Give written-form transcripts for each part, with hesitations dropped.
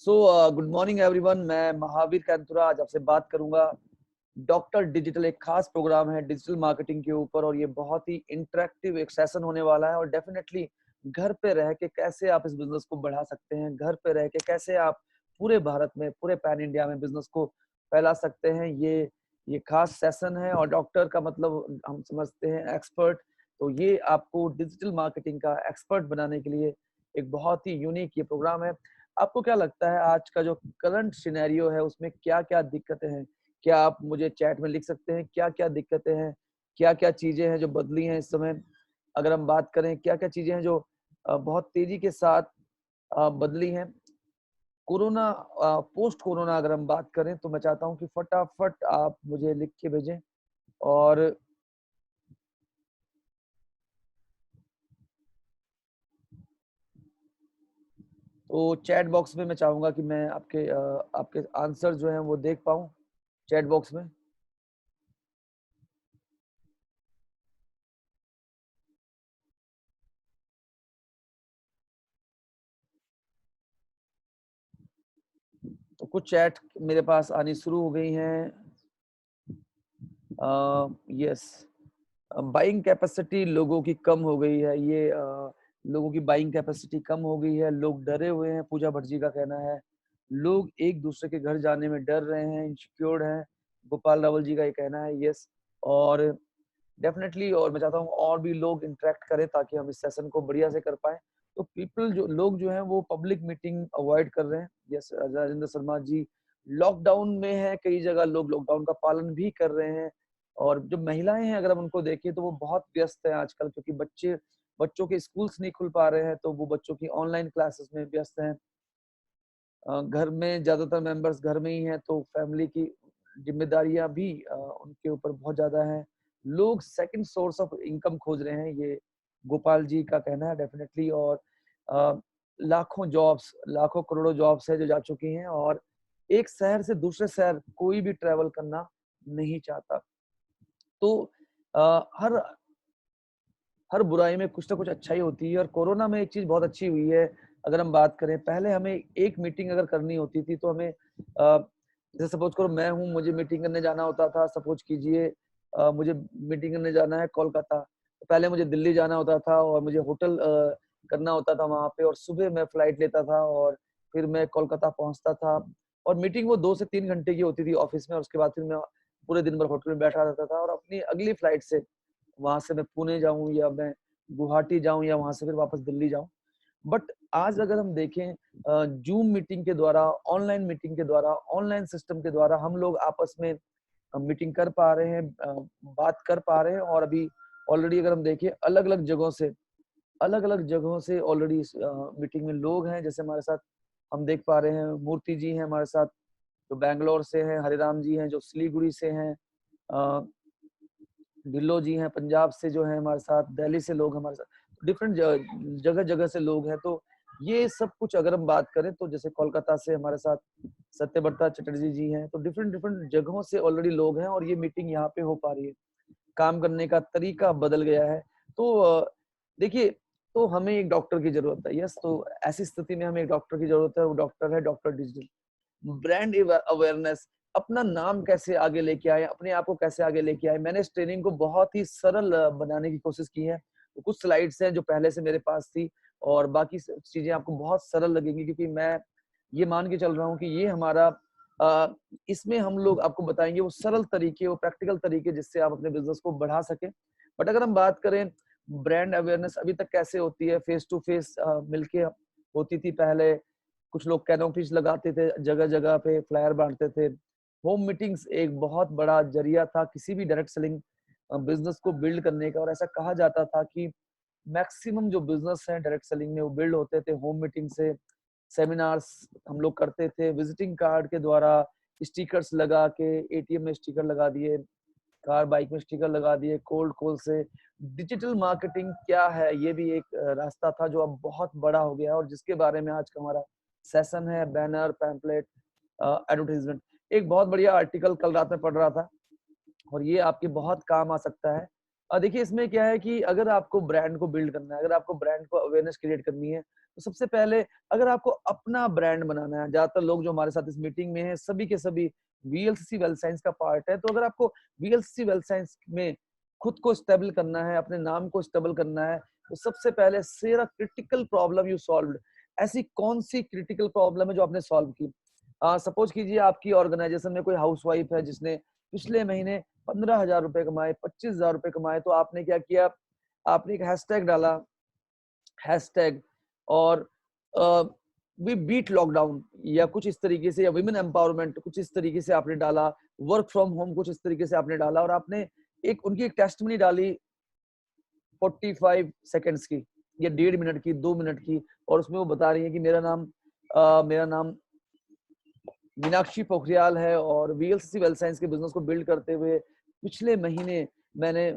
Good morning everyone. मैं महावीर कैंतुरा आज आपसे बात करूंगा। डॉक्टर डिजिटल एक खास प्रोग्राम है डिजिटल मार्केटिंग के ऊपर, और ये बहुत ही इंटरेक्टिव एक सेशन होने वाला है। और डेफिनेटली घर पे रह के कैसे आप इस बिजनेस को बढ़ा सकते हैं, घर पे रह के कैसे आप पूरे भारत में, पूरे पैन इंडिया में बिजनेस को फैला सकते हैं, ये खास सेशन है। और डॉक्टर का मतलब हम समझते हैं एक्सपर्ट। तो ये आपको डिजिटल मार्केटिंग का एक्सपर्ट बनाने के लिए एक बहुत ही यूनिक ये प्रोग्राम है। आपको क्या लगता है आज का जो करंट सिनेरियो है उसमें क्या-क्या दिक्कतें हैं? क्या आप मुझे चैट में लिख सकते हैं क्या-क्या दिक्कतें हैं? क्या-क्या चीजें हैं जो बदली हैं इस समय? अगर हम बात करें क्या-क्या चीजें हैं जो बहुत तेजी के साथ बदली हैं? कोरोना पोस्ट कोरोना अगर हम बात करें तो मैं चाहता हूं कि फटाफट आप मुझे लिख के भेजें। और तो चैट बॉक्स में मैं चाहूंगा कि मैं आपके आंसर जो हैं वो देख पाऊं चैट बॉक्स में। तो कुछ चैट मेरे पास आनी शुरू हो गई हैं। यस, बाइंग कैपेसिटी लोगों की कम हो गई है। लोगों की बाइंग कैपेसिटी कम हो गई है। लोग डरे हुए हैं, पूजा भट्ट जी का कहना है। लोग एक दूसरे के घर जाने में डर रहे हैं, इनसिक्योर्ड हैं। गोपाल रावल जी का ये कहना है। यस, और डेफिनेटली, और मैं चाहता हूँ और भी लोग इंटरेक्ट करें ताकि हम इस सेशन को बढ़िया से कर पाए। तो लोग जो हैं वो पब्लिक मीटिंग अवॉइड कर रहे हैं। यस, राजेंद्र शर्मा जी लॉकडाउन में है, कई जगह लोग लॉकडाउन का पालन भी कर रहे हैं। और जो महिलाएं हैं अगर हम उनको देखें तो वो बहुत व्यस्त है आजकल, क्योंकि बच्चों के स्कूल्स नहीं खुल पा रहे हैं, तो वो बच्चों की ऑनलाइन क्लासेस में व्यस्त हैं। घर में ज्यादातर मेंबर्स घर में ही हैं, तो फैमिली की जिम्मेदारियां भी उनके ऊपर बहुत ज्यादा हैं। लोग सेकंड सोर्स ऑफ इनकम खोज रहे हैं, ये गोपाल जी का कहना है डेफिनेटली। और अ, लाखों करोड़ों जॉब्स है जो जा चुकी हैं, और एक शहर से दूसरे शहर कोई भी ट्रेवल करना नहीं चाहता। तो हर हर बुराई में कुछ ना कुछ अच्छाई होती है, और कोरोना में एक चीज बहुत अच्छी हुई है। अगर हम बात करें, पहले हमें एक मीटिंग अगर करनी होती थी तो हमें जैसे सपोज करो मैं हूँ, मुझे मीटिंग करने जाना होता था। सपोज कीजिए मुझे मीटिंग करने जाना है कोलकाता, तो पहले मुझे दिल्ली जाना होता था और मुझे होटल करना होता था वहां पे, और सुबह मैं फ्लाइट लेता था और फिर मैं कोलकाता पहुंचता था। और मीटिंग वो 2 से 3 घंटे की होती थी ऑफिस में, और उसके बाद फिर मैं पूरे दिन भर होटल में बैठा रहता था, और अपनी अगली फ्लाइट से वहां से मैं पुणे जाऊं या मैं गुवाहाटी जाऊं या वहां से फिर वापस दिल्ली जाऊं। बट आज अगर हम देखें, जूम मीटिंग के द्वारा, ऑनलाइन मीटिंग के द्वारा, ऑनलाइन सिस्टम के द्वारा हम लोग आपस में मीटिंग कर पा रहे हैं, बात कर पा रहे हैं। और अभी ऑलरेडी अगर हम देखें अलग अलग जगहों से ऑलरेडी इस मीटिंग में लोग हैं। जैसे हमारे साथ हम देख पा रहे हैं मूर्ति जी हैं हमारे साथ, जो बैंगलोर से हैं। हरिराम जी हैं जो सिलीगुड़ी से हैं। ढिल्लो जी हैं पंजाब से जो है हमारे साथ। दिल्ली से लोग हमारे साथ, डिफरेंट जगह जगह से लोग हैं। तो ये सब कुछ अगर हम बात करें तो जैसे कोलकाता से हमारे साथ सत्यव्रता चटर्जी जी हैं। तो डिफरेंट डिफरेंट जगहों से ऑलरेडी लोग हैं, और ये मीटिंग यहाँ पे हो पा रही है। काम करने का तरीका बदल गया है। तो देखिए, तो हमें एक डॉक्टर की जरूरत है। यस, तो ऐसी स्थिति में हमें एक डॉक्टर की जरूरत है। वो डॉक्टर है डॉक्टर डिजिटल। ब्रांड अवेयरनेस, अपना नाम कैसे आगे लेके आए, अपने आप को कैसे आगे लेके आए। मैंने इस ट्रेनिंग को बहुत ही सरल बनाने की कोशिश की है। तो कुछ स्लाइड्स हैं जो पहले से मेरे पास थी, और बाकी चीजें आपको बहुत सरल लगेंगी, क्योंकि मैं ये मान के चल रहा हूँ कि ये हमारा इसमें हम लोग आपको बताएंगे वो सरल तरीके, वो प्रैक्टिकल तरीके जिससे आप अपने बिजनेस को बढ़ा सके। बट अगर हम बात करें ब्रांड अवेयरनेस अभी तक कैसे होती है, फेस टू फेस मिलके होती थी पहले। कुछ लोग कैनोपीज लगाते थे, जगह जगह पे फ्लायर बांटते थे। होम मीटिंग्स एक बहुत बड़ा जरिया था किसी भी डायरेक्ट सेलिंग बिजनेस को बिल्ड करने का, और ऐसा कहा जाता था कि मैक्सिमम जो बिजनेस है डायरेक्ट सेलिंग में वो बिल्ड होते थे होम मीटिंग से। सेमिनार्स हम लोग करते थे विजिटिंग कार्ड के द्वारा, स्टिकर्स लगा के, एटीएम में स्टिकर लगा दिए, कार बाइक में स्टिकर लगा दिए, कोल्ड कॉल से। डिजिटल मार्केटिंग क्या है, ये भी एक रास्ता था जो अब बहुत बड़ा हो गया है, और जिसके बारे में आज का हमारा सेशन है। Banner, pamphlet, advertisement. एक बहुत बढ़िया आर्टिकल कल रात में पढ़ रहा था, और ये आपके बहुत काम आ सकता है। देखिए इसमें क्या है कि अगर आपको ब्रांड को बिल्ड करना है, अगर आपको ब्रांड को अवेयरनेस क्रिएट करनी है, तो सबसे पहले अगर आपको अपना ब्रांड बनाना है, ज़्यादातर लोग जो हमारे साथ इस मीटिंग में हैं, सभी के सभी वीएलसीसी वेल्थ साइंस का पार्ट है। तो अगर आपको वीएलसीसी वेल्थ साइंस में खुद को स्टेबल करना है, अपने नाम को स्टेबल करना है, तो सबसे पहले share a critical problem you solved. ऐसी कौन-सी क्रिटिकल प्रॉब्लम है जो आपने सॉल्व की? सपोज कीजिए आपकी ऑर्गेनाइजेशन में कोई हाउसवाइफ है जिसने पिछले महीने 15,000 रुपए कमाए, 25,000 रुपए कमाए, तो आपने क्या किया? आपने एक हैशटैग डाला, हैशटैग और अ, वी बीट लॉकडाउन या कुछ इस तरीके से, या वुमेन एम्पावरमेंट कुछ इस तरीके से आपने डाला, वर्क फ्रॉम होम कुछ इस तरीके से आपने डाला और आपने एक उनकी एक टेस्टिमनी डाली 45 सेकंड्स की या 1.5 मिनट की, 2 मिनट की, और उसमें वो बता रही है कि मेरा नाम मीनाक्षी पोखरियाल है और वीएलसीसी वेल्थ साइंस के बिजनेस को बिल्ड करते हुए पिछले महीने मैंने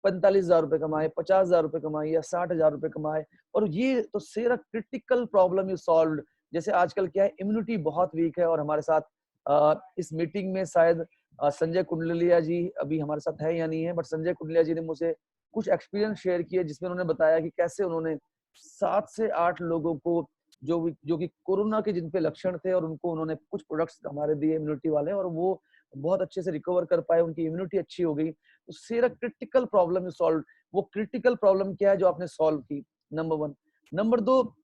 45,000 रुपए कमाए, 50,000 रुपए कमाए या 60,000 रुपए कमाए। और ये तो सेरा क्रिटिकल प्रॉब्लम यू सॉल्व्ड। जैसे आजकल क्या है, इम्यूनिटी बहुत वीक है और हमारे साथ इस मीटिंग में शायद संजय कुंडलिया जी अभी हमारे साथ है या नहीं है, बट संजय कुंडलिया जी ने मुझसे कुछ एक्सपीरियंस शेयर किए जिसमें उन्होंने बताया कि कैसे उन्होंने 7 से 8 लोगों को जो कि कोरोना के जिन पे लक्षण थे और उनको उन्होंने कुछ प्रोडक्ट्स हमारे दिए इम्यूनिटी वाले, और वो बहुत अच्छे से रिकवर कर पाए, उनकी इम्यूनिटी अच्छी हो गई। तो सेरा क्रिटिकल प्रॉब्लम इज सॉल्व। वो क्रिटिकल प्रॉब्लम क्या है जो आपने सॉल्व की? नंबर 1। नंबर 2,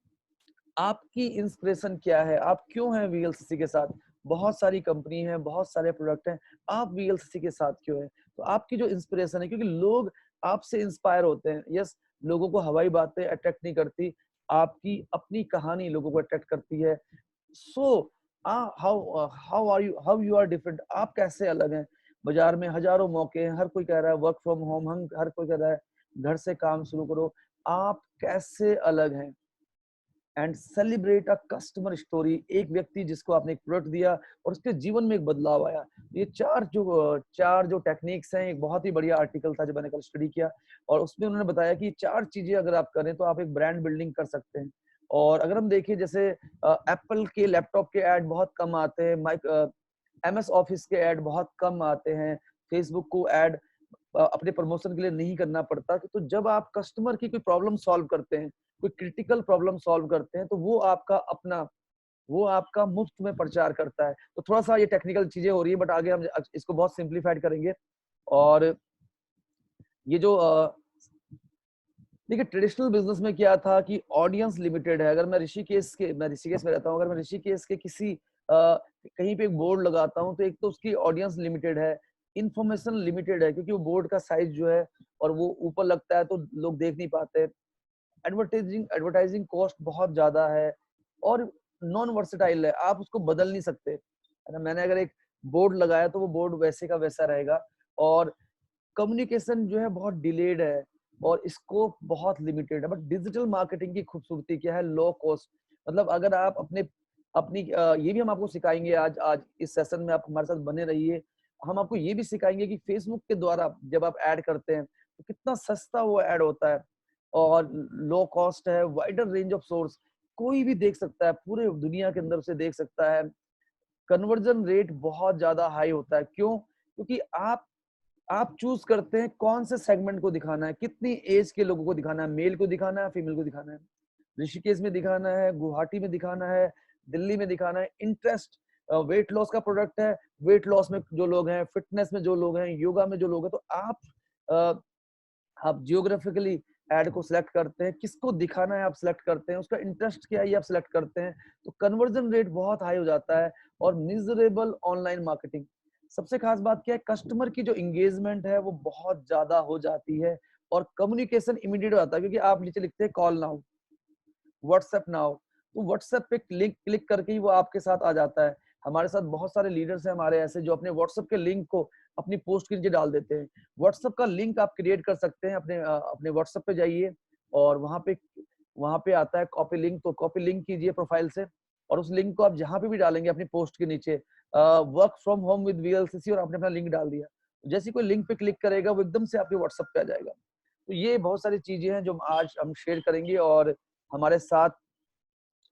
आपकी इंस्पिरेशन क्या है? आप क्यों हैं वीएलसीसी के साथ? बहुत सारी कंपनी है, बहुत सारे प्रोडक्ट हैं, आप वीएलसीसी के साथ क्यों हैं? तो आपकी जो इंस्पिरेशन है, क्योंकि लोग आपसे इंस्पायर होते हैं। यस, लोगों को हवाई बातें अट्रैक्ट नहीं करती, आपकी अपनी कहानी लोगों को अट्रैक्ट करती है। So how you are different. आप कैसे अलग हैं? बाजार में हजारों मौके हैं, हर कोई कह रहा है वर्क फ्रॉम होम, हम हर कोई कह रहा है घर से काम शुरू करो। आप कैसे अलग हैं? And celebrate a customer story. एक व्यक्ति जिसको आपने एक प्रोडक्ट दिया और उसके जीवन में एक बदलाव आया। ये चार जो टेक्निक्स हैं, एक बहुत ही बढ़िया आर्टिकल था जो मैंने कल स्टडी किया, और उसमें उन्होंने बताया कि 4 चीजें अगर आप करें तो आप एक ब्रांड बिल्डिंग कर सकते हैं। और अगर हम देखें, जैसे एप्पल के लैपटॉप के ऐड बहुत कम आते हैं, एमएस ऑफिस के ऐड बहुत कम आते हैं, फेसबुक को ऐड अपने प्रमोशन के लिए नहीं करना पड़ता। तो जब आप कस्टमर की कोई प्रॉब्लम सॉल्व करते हैं, कोई क्रिटिकल प्रॉब्लम सॉल्व करते हैं, तो वो आपका मुफ्त में प्रचार करता है। तो थोड़ा-सा ये टेक्निकल चीज़ें हो रही है, बट आगे हम इसको बहुत सिम्प्लीफाइड करेंगे। और ये जो देखिए ट्रेडिशनल बिज़नेस में क्या था कि ऑडियंस लिमिटेड है। अगर मैं ऋषिकेश में रहता हूँ, अगर मैं ऋषिकेश के किसी कहीं पे एक बोर्ड लगाता हूँ, तो एक तो उसकी ऑडियंस लिमिटेड है, इन्फॉर्मेशन लिमिटेड है, क्योंकि वो बोर्ड का साइज़ जो है और वो ऊपर लगता है तो लोग देख नहीं पाते। एडवर्टाइजिंग कॉस्ट बहुत ज्यादा है और नॉन वर्सेटाइल है, आप उसको बदल नहीं सकते, है ना। मैंने अगर एक बोर्ड लगाया तो वो बोर्ड वैसे का वैसा रहेगा। और कम्युनिकेशन जो है बहुत डिलेड है और स्कोप बहुत लिमिटेड है। बट डिजिटल मार्केटिंग की खूबसूरती क्या है? Low cost. मतलब अगर आप ये भी हम आपको सिखाएंगे आज आज इस सेशन में, आप हमारे साथ बने रहिए। हम आपको ये भी सिखाएंगे कि फेसबुक के द्वारा जब आप ऐड करते हैं तो कितना सस्ता वो ऐड होता है और लो कॉस्ट है, वाइडर रेंज ऑफ सोर्स, कोई भी देख सकता है, पूरे दुनिया के अंदर से देख सकता है। कन्वर्जन रेट बहुत ज्यादा हाई होता है। क्यों? क्योंकि आप चूज करते हैं कौन से सेगमेंट को दिखाना है, कितनी एज के लोगों को दिखाना है, मेल को दिखाना है, फीमेल को दिखाना है, ऋषिकेश में दिखाना है, गुवाहाटी में दिखाना है, दिल्ली में दिखाना है। इंटरेस्ट वेट लॉस का प्रोडक्ट है, वेट लॉस में जो लोग हैं, फिटनेस में जो लोग हैं, योगा में जो लोग हैं, तो आप जियोग्राफिकली एड को सिलेक्ट करते हैं, किसको दिखाना है आप सिलेक्ट करते हैं, उसका इंटरेस्ट क्या है ये आप सिलेक्ट करते हैं। तो कन्वर्जन रेट बहुत हाई हो जाता है। और मिजरेबल ऑनलाइन मार्केटिंग, सबसे खास बात क्या है? कस्टमर की जो एंगेजमेंट है वो बहुत ज्यादा हो जाती है और कम्युनिकेशन इमीडिएट हो जाता है, क्योंकि आप नीचे लिखते हैं कॉल नाउ, व्हाट्सएप नाउ, तो व्हाट्सएप पे क्लिक क्लिक करके ही वो आपके साथ आ जाता है। हमारे साथ बहुत सारे लीडर्स हैं हमारे ऐसे जो अपने व्हाट्सएप के लिंक को अपनी पोस्ट के नीचे डाल देते हैं। व्हाट्सएप का लिंक आप क्रिएट कर सकते हैं, अपने व्हाट्सएप पे जाइए और वहां पे आता है कॉपी लिंक, तो कॉपी लिंक कीजिए प्रोफाइल से और उस लिंक को आप जहां पे भी डालेंगे अपनी पोस्ट के नीचे, work from home with VLCC, और आपने अपना लिंक डाल दिया, जैसे कोई लिंक पे क्लिक करेगा वो एकदम से आपके व्हाट्सएप पे आ जाएगा। तो ये बहुत सारी चीजें हैं जो आज हम शेयर करेंगे और हमारे साथ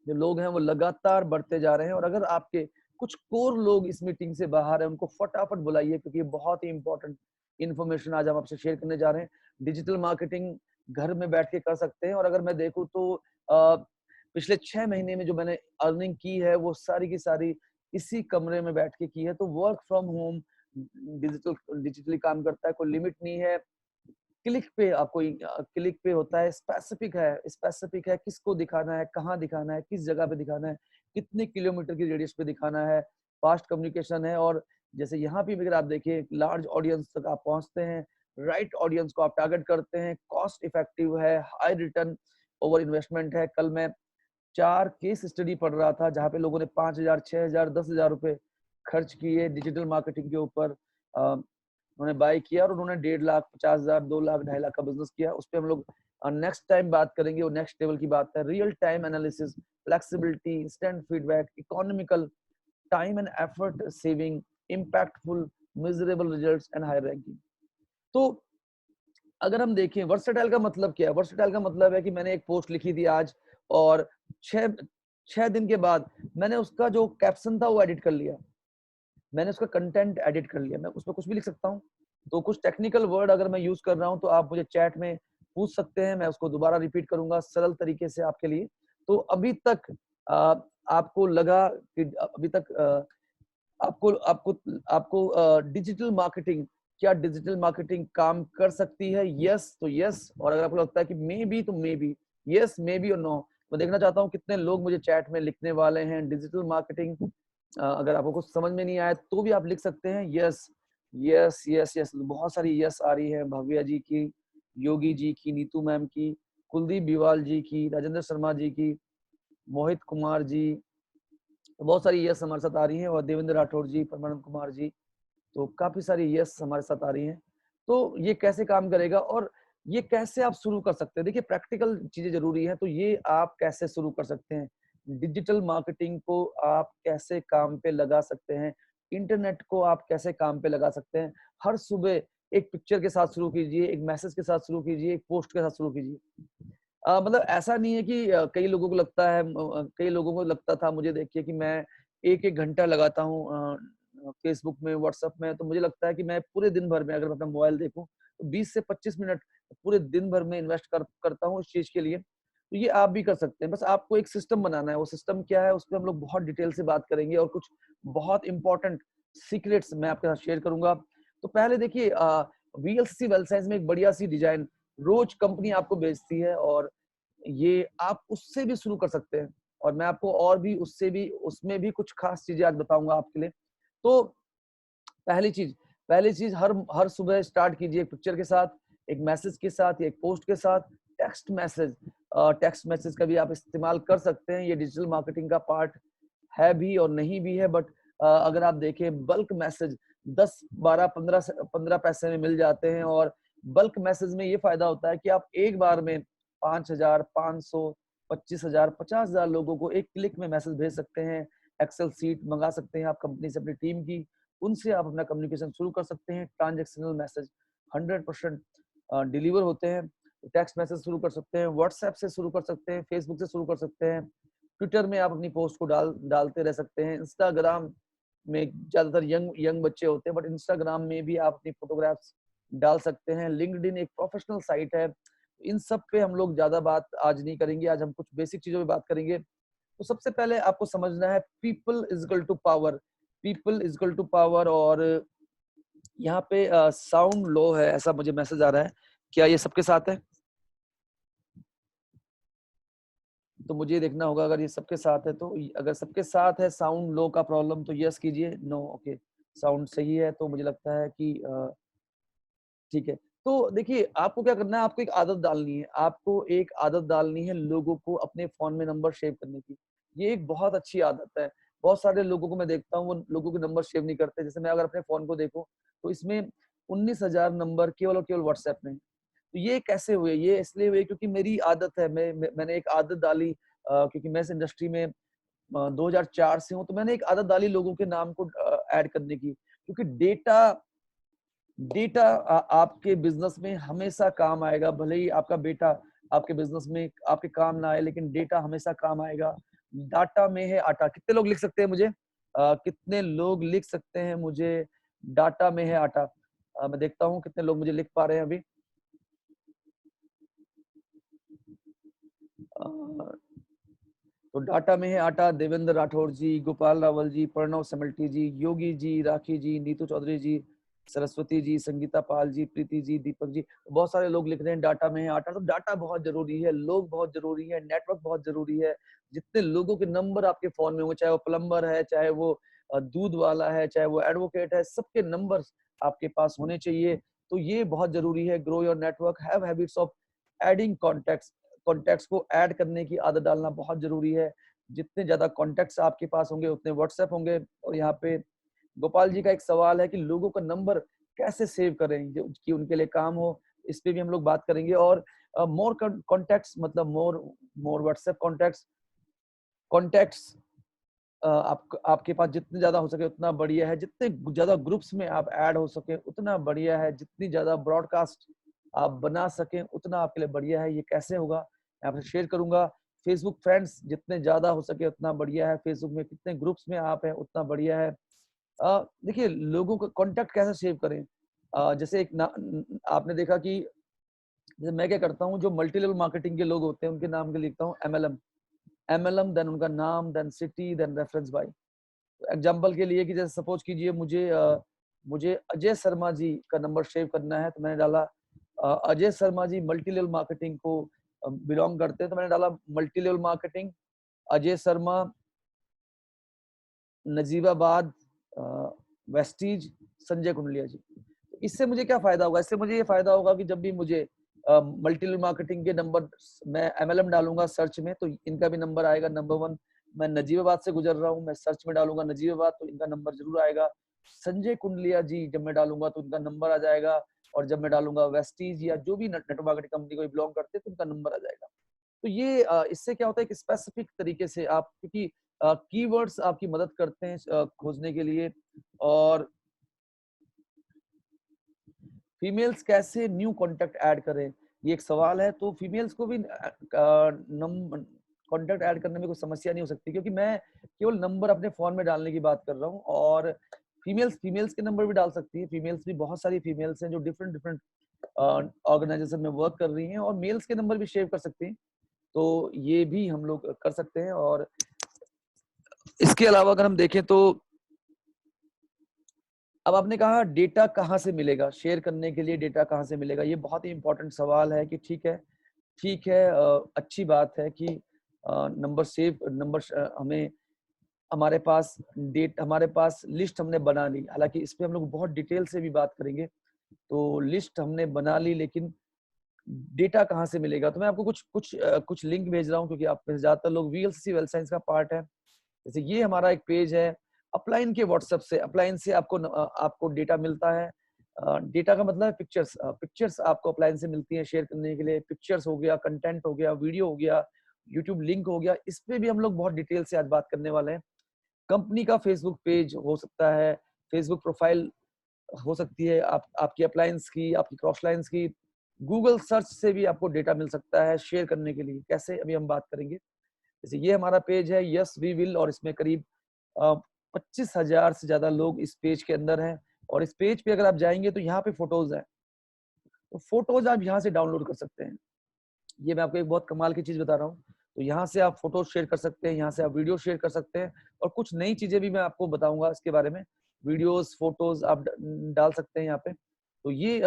जो लोग हैं वो लगातार बढ़ते जा रहे हैं। और अगर आपके कुछ कोर लोग इस मीटिंग से बाहर हैं, उनको फटाफट बुलाइए, क्योंकि ये बहुत ही इंपॉर्टेंट इन्फॉर्मेशन आज हम आपसे शेयर करने जा रहे हैं। डिजिटल मार्केटिंग घर में बैठ के कर सकते हैं, और अगर मैं देखूं तो पिछले 6 महीने में जो मैंने अर्निंग की है वो सारी की सारी इसी कमरे में बैठ के की है। तो वर्क फ्रॉम होम डिजिटली काम करता है, कोई लिमिट नहीं है। क्लिक पे आपको क्लिक पे होता है, स्पेसिफिक है किसको दिखाना है, कहाँ दिखाना है, किस जगह पे दिखाना है, कितने किलोमीटर की रेडियस पे दिखाना है। फास्ट कम्युनिकेशन है, और जैसे यहाँ पे अगर आप देखिए लार्ज ऑडियंस तक आप पहुंचते हैं, राइट ऑडियंस को आप टारगेट करते हैं, कॉस्ट इफेक्टिव है, हाई रिटर्न ओवर इन्वेस्टमेंट है। कल मैं 4 केस स्टडी पढ़ रहा था जहाँ पे लोगों ने 5,000, 6,000, 10,000 रुपए खर्च किए डिजिटल मार्केटिंग के ऊपर। उन्होंने बाय किया और उन्होंने 1.5 लाख, 50,000, 2 लाख, 2.5 लाख का बिजनेस किया। उस पर हम लोग नेक्स्ट टाइम बात करेंगे। वो नेक्स्ट लेवल की बात है, real time analysis, flexibility, instant feedback, economical, time and effort saving, impactful, measurable results and high ranking. तो अगर हम देखें वर्सेटाइल का मतलब क्या है, वर्सेटाइल का मतलब है कि मैंने एक पोस्ट लिखी थी आज, और 6 दिन के बाद मैंने उसका जो कैप्शन था वो एडिट कर लिया, मैंने उसका कंटेंट एडिट कर लिया। मैं उसमें कुछ भी लिख सकता हूँ। तो कुछ टेक्निकल वर्ड अगर मैं यूज कर रहा हूँ तो आप मुझे चैट में पूछ सकते हैं, मैं उसको दोबारा रिपीट करूंगा सरल तरीके से आपके लिए। तो अभी तक आपको लगा कि अभी तक आपको आपको आपको डिजिटल मार्केटिंग, क्या डिजिटल मार्केटिंग काम कर सकती है? यस तो यस, और अगर आपको लगता है कि मे बी तो may be, yes may be और नो। मैं देखना चाहता हूँ कितने लोग मुझे चैट में लिखने वाले हैं डिजिटल मार्केटिंग। अगर आपको कुछ समझ में नहीं आया तो भी आप लिख सकते हैं यस यस यस यस। बहुत सारी यस आ रही है, भव्या जी की, योगी जी की, नीतू मैम की, कुलदीप बिवाल जी की, राजेंद्र शर्मा जी की, मोहित कुमार जी, तो बहुत सारी यस हमारे साथ आ रही हैं, और देवेंद्र राठौर जी, परमानंद कुमार जी, तो काफी सारी यस हमारे साथ आ रही हैं। तो ये कैसे काम करेगा और ये कैसे आप शुरू कर सकते हैं? देखिए प्रैक्टिकल चीजें जरूरी है, तो ये आप कैसे शुरू कर सकते हैं? डिजिटल मार्केटिंग को आप कैसे काम पे लगा सकते हैं? इंटरनेट को आप कैसे काम पे लगा सकते हैं? हर सुबह एक पिक्चर के साथ शुरू कीजिए, एक मैसेज के साथ शुरू कीजिए, एक पोस्ट के साथ शुरू कीजिए। मतलब ऐसा नहीं है कि कई लोगों को लगता है, कई लोगों को लगता था मुझे देखिए कि मैं 1-1 घंटा लगाता हूँ फेसबुक में, व्हाट्सएप में। तो मुझे लगता है कि मैं पूरे दिन भर में अगर मैं अपना मोबाइल देखूं तो 20 से 25 मिनट पूरे दिन भर में इन्वेस्ट करता हूँ इस चीज के लिए। तो ये आप भी कर सकते हैं, बस आपको एक सिस्टम बनाना है। वो सिस्टम क्या है उस पर हम लोग बहुत डिटेल से बात करेंगे, और कुछ बहुत इंपॉर्टेंट सीक्रेट्स मैं आपके साथ शेयर करूंगा। तो पहले देखिए वीएलसीसी वेल साइंस में एक बढ़िया सी डिजाइन रोज कंपनी आपको बेचती है, और ये आप उससे भी शुरू कर सकते हैं, और मैं आपको और भी उससे भी उसमें भी कुछ खास चीजें आज बताऊंगा आपके लिए। तो पहली चीज हर हर सुबह स्टार्ट कीजिए एक पिक्चर के साथ, एक मैसेज के साथ या एक पोस्ट के साथ। टेक्स्ट मैसेज का भी आप इस्तेमाल कर सकते हैं, ये डिजिटल मार्केटिंग का पार्ट है भी और नहीं भी है। बट अगर आप देखें बल्क मैसेज 10, 12, 15 पैसे में मिल जाते हैं, और बल्क मैसेज में ये फायदा होता है कि आप एक बार में 5,000, 500, 25,000, 50,000 लोगों को एक क्लिक में मैसेज भेज सकते हैं। एक्सेल सीट मंगा सकते हैं आप कंपनी से अपनी टीम की, उनसे आप अपना कम्युनिकेशन शुरू कर सकते हैं। ट्रांजेक्शनल मैसेज 100% डिलीवर होते हैं। टेक्स्ट मैसेज शुरू कर सकते हैं, व्हाट्सएप से शुरू कर सकते हैं, फेसबुक से शुरू कर सकते हैं, ट्विटर में आप अपनी पोस्ट को डालते रह सकते हैं। इंस्टाग्राम में ज्यादातर यंग यंग बच्चे होते हैं, बट इंस्टाग्राम में भी आप अपनी फोटोग्राफ्स डाल सकते हैं। लिंक्डइन एक प्रोफेशनल साइट है। इन सब पे हम लोग ज्यादा बात आज नहीं करेंगे, आज हम कुछ बेसिक चीजों पे बात करेंगे। तो सबसे पहले आपको समझना है people is equal to power, people is equal to power. और यहाँ पे साउंड लो है ऐसा मुझे मैसेज आ रहा है, क्या ये सबके साथ है? तो मुझे देखना होगा अगर ये सबके साथ है। तो अगर सबके साथ है साउंड लो का प्रॉब्लम तो यस कीजिए, नो ओके साउंड सही है। तो मुझे लगता है कि ठीक है। तो देखिए आपको क्या करना है, आपको एक आदत डालनी है, आपको एक आदत डालनी है लोगों को अपने फोन में नंबर सेव करने की। ये एक बहुत अच्छी आदत है। बहुत सारे लोगों को मैं देखता हूँ वो लोगों के नंबर सेव नहीं करते। जैसे मैं अगर अपने फोन को देखूं तो इसमें 19,000 नंबर केवल और केवल व्हाट्सएप में। तो ये कैसे हुए? ये इसलिए हुए क्योंकि मेरी आदत है, मैंने एक आदत डाली क्योंकि मैं इस इंडस्ट्री में 2004 से हूँ। तो मैंने एक आदत डाली लोगों के नाम को ऐड करने की, क्योंकि डेटा डेटा आपके बिजनेस में हमेशा काम आएगा। भले ही आपका बेटा आपके बिजनेस में आपके काम ना आए, लेकिन डेटा हमेशा काम आएगा। डाटा में है आटा। कितने लोग लिख सकते हैं मुझे? कितने लोग लिख सकते हैं मुझे? डाटा में है आटा। मैं देखता हूँ कितने लोग मुझे लिख पा रहे हैं अभी। तो डाटा में है आटा, देवेंद्र राठौर जी, गोपाल रावल जी, प्रणव समल्टी जी, योगी जी, राखी जी, नीतू चौधरी जी, सरस्वती जी, संगीता पाल जी, प्रीति जी, दीपक जी। बहुत सारे लोग लिख रहे हैं डाटा में है आटा। तो डाटा बहुत जरूरी है, लोग बहुत जरूरी है, नेटवर्क बहुत जरूरी है। जितने लोगों के नंबर आपके फोन में होंगे, चाहे वो प्लम्बर है, चाहे वो दूध वाला है, चाहे वो एडवोकेट है, सबके नंबर आपके पास होने चाहिए। तो ये बहुत जरूरी है। Grow your network, have habits of adding contacts. Contacts को ऐड करने की आदत डालना बहुत जरूरी है। जितने ज्यादा कॉन्टेक्ट्स आपके पास होंगे उतने व्हाट्सएप होंगे। और यहाँ पे गोपाल जी का एक सवाल है कि लोगों का नंबर कैसे सेव करें जो कि उनके लिए काम हो। इस पे भी हम लोग बात करेंगे। और मोर कॉन्टेक्ट्स मतलब मोर मोर व्हाट्सएप कॉन्टेक्ट्स। कॉन्टेक्ट्स आपके पास जितने ज्यादा हो सके उतना बढ़िया है। जितने ज्यादा ग्रुप्स में आप ऐड हो सके उतना बढ़िया है। जितनी ज्यादा ब्रॉडकास्ट आप बना सकें उतना आपके लिए बढ़िया है। ये कैसे होगा मैं आपसे शेयर करूंगा। फेसबुक फ्रेंड्स जितने ज्यादा हो सके उतना बढ़िया है। फेसबुक में कितने ग्रुप्स में आप हैं उतना बढ़िया है। देखिए लोगों का कांटेक्ट कैसे सेव करें। जैसे आपने देखा कि जैसे मैं क्या करता हूँ, जो मल्टी लेवल मार्केटिंग के लोग होते हैं उनके नाम के लिखता हूँ MLM। MLM देन उनका नाम, then city, then reference by. Example के लिए कि जैसे सपोज कीजिए मुझे अजय शर्मा जी का नंबर सेव करना है। तो मैंने डाला Ajay Sharma ji multi level marketing को बिलोंग करते हैं। तो मैंने डाला multi level marketing, Ajay Sharma, Najibabad, Vestige, Sanjay Kundalia ji. इससे मुझे क्या फायदा होगा? इससे मुझे ये फायदा होगा कि जब भी मुझे मल्टी लेवल मार्केटिंग के नंबर, मैं MLM डालूंगा सर्च में तो इनका भी नंबर आएगा नंबर 1। मैं नजीबाबाद से गुजर रहा हूँ, मैं सर्च में डालूंगा नजीबाबाद तो इनका नंबर जरूर आएगा। संजय कुंडलिया जी जब मैं डालूंगा तो इनका नंबर आ जाएगा। और जब मैं डालूंगा वेस्टीज या जो भी नेटवर्क मार्केटिंग कंपनी को बिलोंग करते हैं तो उनका नंबर आ जाएगा। तो ये इससे क्या होता है कि स्पेसिफिक तरीके से आप, क्योंकि कीवर्ड्स आपकी मदद करते हैं खोजने के लिए। और फीमेल्स कैसे न्यू कॉन्टेक्ट ऐड करें, ये एक सवाल है। तो फीमेल्स को भी कॉन्टेक्ट ऐड करने में कोई समस्या नहीं हो सकती, क्योंकि मैं केवल नंबर अपने फोन में डालने की बात कर रहा हूँ। और फीमेल्स के नंबर भी डाल सकती है। फीमेल्स भी बहुत सारी फीमेल्स हैं जो डिफरेंट डिफरेंट ऑर्गेनाइजेशन में वर्क कर रही हैं, और मेल्स के नंबर भी सेव कर सकती हैं। तो ये भी हम लोग कर सकते हैं। और इसके अलावा अगर हम देखें तो अब आपने कहा डेटा कहाँ से मिलेगा, शेयर करने के लिए डेटा कहाँ से मिलेगा। ये बहुत ही इंपॉर्टेंट सवाल है कि ठीक है, अच्छी बात है कि नंबर हमें, हमारे पास लिस्ट हमने बना ली। हालांकि इस पे हम लोग बहुत डिटेल से भी बात करेंगे। तो लिस्ट हमने बना ली, लेकिन डेटा कहाँ से मिलेगा? तो मैं आपको कुछ लिंक भेज रहा हूँ, क्योंकि आप में से ज्यादातर लोग VLCC वेल साइंस का पार्ट है। जैसे ये हमारा एक पेज है अपलाइन के व्हाट्सएप से। अपलाइन से आपको डेटा मिलता है। डेटा का मतलब है पिक्चर्स। पिक्चर्स आपको अपलाइन से मिलती है शेयर करने के लिए। पिक्चर्स हो गया, कंटेंट हो गया, वीडियो हो गया, यूट्यूब लिंक हो गया। इस पे भी हम लोग बहुत डिटेल से आज बात करने वाले हैं। कंपनी का फेसबुक पेज हो सकता है, फेसबुक प्रोफाइल हो सकती है, आपकी अपलायंस की, आपकी क्रॉस लाइंस की। गूगल सर्च से भी आपको डेटा मिल सकता है शेयर करने के लिए। कैसे, अभी हम बात करेंगे। जैसे ये हमारा पेज है यस वी विल, और इसमें करीब 25,000 से ज्यादा लोग इस पेज के अंदर हैं। और इस पेज पे अगर आप जाएंगे तो यहाँ पे फोटोज है। तो फोटोज आप यहाँ से डाउनलोड कर सकते हैं। ये मैं आपको एक बहुत कमाल की चीज बता रहा हूँ। तो यहाँ से आप फोटो शेयर कर सकते हैं, यहाँ से आप वीडियो शेयर कर सकते हैं। और कुछ नई चीजें भी मैं आपको बताऊंगा इसके बारे में। वीडियोस, फोटोज आप डाल सकते हैं यहाँ पे। तो ये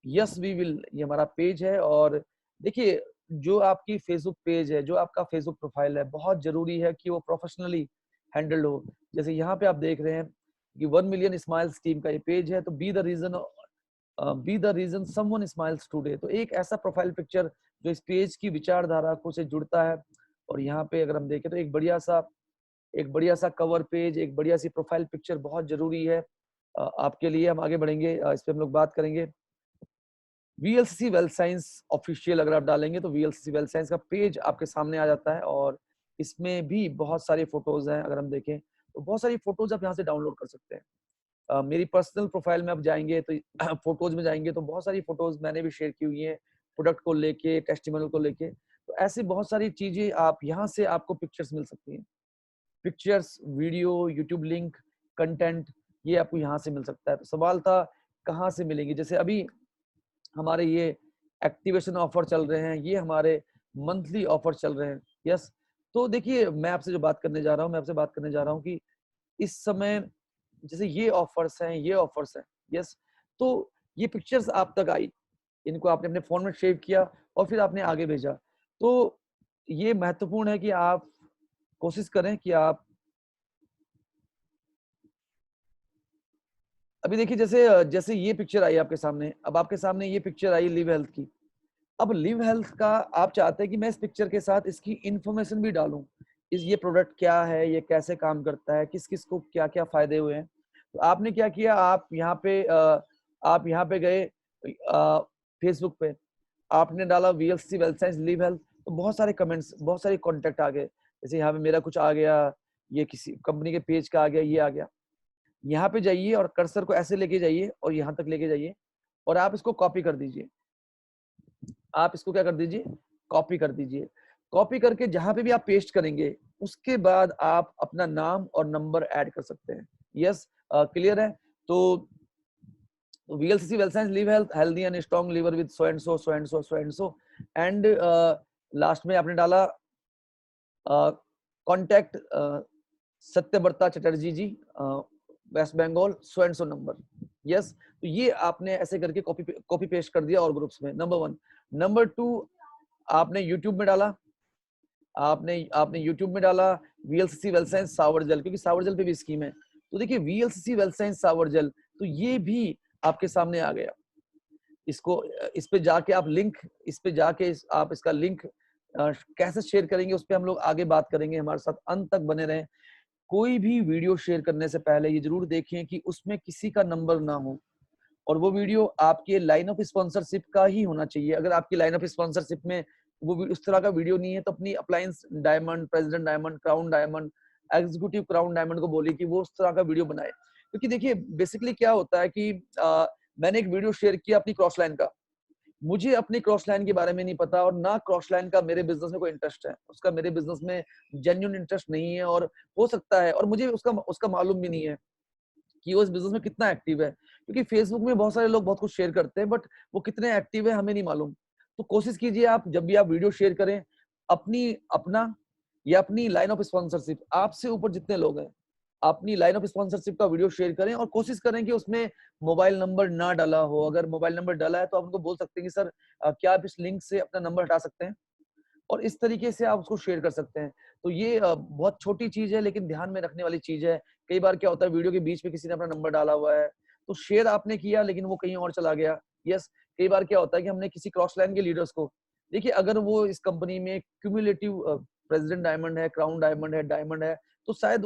यस वी विल, ये हमारा पेज है। और देखिए, जो आपकी फेसबुक पेज है, जो आपका फेसबुक प्रोफाइल है, बहुत जरूरी है कि वो प्रोफेशनली हैंडल्ड हो। जैसे यहाँ पे आप देख रहे हैं कि 1 मिलियन स्माइल्स टीम का ये पेज है। तो be the reason someone smiles today. तो एक ऐसा प्रोफाइल पिक्चर जो इस पेज की विचारधारा को से जुड़ता है। और यहाँ पे अगर हम देखें तो एक बढ़िया सा कवर पेज, एक बढ़िया सी प्रोफाइल पिक्चर बहुत जरूरी है आपके लिए। हम आगे बढ़ेंगे, इस पे हम लोग बात करेंगे। VLCC वेल साइंस ऑफिशियल अगर आप डालेंगे तो VLCC वेल साइंस का पेज आपके सामने आ जाता है। और इसमें भी बहुत सारी फोटोज हैं। अगर हम देखें तो बहुत सारी फोटोज आप यहाँ से डाउनलोड कर सकते हैं। मेरी पर्सनल प्रोफाइल में आप जाएंगे तो फोटोज में जाएंगे तो बहुत सारी फोटोज मैंने भी शेयर की हुई है, प्रोडक्ट को लेके, टेस्टिमोनियल को लेके। तो ऐसी बहुत सारी चीजें आप यहाँ से आपको पिक्चर्स मिल सकती हैं। Pictures, video, YouTube link, content, ये आपको यहाँ से मिल सकता है। तो सवाल था कहाँ से मिलेंगी। जैसे अभी हमारे ये एक्टिवेशन ऑफर चल रहे हैं, ये हमारे मंथली ऑफर चल रहे हैं। यस, तो देखिए मैं आपसे जो बात करने जा रहा हूँ, मैं आपसे बात करने जा रहा हूँ कि इस समय जैसे ये ऑफर्स हैं, ये ऑफर्स हैं। यस, तो ये पिक्चर्स आप तक आई, इनको आपने अपने फोन में सेव किया और फिर आपने आगे भेजा। तो ये महत्वपूर्ण है कि आप कोशिश करें कि आप अभी देखिए जैसे ये पिक्चर आई आपके सामने, अब आपके सामने ये पिक्चर आई लिव हेल्थ की। अब लिव हेल्थ का आप चाहते हैं कि मैं इस पिक्चर के साथ इसकी इंफॉर्मेशन भी डालूं, इस ये प्रोडक्ट क्या है, ये कैसे काम करता है, किस किस को क्या क्या फायदे हुए हैं। तो आपने क्या किया, आप यहाँ पे गए फेसबुक पे, आपने डाला VLC wealth science live health, तो बहुत सारे कमेंट्स, बहुत सारे कॉन्टेक्ट आ गए। जैसे यहाँ पे मेरा कुछ आ गया, ये किसी कंपनी के पेज का आ गया, ये आ गया। यहाँ पे जाइए और कर्सर को ऐसे लेके जाइए और यहाँ तक लेके जाइए और आप इसको कॉपी कर दीजिए। आप इसको क्या कर दीजिए, कॉपी कर दीजिए। कॉपी करके जहां पे भी आप पेस्ट करेंगे, उसके बाद आप अपना नाम और नंबर ऐड कर सकते हैं। यस, क्लियर है। तो VLCC well science live health healthy and strong liver with so and so so and so so and so, and last में आपने डाला contact Satyabrata Chatterjee ji, West Bengal, so and so number. Yes, तो ये आपने ऐसे करके कॉपी पेस्ट कर दिया और ग्रुप्स में, नंबर 1। नंबर 2, आपने यूट्यूब में डाला, आपने आपने यूट्यूब में डाला VLCC well science shower gel, क्योंकि सावर जेल पे भी स्कीम है। तो देखिए VLCC well science shower gel, तो ये भी आपके सामने आ गया। इसको इस पे जाके आप लिंक, इस पे जाके आप इसका लिंक कैसे शेयर करेंगे, उस पे हम लोग आगे बात करेंगे। हमारे साथ अंत तक बने रहें। कोई भी वीडियो शेयर करने से पहले ये जरूर देखें कि उसमें किसी का नंबर ना हो, और वो वीडियो आपके लाइन ऑफ स्पॉन्सरशिप का ही होना चाहिए। अगर आपकी लाइन ऑफ स्पॉन्सरशिप में वो उस तरह का वीडियो नहीं है, तो अपनी appliance diamond, president diamond, crown diamond, executive crown diamond को बोलिए कि वो उस तरह का वीडियो बनाए। क्योंकि देखिए बेसिकली क्या होता है कि मैंने एक वीडियो शेयर किया अपनी क्रॉस लाइन का, मुझे अपनी क्रॉस लाइन के बारे में नहीं पता, और ना क्रॉस लाइन का मेरे बिजनेस में कोई इंटरेस्ट है, उसका मेरे बिजनेस में जेन्युइन इंटरेस्ट नहीं है, और हो सकता है, और मुझे उसका उसका मालूम भी नहीं है कि वो इस बिजनेस में कितना एक्टिव है। क्योंकि फेसबुक में बहुत सारे लोग बहुत कुछ शेयर करते हैं, बट वो कितने एक्टिव है हमें नहीं मालूम। तो कोशिश कीजिए आप जब भी आप वीडियो शेयर करें, अपना या अपनी लाइन ऑफ स्पॉन्सरशिप, आपसे ऊपर जितने लोग हैं, अपनी लाइन ऑफ स्पॉन्सरशिप का वीडियो शेयर करें, और कोशिश करें कि उसमें मोबाइल नंबर ना डाला हो। अगर मोबाइल नंबर डाला है तो आप उनको बोल सकते हैं कि सर क्या आप इस लिंक से अपना नंबर हटा सकते हैं, और इस तरीके से आप उसको शेयर कर सकते हैं। तो ये बहुत छोटी चीज है, लेकिन ध्यान में रखने वाली चीज है। कई बार क्या होता है, वीडियो के बीच में किसी ने अपना नंबर डाला हुआ है, तो शेयर आपने किया लेकिन वो कहीं और चला गया। यस, कई बार क्या होता है कि हमने किसी क्रॉस लाइन के लीडर्स को, देखिए अगर वो इस कंपनी में क्यूमुलेटिव प्रेसिडेंट डायमंड है, क्राउन डायमंड है, तो शायद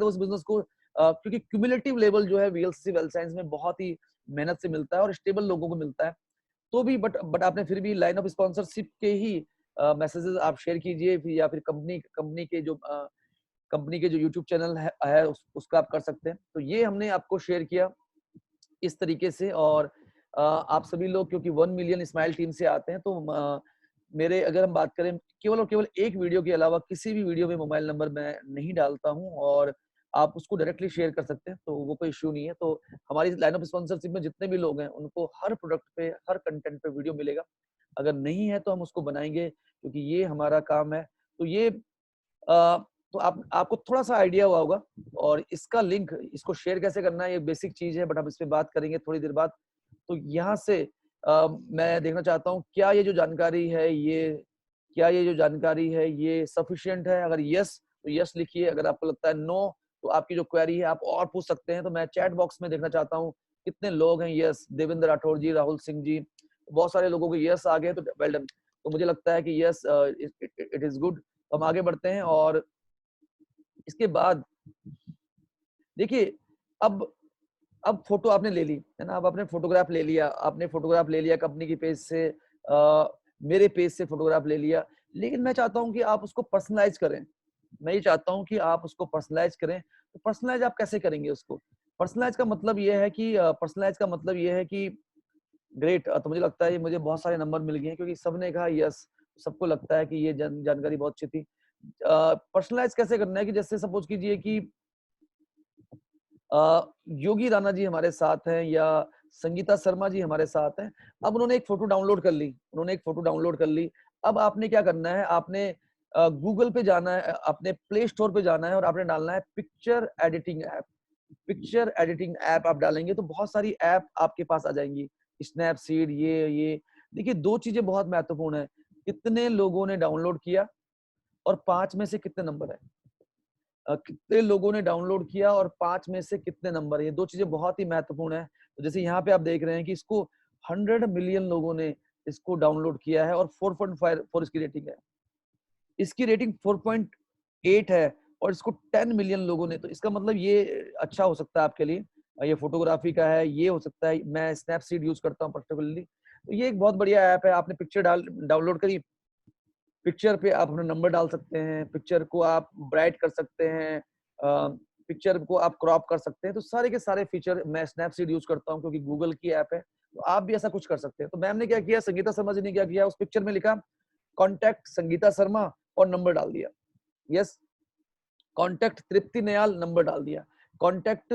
उस बिजनेस को क्योंकि क्यूमुलेटिव लेवल जो है वीएलसीसी वेल्थ साइंस में बहुत ही मेहनत से मिलता है और स्टेबल लोगों को मिलता है। तो भी बट आपने फिर भी लाइन ऑफ स्पॉन्सरशिप के ही मैसेजेस आप शेयर कीजिए, या फिर कंपनी के जो यूट्यूब चैनल है उसका आप कर सकते हैं। तो ये हमने आपको शेयर किया इस तरीके से। और आप सभी लोग क्योंकि 1 मिलियन स्माइल टीम से आते हैं, तो मेरे अगर हम बात करें, केवल और केवल एक वीडियो के अलावा किसी भी वीडियो में मोबाइल नंबर मैं नहीं डालता हूं, और आप उसको डायरेक्टली शेयर कर सकते हैं, तो वो कोई इश्यू नहीं है। तो हमारी लाइन ऑफ स्पॉन्सरशिप में जितने भी लोग हैं, उनको हर प्रोडक्ट पे, हर कंटेंट पे वीडियो मिलेगा। अगर नहीं है तो हम उसको बनाएंगे, क्योंकि ये हमारा काम है। तो ये तो आपको थोड़ा सा आइडिया हुआ होगा। और इसका लिंक, इसको शेयर कैसे करना है, ये बेसिक चीज है, बट हम इस पे बात करेंगे थोड़ी देर बाद। तो यहाँ से मैं देखना चाहता हूँ क्या ये जो जानकारी है, ये सफिशिएंट है। अगर यस तो यस लिखिए, अगर आपको लगता है नो तो आपकी जो क्वेरी है आप और पूछ सकते हैं। तो मैं चैट बॉक्स में देखना चाहता हूँ कितने लोग हैं। यस, देवेंद्र राठौर जी, राहुल सिंह जी, बहुत सारे लोगों के यस आ गए, तो वेल डन। तो मुझे लगता है कि यस, इट इज गुड। हम आगे बढ़ते हैं। और इसके बाद देखिए, अब अब फोटो आपने ले ली है ना, अब आपने फोटोग्राफ ले लिया, कंपनी की पेज से, मेरे पेज से फोटोग्राफ ले लिया। लेकिन मैं चाहता हूं कि आप उसको पर्सनलाइज करें। मैं ये चाहता हूं कि आप उसको पर्सनलाइज करें। तो पर्सनलाइज आप कैसे करेंगे उसको? पर्सनलाइज का मतलब ये है कि ग्रेट। तो मुझे लगता है ये मुझे बहुत सारे नंबर मिल गए हैं, क्योंकि सबने कहा यस, सबको लगता है कि ये जानकारी बहुत अच्छी थी। पर्सनलाइज कैसे करना है कि जैसे सपोज कीजिए कि योगी राणा जी हमारे साथ हैं, या संगीता शर्मा जी हमारे साथ हैं। अब उन्होंने एक फ़ोटो डाउनलोड कर ली, अब आपने क्या करना है, आपने गूगल पे जाना है, अपने प्ले स्टोर पे जाना है और आपने डालना है पिक्चर एडिटिंग ऐप आप डालेंगे तो बहुत सारी ऐप आपके पास आ जाएँगी। स्नैपसीड ये। देखिए 2 चीज़ें बहुत महत्वपूर्ण है, कितने लोगों ने डाउनलोड किया और 5 में से कितने नंबर आए। कितने लोगों ने डाउनलोड किया और 5 में से कितने नंबर, ये 2 चीज़ें बहुत ही महत्वपूर्ण है। तो जैसे यहाँ पे आप देख रहे हैं कि इसको 100 मिलियन लोगों ने इसको डाउनलोड किया है और 4.4 इसकी रेटिंग है। इसकी रेटिंग 4.8 है और इसको 10 मिलियन लोगों ने, तो इसका मतलब ये अच्छा हो सकता है आपके लिए। ये फोटोग्राफी का है, ये हो सकता है। मैं स्नैपसीड यूज़ करता हूँ पर्टिकुलरली। तो ये एक बहुत बढ़िया ऐप है। आपने पिक्चर डाउनलोड करी, पिक्चर पे आप अपना नंबर डाल सकते हैं, पिक्चर को आप ब्राइट कर सकते हैं, पिक्चर को आप क्रॉप कर सकते हैं। तो सारे के सारे फीचर मैं स्नैपसीड यूज़ करता हूँ क्योंकि गूगल की ऐप है। तो आप भी ऐसा कुछ कर सकते हैं। तो मैम ने क्या किया, संगीता शर्मा जी ने क्या किया, उस पिक्चर में लिखा कॉन्टैक्ट संगीता शर्मा और नंबर डाल दिया। यस, कॉन्टैक्ट तृप्ति नयाल नंबर डाल दिया, कॉन्टैक्ट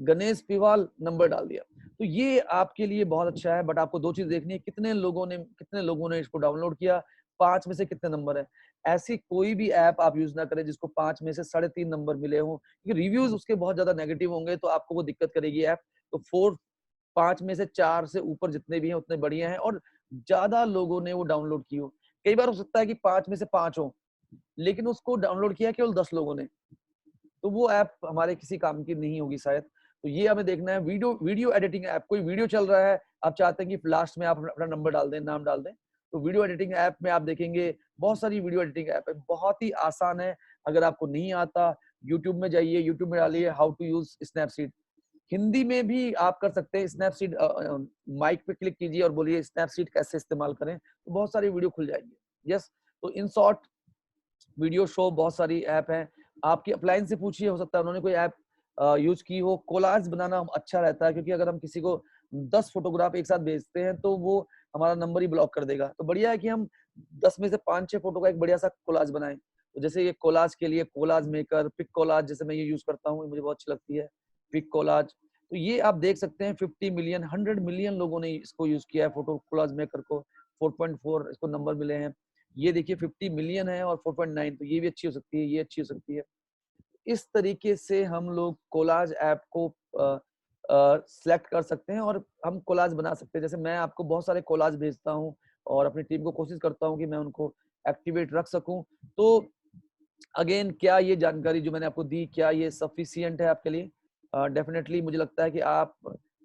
गणेश पिवाल नंबर डाल दिया। तो ये आपके लिए बहुत अच्छा है, बट आपको 2 चीज़ देखनी है, कितने लोगों ने इसको डाउनलोड किया, 5 में से कितने नंबर है। ऐसी कोई भी ऐप आप यूज़ ना करें जिसको 5 में से 3.5 नंबर मिले हों, क्योंकि रिव्यूज़ उसके बहुत ज़्यादा नेगेटिव होंगे तो आपको वो दिक्कत करेगी ऐप। तो 5 में से 4 से ऊपर जितने भी हैं उतने बढ़िया हैं और ज़्यादा लोगों ने वो डाउनलोड की हो। कई बार हो सकता है कि 5 में से 5 हो, लेकिन उसको डाउनलोड किया केवल 10 लोगों ने। तो वो ऐप हमारे किसी काम की नहीं होगी शायद। तो ये हमें देखना है। वीडियो एडिटिंग ऐप, कोई वीडियो चल रहा है, आप चाहते हैं कि लास्ट में आप अपना नंबर डाल दें, नाम डाल दें। तो वीडियो एडिटिंग ऐप में आप देखेंगे बहुत सारी वीडियो एडिटिंग ऐप है, बहुत ही आसान है। अगर आपको नहीं आता, यूट्यूब में जाइए, यूट्यूब में डालिए how to use Snapseed. Hindi में भी आप कर सकते हैं स्नैपसीड। माइक पे क्लिक कीजिए और बोलिए स्नैपसीड कैसे इस्तेमाल करें, तो बहुत सारी वीडियो खुल जाएँगी। यस, तो इन शॉर्ट वीडियो शो बहुत सारी ऐप हैं। आपकी अपलाइन से पूछिए, हो सकता है उन्होंने कोई ऐप यूज़ की हो। कोलाज बनाना अच्छा रहता है क्योंकि अगर हम किसी को 10 फोटोग्राफ एक साथ भेजते हैं तो वो हमारा नंबर ही ब्लॉक कर देगा। तो बढ़िया है कि हम 10 में से 5-6 फोटो का एक बढ़िया-सा कोलाज बनाएँ। तो जैसे ये कोलाज के लिए कोलाज मेकर, पिक कोलाज जैसे मैं ये यूज़ करता हूँ, मुझे बहुत अच्छी लगती है, पिक कोलाज। तो ये आप देख सकते हैं 50 मिलियन, 100 मिलियन लोगों ने इसको यूज़ किया है, फोटो कोलाज मेकर को। 4.4 इसको नंबर मिले हैं। ये देखिए 50 मिलियन है और 4.9, तो ये भी अच्छी हो सकती है, ये अच्छी हो सकती है। इस तरीके से हम लोग कोलाज ऐप को सेलेक्ट कर सकते हैं और हम कोलाज बना सकते हैं। जैसे मैं आपको बहुत सारे कोलाज भेजता हूँ और अपनी टीम को कोशिश करता हूँ कि मैं उनको एक्टिवेट रख सकूँ। तो अगेन क्या ये जानकारी जो मैंने आपको दी, क्या ये सफिशिएंट है आपके लिए? डेफिनिटली मुझे लगता है कि आप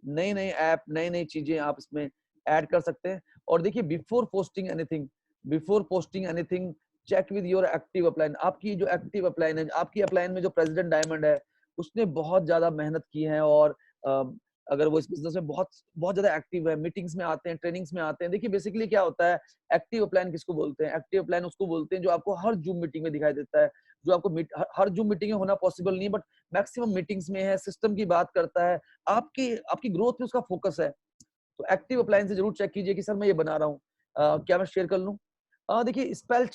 नए-नए ऐप, नई-नई चीज़ें आप इसमें ऐड कर सकते हैं। और देखिए before posting anything check with your active upline. आपकी जो एक्टिव अपलाइन है, आपकी अपलाइन में जो प्रेसिडेंट डायमंड है, उसने बहुत ज़्यादा मेहनत की है और अ, अगर वो इस बिज़नेस में बहुत बहुत ज़्यादा एक्टिव है, मीटिंग्स में आते हैं, ट्रेनिंग्स में आते हैं। देखिए बेसिकली क्या होता है, एक्टिव अपलाइन किसको बोलते हैं? एक्टिव अपलाइन उसको बोलते हैं जो आपको हर ज़ूम मीटिंग में दिखाई देता है। जो आपको हर ज़ूम मीटिंग में होना पॉसिबल नहीं है, बट मैक्सिमम मीटिंग्स में है, सिस्टम की बात करता है, आपकी आपकी ग्रोथ पे उसका फोकस है। तो एक्टिव अप्लायंस से ज़रूर चेक कीजिए कि सर मैं ये बना रहा हूँ। क्या मैं शेयर कर लूँ? देखिए स्पेल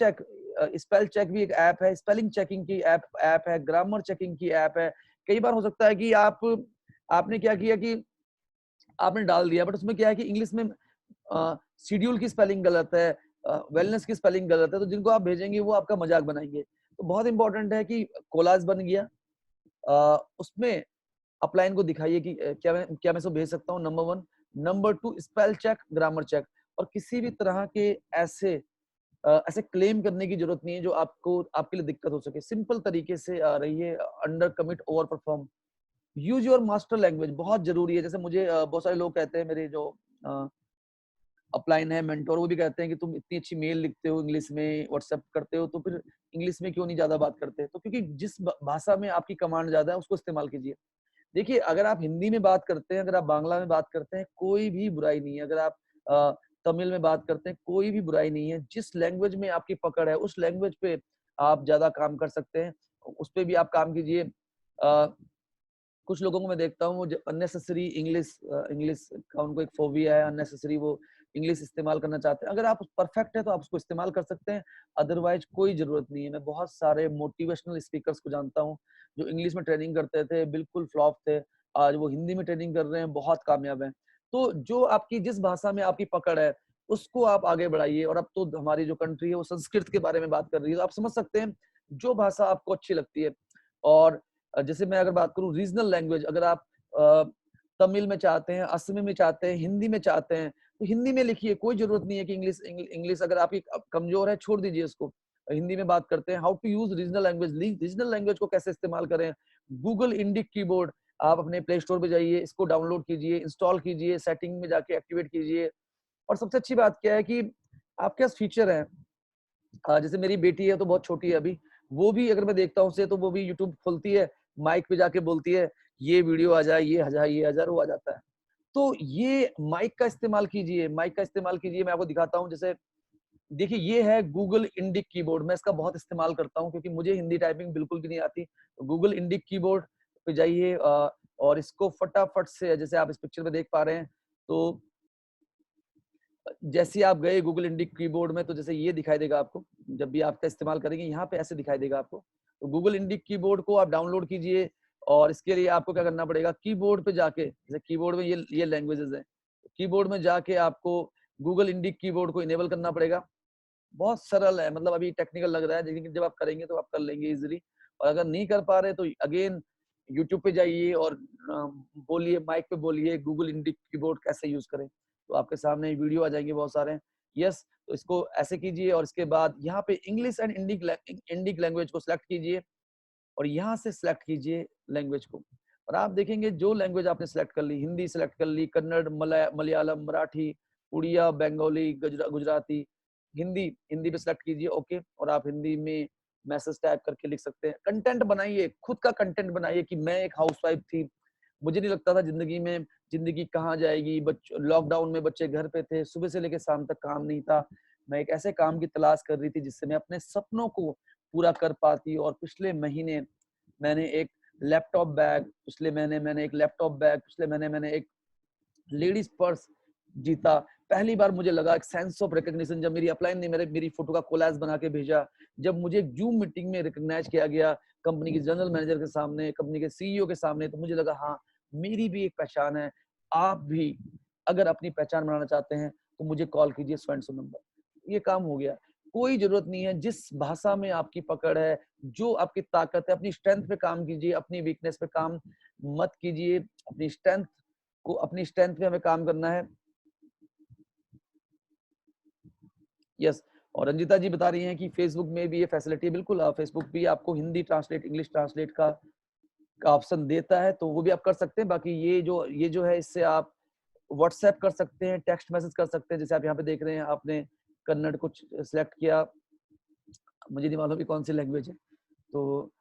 चेक भी एक ऐप है, स्पेलिंग चेकिंग की ऐप है, ग्रामर चेकिंग की ऐप है। कई बार हो सकता है कि आपने क्या किया कि आपने डाल दिया, बट उसमें क्या है कि इंग्लिश में शेड्यूल की स्पेलिंग गलत है, वेलनेस की स्पेलिंग गलत है, तो जिनको आप भेजेंगे वो आपका मज़ाक बनाएँगे। तो बहुत इंपॉर्टेंट है कि कोलाज बन गया, उसमें अपलाइन को दिखाइए कि क्या मैं इसको भेज सकता हूँ, number 1। Number 2 spell check, grammar check. और किसी भी तरह के ऐसे क्लेम करने की ज़रूरत नहीं है जो आपको आपके लिए दिक्कत हो सके। सिंपल तरीके से रहिए, under commit over perform. Use your master language बहुत ज़रूरी है। जैसे मुझे बहुत सारे लोग कहते हैं, मेरे जो अ, अपलाइन है, मेंटर, वो भी कहते हैं कि तुम इतनी अच्छी मेल लिखते हो इंग्लिश में, व्हाट्सएप करते हो, तो फिर इंग्लिश में क्यों नहीं ज़्यादा बात करते? तो क्योंकि जिस भाषा में आपकी कमांड ज़्यादा है उसको इस्तेमाल कीजिए। देखिए, अगर आप हिंदी में बात करते हैं, अगर आप बांग्ला में बात करते हैं, कोई भी बुराई नहीं है। अगर आप अ, तमिल में बात करते हैं, कोई भी बुराई नहीं है। जिस लैंग्वेज में आपकी पकड़ है, उस लैंग्वेज पे आप ज़्यादा काम कर सकते हैं। उस पे भी आप काम कीजिए। कुछ लोगों को मैं देखता हूँ जो अननेसेसरी इंग्लिश का उनको एक फोबिया है, अननेसेसरी वो इंग्लिश इस्तेमाल करना चाहते हैं। अगर आप परफेक्ट है तो आप उसको इस्तेमाल कर सकते हैं, अदरवाइज कोई ज़रूरत नहीं है। मैं बहुत सारे मोटिवेशनल स्पीकर्स को जानता हूँ, जो इंग्लिश में ट्रेनिंग करते थे, बिल्कुल फ्लॉप थे। आज वो हिंदी में ट्रेनिंग कर रहे हैं, बहुत कामयाब हैं। तो जो आपकी जिस भाषा में आपकी पकड़ है उसको आप आगे बढ़ाइए। और अब तो हमारी जो कंट्री है वो संस्कृत के बारे में बात कर रही है, तो आप समझ सकते हैं जो भाषा आपको अच्छी लगती है। और जैसे मैं अगर बात करूं रीजनल लैंग्वेज, अगर आप तमिल में चाहते हैं, असमी में चाहते हैं, हिंदी में चाहते हैं, तो हिंदी में लिखिए, कोई जरूरत नहीं है कि इंग्लिश अगर आपकी कमजोर है छोड़ दीजिए इसको, हिंदी में बात करते हैं। How to use regional language, regional language को कैसे इस्तेमाल करें। गूगल इंडिक कीबोर्ड, आप अपने प्ले स्टोर पे जाइए, इसको डाउनलोड कीजिए, इंस्टॉल कीजिए, सेटिंग में जाके एक्टिवेट कीजिए। और सबसे अच्छी बात क्या है कि आपके पास फीचर है, जैसे मेरी बेटी है तो बहुत छोटी है अभी, वो भी अगर मैं देखता हूँ उसे तो वो भी यूट्यूब खोलती है, माइक पे जाके बोलती है ये वीडियो आ जाए, ये आ जाए, ये आ जाए, वो आ जाता है। तो ये माइक का इस्तेमाल कीजिए, माइक का इस्तेमाल कीजिए। मैं आपको दिखाता हूँ, जैसे देखिए ये है गूगल इंडिक कीबोर्ड, मैं इसका बहुत इस्तेमाल करता हूँ क्योंकि मुझे हिंदी टाइपिंग बिल्कुल भी नहीं आती। तो गूगल इंडिक कीबोर्ड पे जाइए और इसको फटाफट से, जैसे आप इस पिक्चर में देख पा रहे हैं, तो जैसे आप गए गूगल इंडिक कीबोर्ड में तो जैसे ये दिखाई देगा आपको, जब भी आपका इस्तेमाल करेंगे यहाँ पे ऐसे दिखाई देगा आपको। तो गूगल इंडिक कीबोर्ड को आप डाउनलोड कीजिए और इसके लिए आपको क्या करना पड़ेगा, कीबोर्ड पे जाके, जैसे कीबोर्ड में ये लैंग्वेजेस हैं, कीबोर्ड में जाके आपको गूगल इंडिक कीबोर्ड को इनेबल करना पड़ेगा। बहुत सरल है, मतलब अभी टेक्निकल लग रहा है, लेकिन जब आप करेंगे तो आप कर लेंगे इजीली। और अगर नहीं कर पा रहे तो अगेन यूट्यूब पे जाइए और बोलिए, माइक पे बोलिए गूगल इंडिक कीबोर्ड कैसे यूज करें, तो आपके सामने वीडियो आ जाएंगे बहुत सारे। यस, तो इसको ऐसे कीजिए और इसके बाद यहाँ पे इंग्लिश एंड इंडिक लैंग्वेज को सिलेक्ट कीजिए और यहाँ से सिलेक्ट कीजिए लैंग्वेज को। और आप देखेंगे जो लैंग्वेज आपने सिलेक्ट कर ली, हिंदी सिलेक्ट कर ली, कन्नड़, मलयालम, मराठी, उड़िया, बंगाली, गुजराती, हिंदी, हिंदी पे सिलेक्ट कीजिए, ओके। और आप हिंदी में मैसेज टाइप करके लिख सकते हैं। कंटेंट बनाइए, खुद का कंटेंट बनाइए कि मैं एक हाउसवाइफ थी, मुझे नहीं लगता था जिंदगी कहाँ जाएगी, लॉकडाउन में बच्चे घर पे थे, सुबह से लेकर शाम तक काम नहीं था, मैं एक ऐसे काम की तलाश कर रही थी जिससे मैं अपने सपनों को पूरा कर पाती। और पिछले महीने मैंने एक लैपटॉप बैग, पिछले महीने मैंने एक लेडीज पर्स जीता। पहली बार मुझे लगा एक सेंस ऑफ रिकॉग्निशन, जब मेरी अपलाइन ने मेरी फोटो का कोलाज बना के भेजा, जब मुझे जूम मीटिंग में रिकॉग्नाइज किया गया कंपनी के जनरल मैनेजर के सामने, कंपनी के सीईओ के सामने, तो मुझे लगा हाँ मेरी भी एक पहचान है। आप भी अगर अपनी पहचान बनाना चाहते हैं तो मुझे कॉल कीजिए, सो एंड सो नंबर। ये काम हो गया। कोई जरूरत नहीं है, जिस भाषा में आपकी पकड़ है, जो आपकी ताकत है, अपनी स्ट्रेंथ पे काम कीजिए, अपनी वीकनेस पे काम मत कीजिए। अपनी स्ट्रेंथ पे हमें काम करना है। यस, और रंजिता जी बता रही हैं कि फेसबुक में भी ये फैसिलिटी है। बिल्कुल, फेसबुक भी आपको हिंदी ट्रांसलेट, इंग्लिश ट्रांसलेट का ऑप्शन देता है, तो वो भी आप कर सकते हैं। बाकी ये जो है, इससे आप व्हाट्सएप कर सकते हैं, टेक्स्ट मैसेज कर सकते हैं। जैसे आप यहाँ पे देख रहे हैं, आपने कन्नड़ कुछ सिलेक्ट किया, मुझे नहीं मालूम कि कौन सी लैंग्वेज है, तो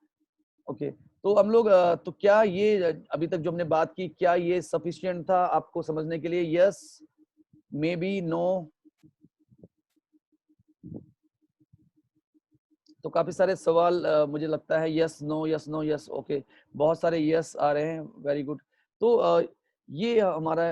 ओके। तो हम लोग तो क्या ये अभी तक जो हमने बात की, क्या ये सफिशिएंट था आपको समझने के लिए? Yes, maybe, no? तो काफी सारे सवाल मुझे लगता है yes no, yes no, yes okay, बहुत सारे यस आ रहे हैं, वेरी गुड। तो ये हमारा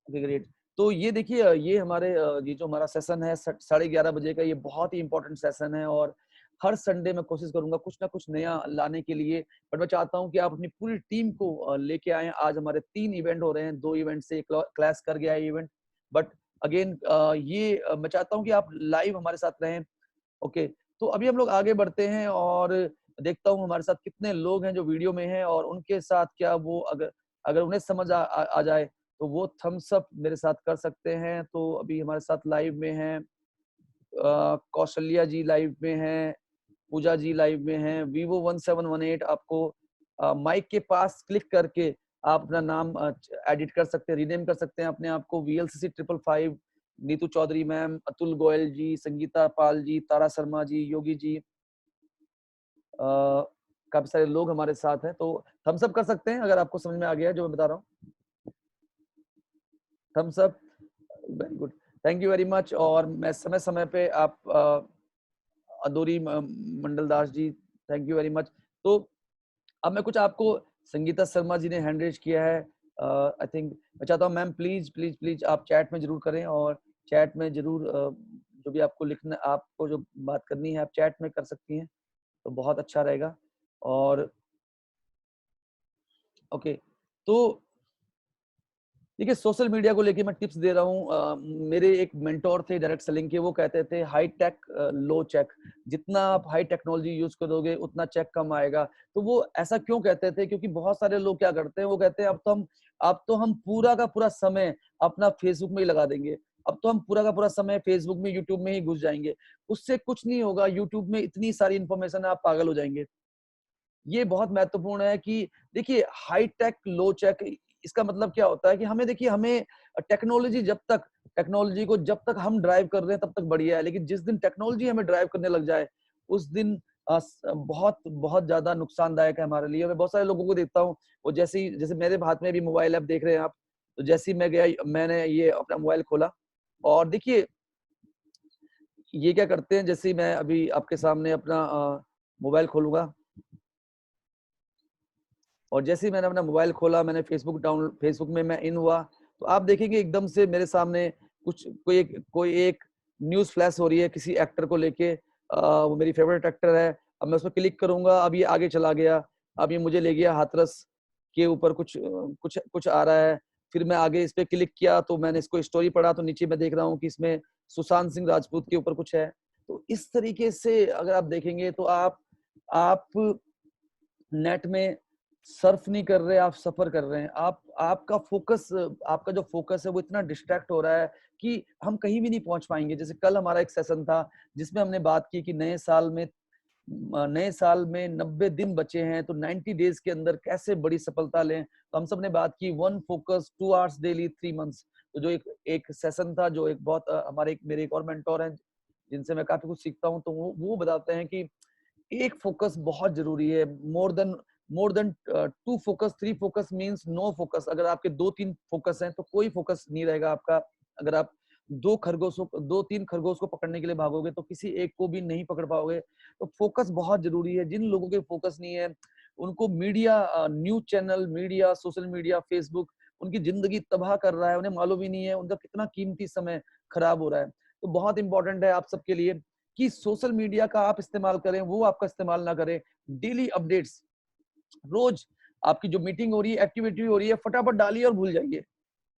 ग्रेट। तो ये देखिए, ये हमारे ये जो हमारा सेशन है 11:30 बजे का, ये बहुत ही इंपॉर्टेंट सेशन है। और हर संडे मैं कोशिश करूंगा कुछ ना कुछ नया लाने के लिए, बट मैं चाहता हूं कि आप अपनी पूरी टीम को लेके आए। आज हमारे 3 इवेंट हो रहे हैं, 2 इवेंट से क्लास कर गया है इवेंट, बट अगेन ये मैं चाहता हूं कि आप लाइव हमारे साथ रहें, ओके। तो अभी हम लोग आगे बढ़ते हैं और देखता हूँ हमारे साथ कितने लोग हैं जो वीडियो में हैं, और उनके साथ क्या वो अगर अगर उन्हें समझ आ जाए तो वो थम्स अप मेरे साथ कर सकते हैं। तो अभी हमारे साथ लाइव में हैं कौशल्या जी, लाइव में हैं पूजा जी, लाइव में हैं vivo1718। आपको माइक के पास क्लिक करके आप अपना नाम एडिट कर सकते हैं, रीनेम कर सकते हैं अपने आप को VLCC555, नीतू चौधरी मैम, अतुल गोयल जी, संगीता पाल जी, तारा शर्मा जी, योगी जी, काफी सारे लोग हमारे साथ हैं। तो थम्स अप कर सकते हैं अगर आपको समझ में आ गया है जो मैं बता रहा हूँ। Thumbs up, very good, thank you very much. और मैं समय समय पे आप Aduri Mandal Das ji, thank you very much. तो अब मैं कुछ आपको, संगीता शर्मा जी ने हैंड रेज किया है, आई थिंक, मैं चाहता हूँ मैम प्लीज प्लीज प्लीज आप चैट में जरूर करें, और चैट में जरूर जो भी आपको लिखना, आपको जो बात करनी है आप चैट में कर सकती हैं, तो बहुत अच्छा रहेगा। और ओके, तो देखिए, सोशल मीडिया को लेके मैं टिप्स दे रहा हूँ। मेरे एक मेंटोर थे डायरेक्ट सेलिंग के, वो कहते थे हाई टेक लो चेक। जितना आप हाई टेक्नोलॉजी यूज करोगे उतना चेक कम आएगा। तो वो ऐसा क्यों कहते थे? क्योंकि बहुत सारे लोग क्या करते हैं, वो कहते हैं अब तो हम पूरा का पूरा समय अपना फेसबुक में ही लगा देंगे। अब तो हम पूरा का पूरा समय फेसबुक में, यूट्यूब में ही घुस जाएंगे। उससे कुछ नहीं होगा। यूट्यूब में इतनी सारी इन्फॉर्मेशन है, आप पागल हो जाएंगे। ये बहुत महत्वपूर्ण है कि देखिए, हाई टेक लो चेक, इसका मतलब क्या होता है कि हमें देखिए, हमें टेक्नोलॉजी को जब तक हम ड्राइव कर रहे हैं तब तक बढ़िया है, लेकिन जिस दिन टेक्नोलॉजी हमें ड्राइव करने लग जाए उस दिन बहुत बहुत ज्यादा नुकसानदायक है हमारे लिए। मैं बहुत सारे लोगों को देखता हूँ, वो जैसे मेरे हाथ में भी मोबाइल ऐप देख रहे हैं आप, तो जैसे ही मैं गया, मैंने ये अपना मोबाइल खोला और देखिए ये क्या करते हैं। जैसे ही मैं अभी आपके सामने अपना मोबाइल खोलूंगा और जैसे ही मैंने अपना मोबाइल खोला, मैंने फेसबुक में मैं इन हुआ, तो आप देखेंगे एकदम से मेरे सामने कुछ कोई एक न्यूज़ फ्लैश हो रही है किसी एक्टर को लेके। वो मेरी फेवरेट एक्टर है। अब मैं उसपे क्लिक करूँगा, अब ये आगे चला गया। अब ये मुझे ले गया हाथरस के ऊपर, कुछ आ रहा है। फिर मैं आगे इस पे क्लिक किया तो मैंने इसको स्टोरी पढ़ा, तो नीचे मैं देख रहा हूँ कि इसमें सुशांत सिंह राजपूत के ऊपर कुछ है। तो इस तरीके से अगर आप देखेंगे तो आप नेट में सर्फ नहीं कर रहे, आप सफर कर रहे हैं। आपका जो फोकस है वो इतना डिस्ट्रैक्ट हो रहा है कि हम कहीं भी नहीं पहुंच पाएंगे। जैसे कल हमारा एक सेशन था जिसमें हमने बात की कि नए साल में 90 दिन बचे हैं, तो 90 डेज के अंदर कैसे बड़ी सफलता लें। तो हम सब ने बात की 1 फोकस 2 आवर्स डेली 3 मंथ्स। तो जो एक एक सेशन था, जो एक बहुत मेरे एक और मेंटोर हैं जिनसे मैं काफी कुछ सीखता हूँ, तो वो बताते हैं कि एक फोकस बहुत जरूरी है। More than 2 focus 3 focus means no focus. अगर आपके 2-3 फोकस हैं तो कोई फोकस नहीं रहेगा आपका। अगर आप 2-3 खरगोश को पकड़ने के लिए भागोगे तो किसी एक को भी नहीं पकड़ पाओगे। तो फोकस बहुत जरूरी है। जिन लोगों के फोकस नहीं है उनको media, news channel, media, social media, Facebook उनकी जिंदगी तबाह कर रहा है। उन्हें मालूम ही नहीं है उनका कितना कीमती समय खराब हो रहा है। तो बहुत इंपॉर्टेंट है आप सबके लिए कि सोशल मीडिया का आप इस्तेमाल करें, वो आपका इस्तेमाल ना करें। डेली अपडेट्स, रोज आपकी जो मीटिंग हो रही है, एक्टिविटी हो रही है, फटाफट डालिए और भूल जाइए,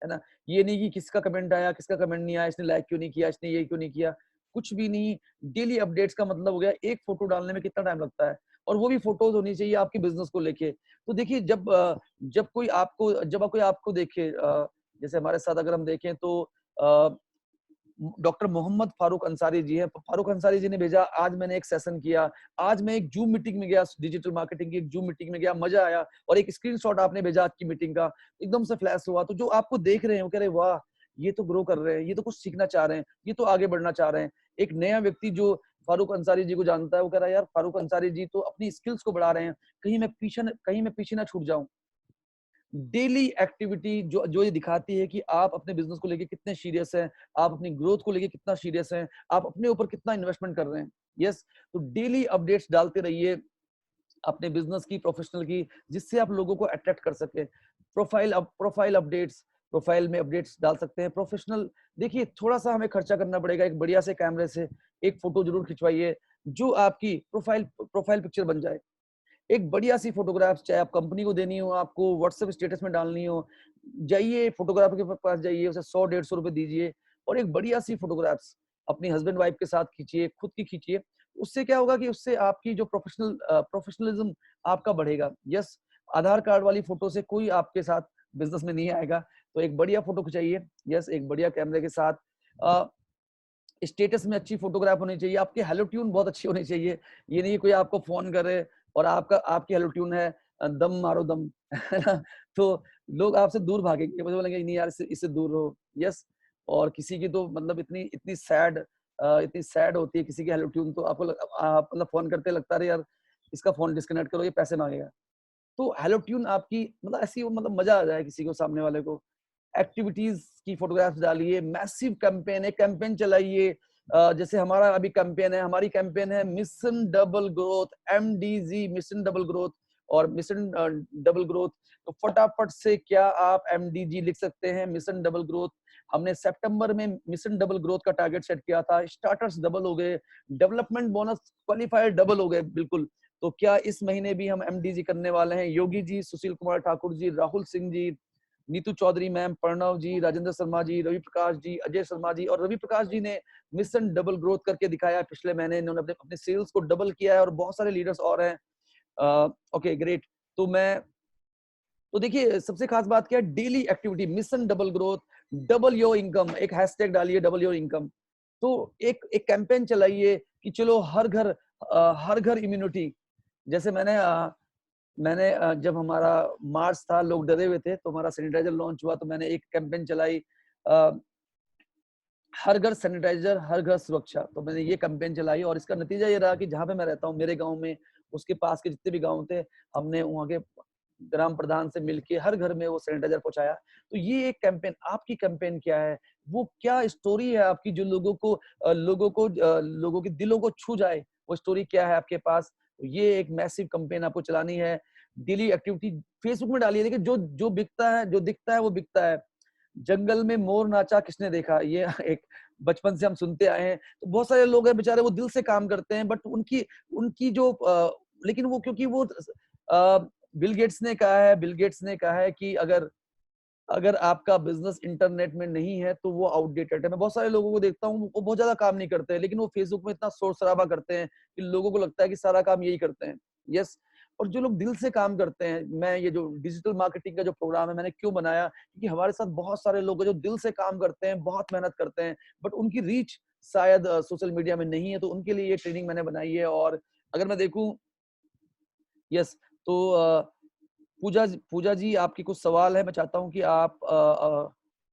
है ना। ये नहीं कि किसका कमेंट आया, किसका कमेंट नहीं आया, इसने लाइक क्यों नहीं किया, इसने ये क्यों नहीं किया, कुछ भी नहीं। डेली अपडेट्स का मतलब हो गया एक फोटो डालने में कितना टाइम लगता है, और वो भी फोटोज होनी चाहिए आपके बिजनेस को लेके। तो देखिए, जब कोई आपको देखे, जैसे हमारे साथ अगर हम देखें तो डॉक्टर मोहम्मद फारूक अंसारी जी हैं। फारूक अंसारी जी ने भेजा, आज मैंने एक सेशन किया, आज मैं एक जूम मीटिंग में गया, डिजिटल मार्केटिंग की एक जूम मीटिंग में गया, मजा आया। और एक स्क्रीनशॉट आपने भेजा आज की मीटिंग का, एकदम से फ्लैश हुआ। तो जो आपको देख रहे हैं वो कह रहे हैं, वाह, ये तो ग्रो कर रहे हैं, ये तो कुछ सीखना चाह रहे हैं, ये तो आगे बढ़ना चाह रहे हैं। एक नया व्यक्ति जो फारूक अंसारी जी को जानता है वो कह रहा है, यार फारूक अंसारी जी तो अपनी स्किल्स को बढ़ा रहे हैं, कहीं मैं पीछे ना छूट जाऊं। डेली एक्टिविटी जो जो ये दिखाती है कि आप अपने बिजनेस को लेके कितने सीरियस हैं, आप अपनी ग्रोथ को लेके कितना सीरियस हैं, आप अपने ऊपर कितना इन्वेस्टमेंट कर रहे हैं। यस, तो डेली अपडेट्स डालते रहिए अपने बिजनेस की, प्रोफेशनल की, जिससे आप लोगों को अट्रैक्ट कर सके। प्रोफाइल अपडेट्स, प्रोफाइल में अपडेट्स डाल सकते हैं। प्रोफेशनल, देखिए थोड़ा सा हमें खर्चा करना पड़ेगा, एक बढ़िया से कैमरे से एक फोटो जरूर खिंचवाइए जो आपकी प्रोफाइल पिक्चर बन जाए। एक बढ़िया सी फोटोग्राफ्स, चाहे आप कंपनी को देनी हो, आपको व्हाट्सएप स्टेटस में डालनी हो, जाइए फोटोग्राफर के पास जाइए, उसे 100-150 रुपए दीजिए और एक बढ़िया सी फोटोग्राफ्स अपनी हस्बैंड वाइफ के साथ खींचिए, खुद की खींचिए। उससे क्या होगा कि उससे आपकी जो प्रोफेशनलिज्म आपका बढ़ेगा। यस, आधार कार्ड वाली फोटो से कोई आपके साथ बिजनेस में नहीं आएगा। तो एक बढ़िया फोटो खिंचाइए। यस, एक बढ़िया कैमरे के साथ। स्टेटस में अच्छी फोटोग्राफ होनी चाहिए, आपकी हेलो ट्यून बहुत अच्छी होनी चाहिए। ये नहीं कोई आपको फोन करे और आपकी हेलो ट्यून है दम मारो दम, है ना। तो लोग आपसे दूर भागेंगे, मुझे बोलेंगे नहीं यार, इससे दूर रहो। यस, और किसी की तो मतलब इतनी सैड होती है किसी की हेलो ट्यून, तो आपको आप मतलब फोन करते लगता है यार इसका फोन डिस्कनेक्ट करो, ये पैसे मांगेगा। तो हेलो ट्यून आपकी मतलब ऐसी हो, मतलब मजा आ जाए किसी को, सामने वाले को। एक्टिविटीज की फोटोग्राफ्स डालिए, मैसिव कैंपेन, एक कैंपेन चलाइए। जैसे हमारी कैंपेन है mission double growth, MDG, mission double growth. और मिशन डबल ग्रोथ, तो फटाफट से क्या आप MDG लिख सकते हैं, मिशन डबल ग्रोथ। हमने सितंबर में मिशन डबल ग्रोथ का टारगेट सेट किया था, स्टार्टर्स डबल हो गए, डेवलपमेंट बोनस क्वालिफायर डबल हो गए, बिल्कुल। तो क्या इस महीने भी हम MDG करने वाले हैं? योगी जी, सुशील कुमार ठाकुर जी, राहुल सिंह जी, नीतू चौधरी मैम, प्रणव जी, राजेंद्र शर्मा जी, रवि प्रकाश जी, अजय शर्मा जी। और रवि प्रकाश जी ने मिशन डबल ग्रोथ करके दिखाया पिछले महीने, इन्होंने अपने अपने सेल्स को डबल किया है, और बहुत सारे लीडर्स और हैं। Okay great. तो देखिए सबसे खास बात क्या है, daily activity, mission double growth, double your income, एक हैशटैग डालिए डबल योर इनकम। तो एक कैंपेन चलाइए कि चलो हर घर इम्यूनिटी। जैसे मैंने जब हमारा मार्च था, लोग डरे हुए थे, तो हमारा सैनिटाइजर लॉन्च हुआ, तो मैंने एक कैंपेन चलाई, हर घर सैनिटाइजर, हर घर सुरक्षा। तो मैंने ये कैंपेन चलाई, और इसका नतीजा ये रहा कि जहां पे मैं रहता हूँ, मेरे गांव में, उसके पास के जितने भी गांव थे, हमने वहां के ग्राम प्रधान से मिलके हर घर में वो सैनिटाइजर पहुंचाया। तो ये एक कैंपेन, आपकी कैंपेन क्या है, वो क्या स्टोरी है आपकी, जो लोगों के दिलों को छू जाए, वो स्टोरी क्या है आपके पास। तो ये एक मैसिव कैंपेन आपको चलानी है। डेली एक्टिविटी फेसबुक में डालिए। देखिए जो बिकता है, जो दिखता है वो बिकता है। जंगल में मोर नाचा किसने देखा, ये एक बचपन से हम सुनते आए हैं। तो बहुत सारे लोग हैं बेचारे, वो दिल से काम करते हैं, बट उनकी उनकी जो लेकिन वो, क्योंकि वो बिल गेट्स ने कहा है कि अगर अगर आपका बिजनेस इंटरनेट में नहीं है तो वो आउटडेटेड है। मैं बहुत सारे लोगों को देखता हूँ, वो बहुत ज्यादा काम नहीं करते हैं, लेकिन वो फेसबुक में इतना शोर शराबा करते हैं कि लोगों को लगता है कि सारा काम यही करते हैं। यस। और जो लोग दिल से काम करते हैं, मैं ये जो डिजिटल मार्केटिंग का जो प्रोग्राम है मैंने क्यों बनाया, क्योंकि हमारे साथ बहुत सारे लोग हैं जो दिल से काम करते हैं, बहुत मेहनत करते हैं, बट उनकी रीच शायद सोशल मीडिया में नहीं है। तो उनके लिए ये ट्रेनिंग मैंने बनाई है। और अगर मैं देखूं, यस, तो पूजा जी, आपके कुछ सवाल है, मैं चाहता हूं कि आप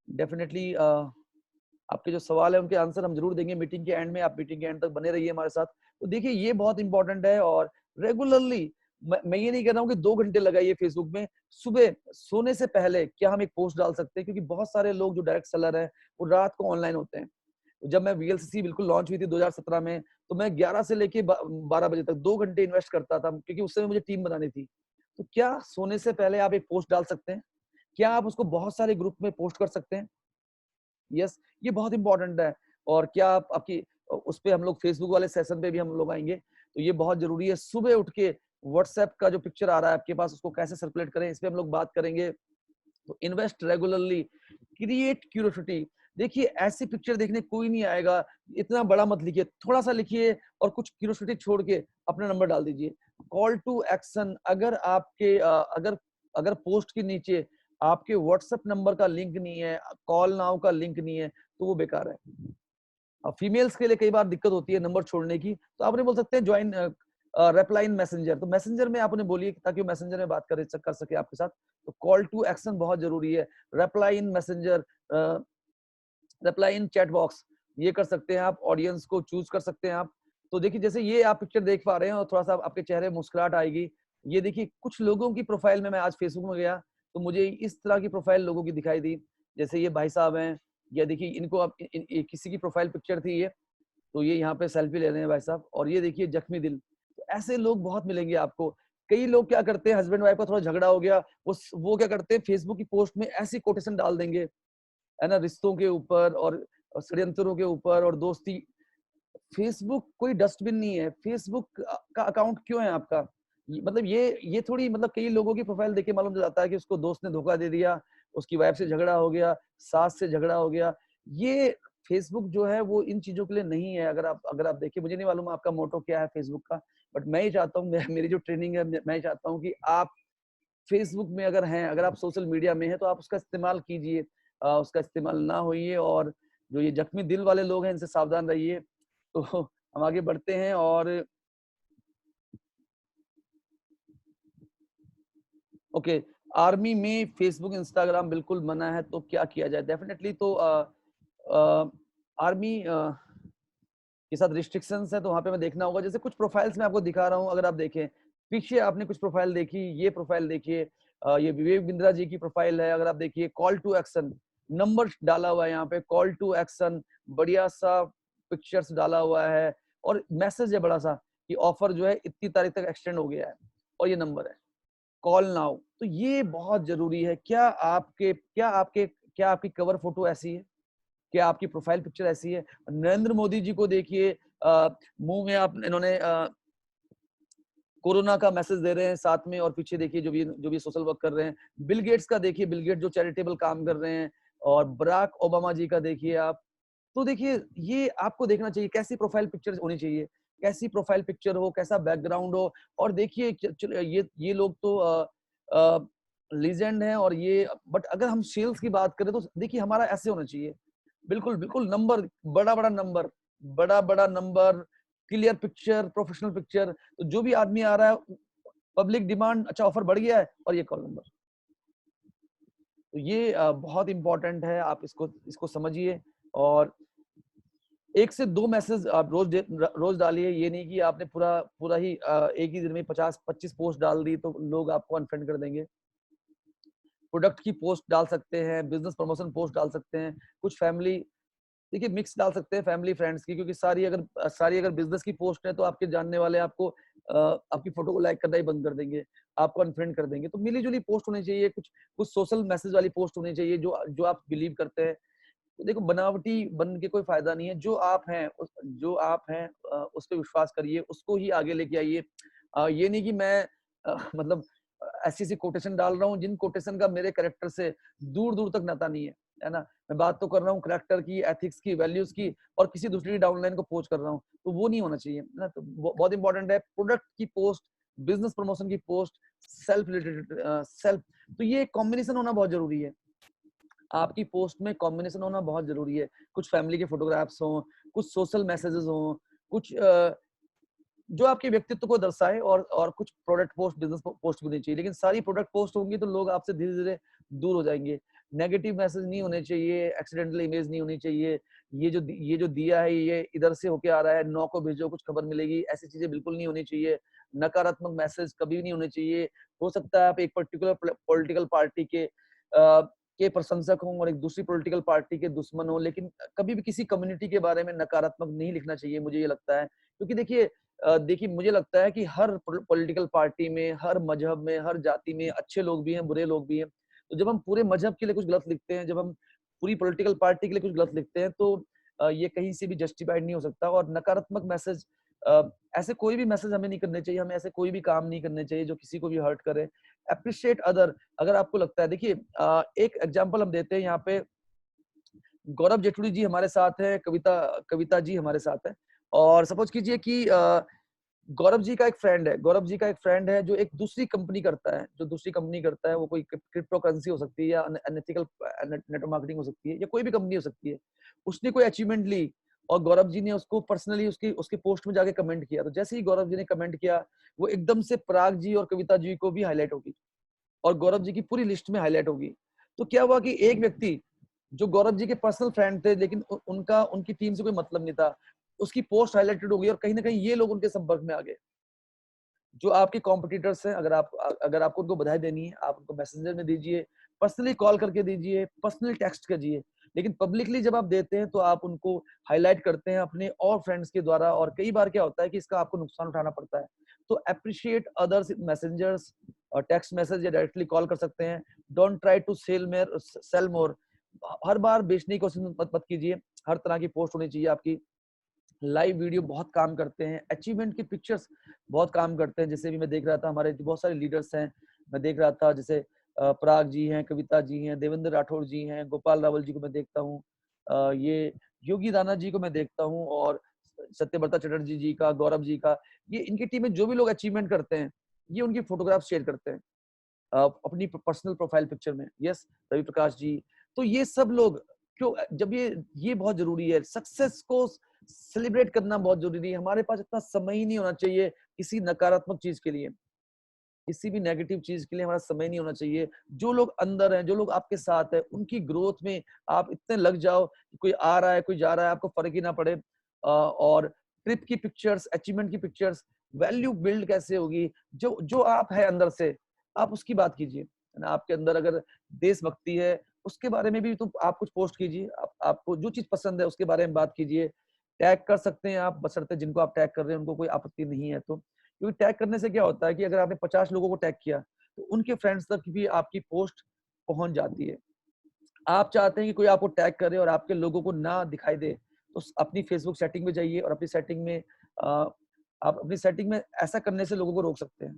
डेफिनेटली आपके जो सवाल है उनके आंसर हम जरूर देंगे मीटिंग के एंड में। आप मीटिंग के एंड तक बने रहिए हमारे साथ। तो देखिए ये बहुत इंपॉर्टेंट है। और रेगुलरली, मैं ये नहीं कह रहा हूँ कि 2 घंटे लगाइए फेसबुक में, सुबह सोने से पहले क्या हम एक पोस्ट डाल सकते हैं, क्योंकि बहुत सारे लोग जो डायरेक्ट सेलर हैं वो रात को ऑनलाइन होते हैं। तो जब मैं वीएलसीसी बिल्कुल लॉन्च हुई थी 2017 में, तो मैं 11 से लेके 12 बजे तक 2 घंटे इन्वेस्ट करता था, क्योंकि उस समय मुझे टीम बनानी थी। तो क्या सोने से पहले आप एक पोस्ट डाल सकते हैं? क्या आप उसको बहुत सारे ग्रुप में पोस्ट कर सकते हैं? यस, ये बहुत इंपॉर्टेंट है। और क्या आप आपकी उस पे, हम लोग फेसबुक वाले सेशन पे भी हम लोग आएंगे, तो ये बहुत जरूरी है। सुबह उठ के व्हाट्सएप का जो पिक्चर आ रहा है आपके पास, उसको कैसे सर्कुलेट करें, इस पे हम लोग बात करेंगे। तो इन्वेस्ट रेगुलरली, क्रिएट क्यूरियोसिटी। देखिए ऐसी पिक्चर देखने कोई नहीं आएगा, इतना बड़ा मत लिखिए, थोड़ा सा लिखिए, और कुछ क्यूरियोसिटी छोड़ के अपना नंबर डाल दीजिए। कॉल टू एक्शन, अगर आपके अगर अगर पोस्ट के नीचे आपके व्हाट्सएप नंबर का लिंक नहीं है, कॉल नाउ का लिंक नहीं है, तो वो बेकार है। फीमेल्स के लिए कई बार दिक्कत होती है नंबर छोड़ने की, तो आप उन्हें बोल सकते हैं ज्वाइन रेप्लाइन मैसेंजर। तो मैसेंजर में आप उन्हें बोलिए ताकि वो मैसेंजर में बात कर सके आपके साथ। तो कॉल टू एक्शन बहुत जरूरी है। रेप्लाइन मैसेंजर, रेप्लाइन चैट बॉक्स, ये कर सकते हैं आप। ऑडियंस को चूज कर सकते हैं आप। तो देखिए जैसे ये आप पिक्चर देख पा रहे हैं, और थोड़ा सा आपके चेहरे मुस्कुराहट आएगी। ये देखिए कुछ लोगों की प्रोफाइल में, मैं आज फेसबुक में गया तो मुझे इस तरह की प्रोफाइल लोगों की दिखाई दी। जैसे ये भाई साहब हैं, या देखिए इनको आप किसी की प्रोफाइल पिक्चर थी ये, तो ये यहाँ पे सेल्फी ले रहे हैं भाई साहब। और ये देखिए जख्मी दिल। तो ऐसे लोग बहुत मिलेंगे आपको। कई लोग क्या करते हैं, हस्बैंड वाइफ का थोड़ा झगड़ा हो गया, वो क्या करते हैं, फेसबुक की पोस्ट में ऐसी कोटेशन डाल देंगे, है ना, रिश्तों के ऊपर और षड्यंत्रों के ऊपर और दोस्ती। फेसबुक कोई डस्टबिन नहीं है। फेसबुक का अकाउंट क्यों है आपका? मतलब ये थोड़ी, मतलब कई लोगों की प्रोफाइल देख के मालूम चल जाता है कि उसको दोस्त ने धोखा दे दिया, उसकी वाइफ से झगड़ा हो गया, सास से झगड़ा हो गया। ये फेसबुक जो है वो इन चीजों के लिए नहीं है। अगर आप देखिए, मुझे नहीं मालूम आपका मोटो क्या है फेसबुक का, बट मैं ही चाहता हूँ, मेरी जो ट्रेनिंग है, मैं ही चाहता हूँ कि आप फेसबुक में अगर हैं, अगर आप सोशल मीडिया में हैं, तो आप उसका इस्तेमाल कीजिए, उसका इस्तेमाल ना होइए। और जो ये जख्मी दिल वाले लोग हैं, इनसे सावधान रहिए। तो हम आगे बढ़ते हैं। और ओके, आर्मी में फेसबुक इंस्टाग्राम बिल्कुल मना है, तो क्या किया जाए? डेफिनेटली तो आर्मी के साथ रिस्ट्रिक्शंस है, तो वहां पे मैं देखना होगा। जैसे कुछ प्रोफाइल्स मैं आपको दिखा रहा हूँ, अगर आप देखें पीछे, आपने कुछ प्रोफाइल देखी, ये प्रोफाइल देखिए, ये विवेक बिंद्रा जी की प्रोफाइल है। अगर आप देखिए, कॉल टू एक्शन, नंबर डाला हुआ है यहाँ पे, कॉल टू एक्शन, बढ़िया सा पिक्चर्स डाला हुआ है, और मैसेज है बड़ा सा कि ऑफर जो है इतनी तारीख तक एक्सटेंड हो गया है, और ये नंबर है, कॉल नाउ। तो ये बहुत जरूरी है। क्या आपकी कवर फोटो ऐसी है? क्या आपकी प्रोफाइल पिक्चर ऐसी है? नरेंद्र मोदी जी को देखिए, मुंह में आप इन्होंने कोरोना का मैसेज दे रहे हैं साथ में, और पीछे देखिए जो भी सोशल वर्क कर रहे हैं। बिल गेट्स का देखिए, बिल गेट्स जो चैरिटेबल काम कर रहे हैं, और बराक ओबामा जी का देखिए आप। तो देखिए ये आपको देखना चाहिए कैसी प्रोफाइल पिक्चर होनी चाहिए, कैसी प्रोफाइल पिक्चर हो, कैसा बैकग्राउंड हो। और देखिए ये लोग तो लीजेंड हैं, और ये बट अगर हम सेल्स की बात करें तो देखिए हमारा ऐसे होना चाहिए, बिल्कुल बिल्कुल नंबर, बड़ा नंबर, बड़ा number, clear picture, professional picture. तो जो भी आदमी आ रहा है, पब्लिक डिमांड, अच्छा ऑफर बढ़ गया है, और ये कॉल नंबर। तो ये बहुत इंपॉर्टेंट है, आप इसको इसको समझिए। और 1 से 2 मैसेज आप रोज डालिए। ये नहीं कि आपने पूरा पूरा ही एक ही दिन में 50-25 पोस्ट डाल दी तो लोग आपको अनफ्रेंड कर देंगे। प्रोडक्ट की पोस्ट डाल सकते हैं, बिजनेस प्रमोशन पोस्ट डाल सकते हैं, कुछ फैमिली, देखिए मिक्स डाल सकते हैं फैमिली फ्रेंड्स की, क्योंकि सारी अगर बिजनेस की पोस्ट है तो आपके जानने वाले आपको आपकी फोटो को लाइक करना ही बंद कर देंगे, आपको अनफ्रेंड कर देंगे। तो मिली जुली पोस्ट होनी चाहिए, कुछ कुछ सोशल मैसेज वाली पोस्ट होनी चाहिए जो जो आप बिलीव करते हैं। तो देखो बनावटी बन के कोई फायदा नहीं है। जो आप हैं उस पे विश्वास करिए, उसको ही आगे लेके आइए। ये नहीं कि मैं मतलब ऐसी ऐसी कोटेशन डाल रहा हूँ जिन कोटेशन का मेरे कैरेक्टर से दूर दूर तक नाता नहीं है ना। मैं बात तो कर रहा हूँ कैरेक्टर की, एथिक्स की, वैल्यूज की, और किसी दूसरी डाउनलाइन को पोस्ट कर रहा हूँ, तो वो नहीं होना चाहिए ना। तो बहुत इंपॉर्टेंट है प्रोडक्ट की पोस्ट, बिजनेस प्रमोशन की पोस्ट, सेल्फ रिलेटेड सेल्फ। तो ये कॉम्बिनेशन होना बहुत जरूरी है, आपकी पोस्ट में कॉम्बिनेशन होना बहुत जरूरी है। कुछ फैमिली के फोटोग्राफ्स हों, कुछ सोशल मैसेजेस हों, कुछ जो आपके व्यक्तित्व को दर्शाए, और कुछ प्रोडक्ट पोस्ट, बिजनेस पोस्ट भी होनी चाहिए। लेकिन सारी प्रोडक्ट पोस्ट होंगी तो लोग आपसे धीरे धीरे दूर हो जाएंगे। नेगेटिव मैसेज नहीं होने चाहिए, एक्सीडेंटल इमेज नहीं होनी चाहिए। ये जो दिया है ये इधर से होके आ रहा है, 9 को भेजो कुछ खबर मिलेगी, ऐसी चीजें बिल्कुल नहीं होनी चाहिए। नकारात्मक मैसेज कभी नहीं होने चाहिए। हो सकता है आप एक पर्टिकुलर पॉलिटिकल पार्टी के प्रशंसक हों और एक दूसरी पॉलिटिकल पार्टी के दुश्मन हो, लेकिन कभी भी किसी कम्युनिटी के बारे में नकारात्मक नहीं लिखना चाहिए, मुझे ये लगता है। क्योंकि देखिए मुझे लगता है कि हर पॉलिटिकल पार्टी में, हर मजहब में, हर जाति में अच्छे लोग भी हैं, बुरे लोग भी हैं। तो जब हम पूरे मजहब के लिए कुछ गलत लिखते हैं, जब हम पूरी पॉलिटिकल पार्टी के लिए कुछ गलत लिखते हैं, तो ये कहीं से भी जस्टिफाइड नहीं हो सकता। और नकारात्मक मैसेज, ऐसे कोई भी मैसेज हमें नहीं करने चाहिए, हमें ऐसे कोई भी काम नहीं करने चाहिए जो किसी को भी हर्ट करे। अप्रिशिएट अदर, अगर आपको लगता है, देखिए एक एग्जांपल हम देते हैं यहाँ पे। गौरव जेठुड़ी जी हमारे साथ है, कविता कविता जी हमारे साथ है। और सपोज कीजिए कि गौरव जी का एक फ्रेंड है जो एक दूसरी कंपनी करता है, वो कोई क्रिप्टो करेंसी हो सकती है, या अनएथिकल नेटवर्क मार्केटिंग हो सकती है, या कोई भी कंपनी हो सकती है। उसने कोई अचीवमेंट ली, और गौरव जी ने उसको पर्सनली उसकी उसके पोस्ट में जाके कमेंट किया। तो जैसे ही गौरव जी ने कमेंट किया, वो एकदम से पराग जी और कविता जी को भी हाईलाइट होगी, और गौरव जी की पूरी लिस्ट में हाईलाइट होगी। तो क्या हुआ कि एक व्यक्ति जो गौरव जी के पर्सनल फ्रेंड थे, लेकिन उनका उनकी टीम से कोई मतलब नहीं था, उसकी पोस्ट हाईलाइटेड हो गई, और कहीं ना कहीं ये लोग उनके संपर्क में आ गए। जो आपके कॉम्पिटिटर्स हैं, अगर आपको उनको बधाई देनी है, आप उनको मैसेंजर में दीजिए, पर्सनली कॉल करके दीजिए, पर्सनली टेक्स्ट कीजिए। लेकिन पब्लिकली जब आप देते हैं तो आप उनको हाईलाइट करते हैं अपने और फ्रेंड्स के द्वारा, और कई बार क्या होता है कि इसका आपको नुकसान उठाना पड़ता है। तो अप्रिशिएट अदर्स मैसेंजर्स, और टेक्स्ट मैसेज या डायरेक्टली कॉल कर सकते हैं। डोंट ट्राई टू सेल मोर, हर बार बेचने की कोशिश मत कीजिए। हर तरह की पोस्ट होनी चाहिए आपकी। लाइव वीडियो बहुत काम करते हैं, अचीवमेंट की पिक्चर्स बहुत काम करते हैं। जैसे भी मैं देख रहा था, हमारे बहुत सारे लीडर्स हैं, मैं देख रहा था, जैसे पराग जी हैं, कविता जी हैं, देवेंद्र राठौर जी हैं, गोपाल रावल जी को मैं देखता हूँ, ये योगी राणा जी को मैं देखता हूँ, और सत्यव्रता चटर्जी जी का, गौरव जी का, ये इनकी टीम में जो भी लोग अचीवमेंट करते हैं, ये उनकी फोटोग्राफ शेयर करते हैं अपनी पर्सनल प्रोफाइल पिक्चर में। यस, रवि प्रकाश जी। तो ये सब लोग क्यों, जब ये बहुत जरूरी है, सक्सेस को सेलिब्रेट करना बहुत जरूरी है। हमारे पास इतना समय ही नहीं होना चाहिए किसी नकारात्मक चीज के लिए, किसी भी नेगेटिव चीज के लिए हमारा समय नहीं होना चाहिए। जो लोग अंदर हैं, जो लोग आपके साथ है, उनकी ग्रोथ में आप इतने लग जाओ कि कोई आ रहा है, कोई जा रहा है, आपको फर्क ही ना पड़े। और ट्रिप की पिक्चर्स, अचीवमेंट की पिक्चर्स, वैल्यू बिल्ड कैसे होगी, जो जो आप है अंदर से, आप उसकी बात कीजिए, है ना। आपके अंदर अगर देशभक्ति है, उसके बारे में भी तो आप कुछ पोस्ट कीजिए। आपको जो चीज पसंद है उसके बारे में बात कीजिए। टैग कर सकते हैं आप, बशर्ते जिनको आप टैग कर रहे हैं उनको कोई आपत्ति नहीं है तो। क्योंकि टैग करने से क्या होता है कि अगर आपने 50 लोगों को टैग किया, तो उनके फ्रेंड्स तक भी आपकी पोस्ट पहुंच जाती है। आप चाहते हैं कि कोई आपको टैग करे और आपके लोगों को ना दिखाई दे, तो अपनी फेसबुक सेटिंग में जाइए, और अपनी सेटिंग में आप अपनी सेटिंग में ऐसा करने से लोगों को रोक सकते हैं।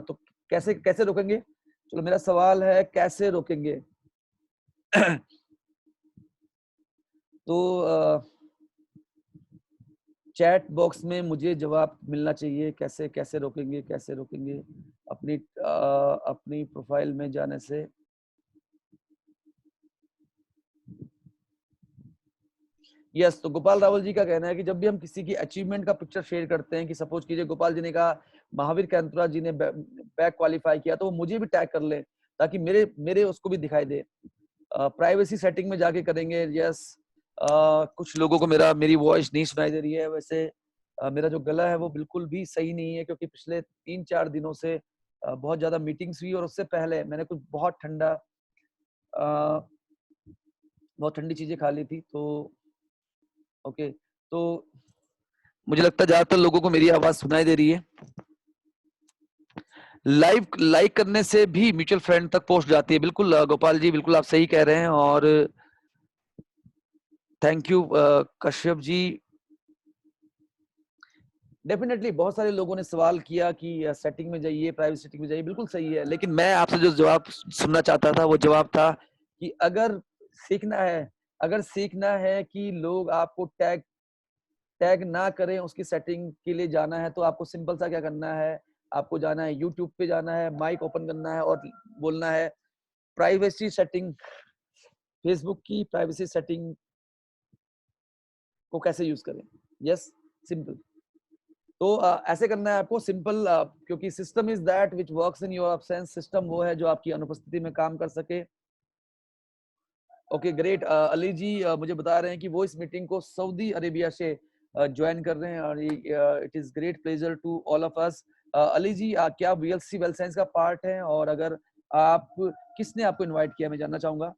तो कैसे कैसे रोकेंगे? चलो मेरा सवाल है कैसे रोकेंगे? तो चैट बॉक्स में मुझे जवाब मिलना चाहिए। कैसे कैसे रोकेंगे, कैसे रोकेंगे? अपनी प्रोफाइल में जाने से यस। तो गोपाल रावल जी का कहना है कि जब भी हम किसी की अचीवमेंट का पिक्चर शेयर करते हैं, कि सपोज कीजिए गोपाल जी ने कहा महावीर कैंतुरा जी ने बैक क्वालिफाई किया, तो वो मुझे भी टैग कर ले ताकि मेरे मेरे उसको भी दिखाई दे। प्राइवेसी सेटिंग में जाके करेंगे। यस। कुछ लोगों को मेरी वॉइस नहीं सुनाई दे रही है। वैसे मेरा जो गला है वो बिल्कुल भी सही नहीं है, क्योंकि पिछले 3-4 दिनों से बहुत ज्यादा मीटिंग्स हुई, और उससे पहले मैंने कुछ बहुत ठंडी चीजें खा ली थी। तो ओके, तो मुझे लगता है ज्यादातर लोगों को मेरी आवाज सुनाई दे रही है। लाइक करने से भी म्यूचुअल फ्रेंड तक पोस्ट जाती है। बिल्कुल गोपाल जी, बिल्कुल आप सही कह रहे हैं। और thank you Kashyap ji. Definitely बहुत सारे लोगों ने सवाल किया कि सेटिंग में जाइए, प्राइवेसी सेटिंग में जाइए। बिल्कुल सही है, लेकिन मैं आपसे जो जवाब सुनना चाहता था वो जवाब था कि अगर सीखना है कि लोग आपको टैग टैग ना करें, उसकी सेटिंग के लिए जाना है, तो आपको सिंपल सा क्या करना है? आपको जाना है यूट्यूब पे, जाना है, माइक ओपन करना है और बोलना है प्राइवेसी सेटिंग, फेसबुक की प्राइवेसी सेटिंग को कैसे यूज करें। Yes, simple. तो ऐसे करना है आपको सिंपल, क्योंकि system is that which works in your absence. System वो है जो आपकी अनुपस्थिति में काम कर सके। Okay great. अली जी मुझे बता रहे हैं कि वो इस मीटिंग को सऊदी अरेबिया से ज्वाइन कर रहे हैं, और it is great pleasure to all of us. Ali ji क्या वीएलसी वेल साइंस का पार्ट है? और अगर आप, किसने आपको इनवाइट किया, मैं जानना चाहूंगा।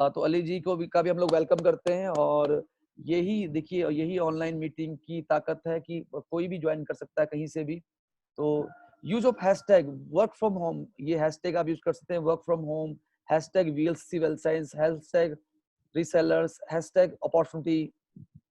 तो अली जी को भी हम लोग वेलकम करते हैं। और यही देखिए, यही ऑनलाइन मीटिंग की ताकत है कि कोई भी ज्वाइन कर सकता है कहीं से भी। तो use of hashtag work from home, ये हैशटैग आप यूज कर सकते हैं। Work from home, hashtag VLC well science, hashtag resellers, hashtag opportunity.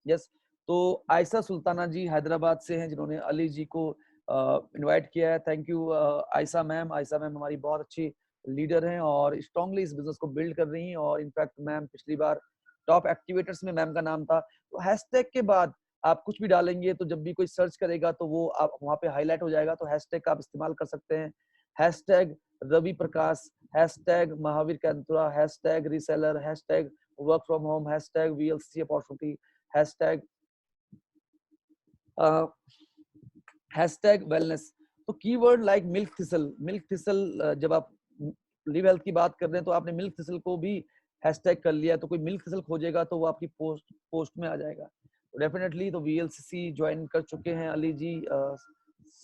Yes. तो आयशा सुल्ताना जी हैदराबाद से हैं, जिन्होंने अली जी को इनवाइट किया है। Thank you Ayesha ma'am. Ayesha ma'am हमारी बहुत अच्छी लीडर हैं और स्ट्रांगली इस बिजनेस को बिल्ड कर रही हैं। और इनफैक्ट मैम पिछली बार टॉप एक्टिवेटर्स में मैम का नाम था। तो हैशटैग के बाद आप कुछ भी डालेंगे तो जब भी कोई सर्च करेगा तो वो आप वहां पे हाईलाइट हो जाएगा। तो हैशटैग का आप इस्तेमाल कर सकते हैं। Hashtag Ravi Prakash, hashtag Mahavir Kaintura, hashtag reseller, hashtag work from home, hashtag VLC opportunity, hashtag hashtag wellness. तो कीवर्ड लाइक मिल्क थिसल, जब आप लिव हेल्थ की बात कर रहे हैं तो आपने मिल्क थिसल को भी हैशटैग कर लिया, तो कोई मिल्क थिसल खोजेगा तो वो आपकी पोस्ट में आ जाएगा। तो डेफिनेटली तो वीएलसीसी ज्वाइन कर चुके हैं अली जी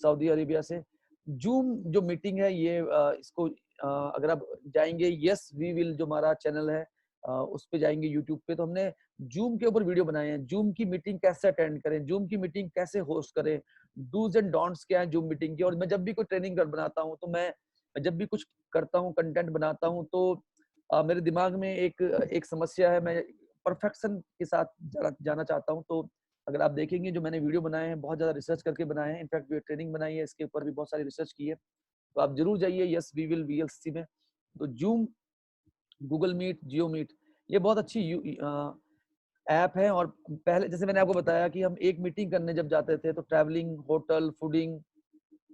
सऊदी अरेबिया से। जूम जो मीटिंग है ये इसको अगर आप जाएंगे यस वी विल जो हमारा चैनल है उस पे जाएंगे यूट्यूब पे, तो हमने जूम के ऊपर वीडियो बनाए हैं। जूम की मीटिंग कैसे अटेंड करें, जूम की मीटिंग कैसे होस्ट करें, डूज एंड डोंट्स क्या है जूम मीटिंग की। और मैं जब भी कोई ट्रेनिंग बनाता हूँ तो मैं जब भी कुछ करता हूँ, कंटेंट बनाता हूँ, तो मेरे दिमाग में एक समस्या है। मैं परफेक्शन के साथ जाना चाहता हूँ। तो अगर आप देखेंगे जो मैंने वीडियो बनाए हैं बहुत ज्यादा रिसर्च करके बनाए हैं। इनफैक्ट ट्रेनिंग बनाई है इसके ऊपर भी बहुत सारी रिसर्च की है। तो आप जरूर जाइए यस वी विल वीएलसी में। तो जूम, गूगल मीट, जियो मीट, ये बहुत अच्छी ऐप है। और पहले जैसे मैंने आपको बताया कि हम एक मीटिंग करने जब जाते थे तो ट्रैवलिंग, होटल, फूडिंग,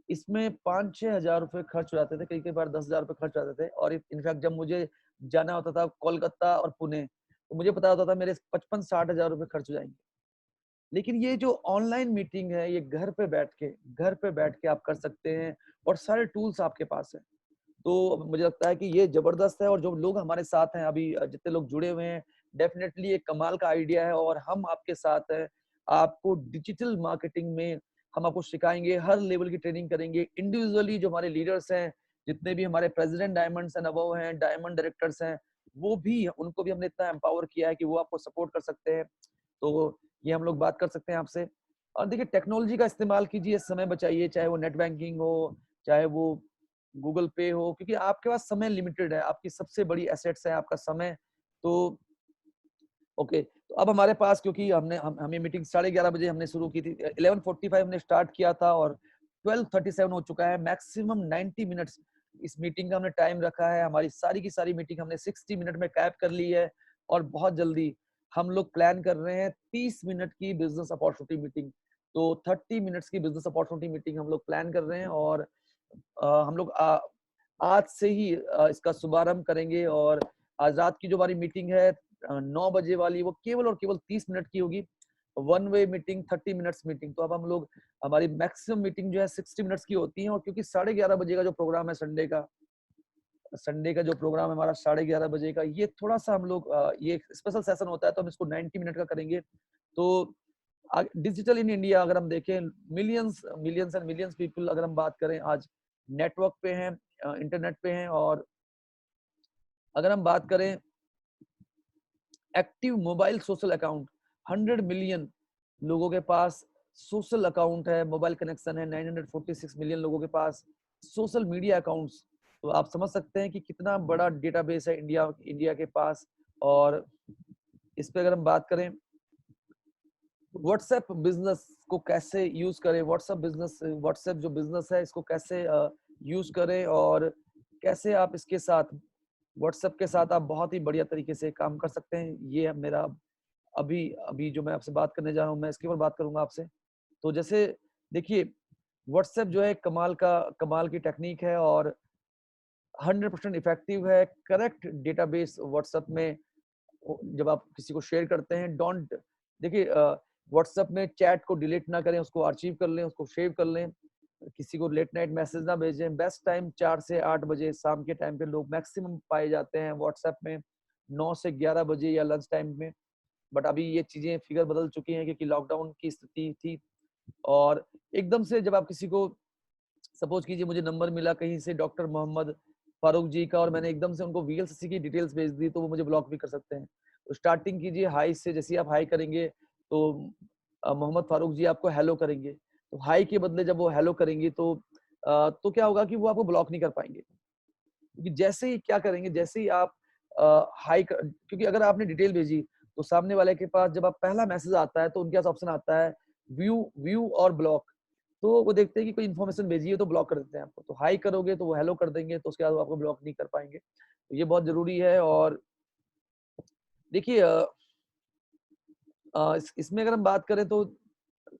इसमें 5-6 हजार रुपए खर्च हो जाते थे। कई कई बार 10,000 रुपए खर्च हो जाते थे। और इनफैक्ट जब मुझे जाना होता था कोलकाता और पुणे, तो मुझे पता होता था मेरे 55-60 हजार रुपए खर्च हो जाएंगे। लेकिन ये जो ऑनलाइन मीटिंग है ये घर पे बैठ के आप कर सकते हैं, और सारे टूल्स आपके पास है। तो मुझे लगता है कि ये जबरदस्त है। और जो लोग हमारे साथ हैं अभी, जितने लोग जुड़े हुए हैं, डेफिनेटली एक कमाल का आइडिया है। और हम आपके साथ हैं। आपको डिजिटल मार्केटिंग में हम आपको सिखाएंगे, हर लेवल की ट्रेनिंग करेंगे। इंडिविजुअली जो हमारे लीडर्स हैं, जितने भी हमारे प्रेसिडेंट डायमंड्स एंड अबव हैं, डायमंड डायरेक्टर्स हैं, वो भी, उनको भी हमने इतना एम्पावर किया है कि वो आपको सपोर्ट कर सकते हैं। तो ये हम लोग बात कर सकते हैं आपसे। और देखिए टेक्नोलॉजी का इस्तेमाल कीजिए, समय बचाइए, चाहे वो नेट बैंकिंग हो, चाहे वो गूगल पे हो, क्योंकि आपके पास समय लिमिटेड है। आपकी सबसे बड़ी एसेट्स है आपका समय। तो ओके, तो अब हमारे पास, क्योंकि हमें मीटिंग 11:30 बजे हमने शुरू की थी, 11:45 हमने स्टार्ट किया था और 12:37 हो चुका है। मैक्सिमम 90 मिनट्स इस मीटिंग का हमने टाइम रखा है। हमारी सारी की सारी मीटिंग हमने 60 मिनट में कैप कर ली है और बहुत जल्दी हम लोग प्लान कर रहे हैं 30 मिनट की बिजनेस अपॉर्चुनिटी मीटिंग। तो 30 मिनट्स की बिजनेस अपॉर्चुनिटी मीटिंग हम लोग प्लान कर रहे हैं और हम लोग आज से ही इसका शुभारंभ करेंगे। और आज रात की जो हमारी मीटिंग है 9 बजे वाली, वो केवल और केवल 30 मिनट की होगी। One way meeting, 30 minutes meeting. तो अब हम लोग, हमारी मैक्सिमम मीटिंग जो है 60 मिनट्स की होती है। और क्योंकि 11:30 बजे का जो प्रोग्राम है संडे का जो प्रोग्राम है हमारा 11:30 बजे का, ये थोड़ा सा हम लोग ये स्पेशल सेशन होता है, तो हम इसको 90 मिनट का करेंगे। तो डिजिटल इन इंडिया अगर हम देखें, millions millions and millions people अगर हम बात करें आज नेटवर्क पे हैं, इंटरनेट पे हैं। और अगर हम बात करें active mobile social account, 100 million लोगों के पास सोशल अकाउंट है, मोबाइल कनेक्शन है। 946 मिलियन लोगों के पास सोशल मीडिया अकाउंट्स। तो आप समझ सकते हैं कि कितना बड़ा डेटाबेस है इंडिया के पास। और इस पे अगर हम बात करें व्हाट्सएप बिजनेस को कैसे यूज करें, व्हाट्सएप जो बिजनेस है इसको कैसे यूज करें, और कैसे आप इसके साथ, व्हाट्सएप के साथ आप बहुत ही बढ़िया तरीके से काम कर सकते हैं। ये है मेरा अभी अभी जो मैं आपसे बात करने जा रहा हूँ, मैं इसके ऊपर बात करूंगा आपसे। तो जैसे देखिए, व्हाट्सएप जो है कमाल की टेक्निक है और 100% इफेक्टिव है। करेक्ट डेटाबेस व्हाट्सएप में जब आप किसी को शेयर करते हैं, डोंट, देखिए व्हाट्सएप में चैट को डिलीट ना करें, उसको आर्चीव कर लें, उसको सेव कर लें। किसी को लेट नाइट मैसेज ना भेजें। बेस्ट टाइम 4 से 8 बजे शाम के टाइम पे लोग मैक्सिमम पाए जाते हैं व्हाट्सएप में, 9 से 11 बजे या लंच टाइम में। बट अभी ये चीजें फिगर बदल चुकी हैं, क्योंकि लॉकडाउन की स्थिति थी। और एकदम से जब आप किसी को, सपोज कीजिए मुझे नंबर मिला कहीं से डॉक्टर मोहम्मद फारूक जी का, और मैंने एकदम से उनको वीएलसीसी की डिटेल्स भेज दी, तो वो मुझे ब्लॉक भी कर सकते हैं। तो स्टार्टिंग कीजिए हाई से। जैसे आप हाई करेंगे तो मोहम्मद फारूक जी आपको हेलो करेंगे। तो हाई के बदले जब वो हेलो करेंगे तो क्या होगा कि वो आपको ब्लॉक नहीं कर पाएंगे। क्योंकि जैसे ही क्या करेंगे, जैसे ही आप क्योंकि अगर आपने डिटेल भेजी, तो सामने वाले के पास जब आप पहला मैसेज आता है तो उनके पास ऑप्शन आता है व्यू व्यू और ब्लॉक। तो वो देखते हैं कि कोई इन्फॉर्मेशन भेजी है तो ब्लॉक कर देते हैं आपको। तो हाई करोगे तो वो हेलो कर देंगे, तो उसके बाद वो आपको ब्लॉक नहीं कर पाएंगे। तो ये बहुत जरूरी है। और देखिए इसमें अगर हम बात करें तो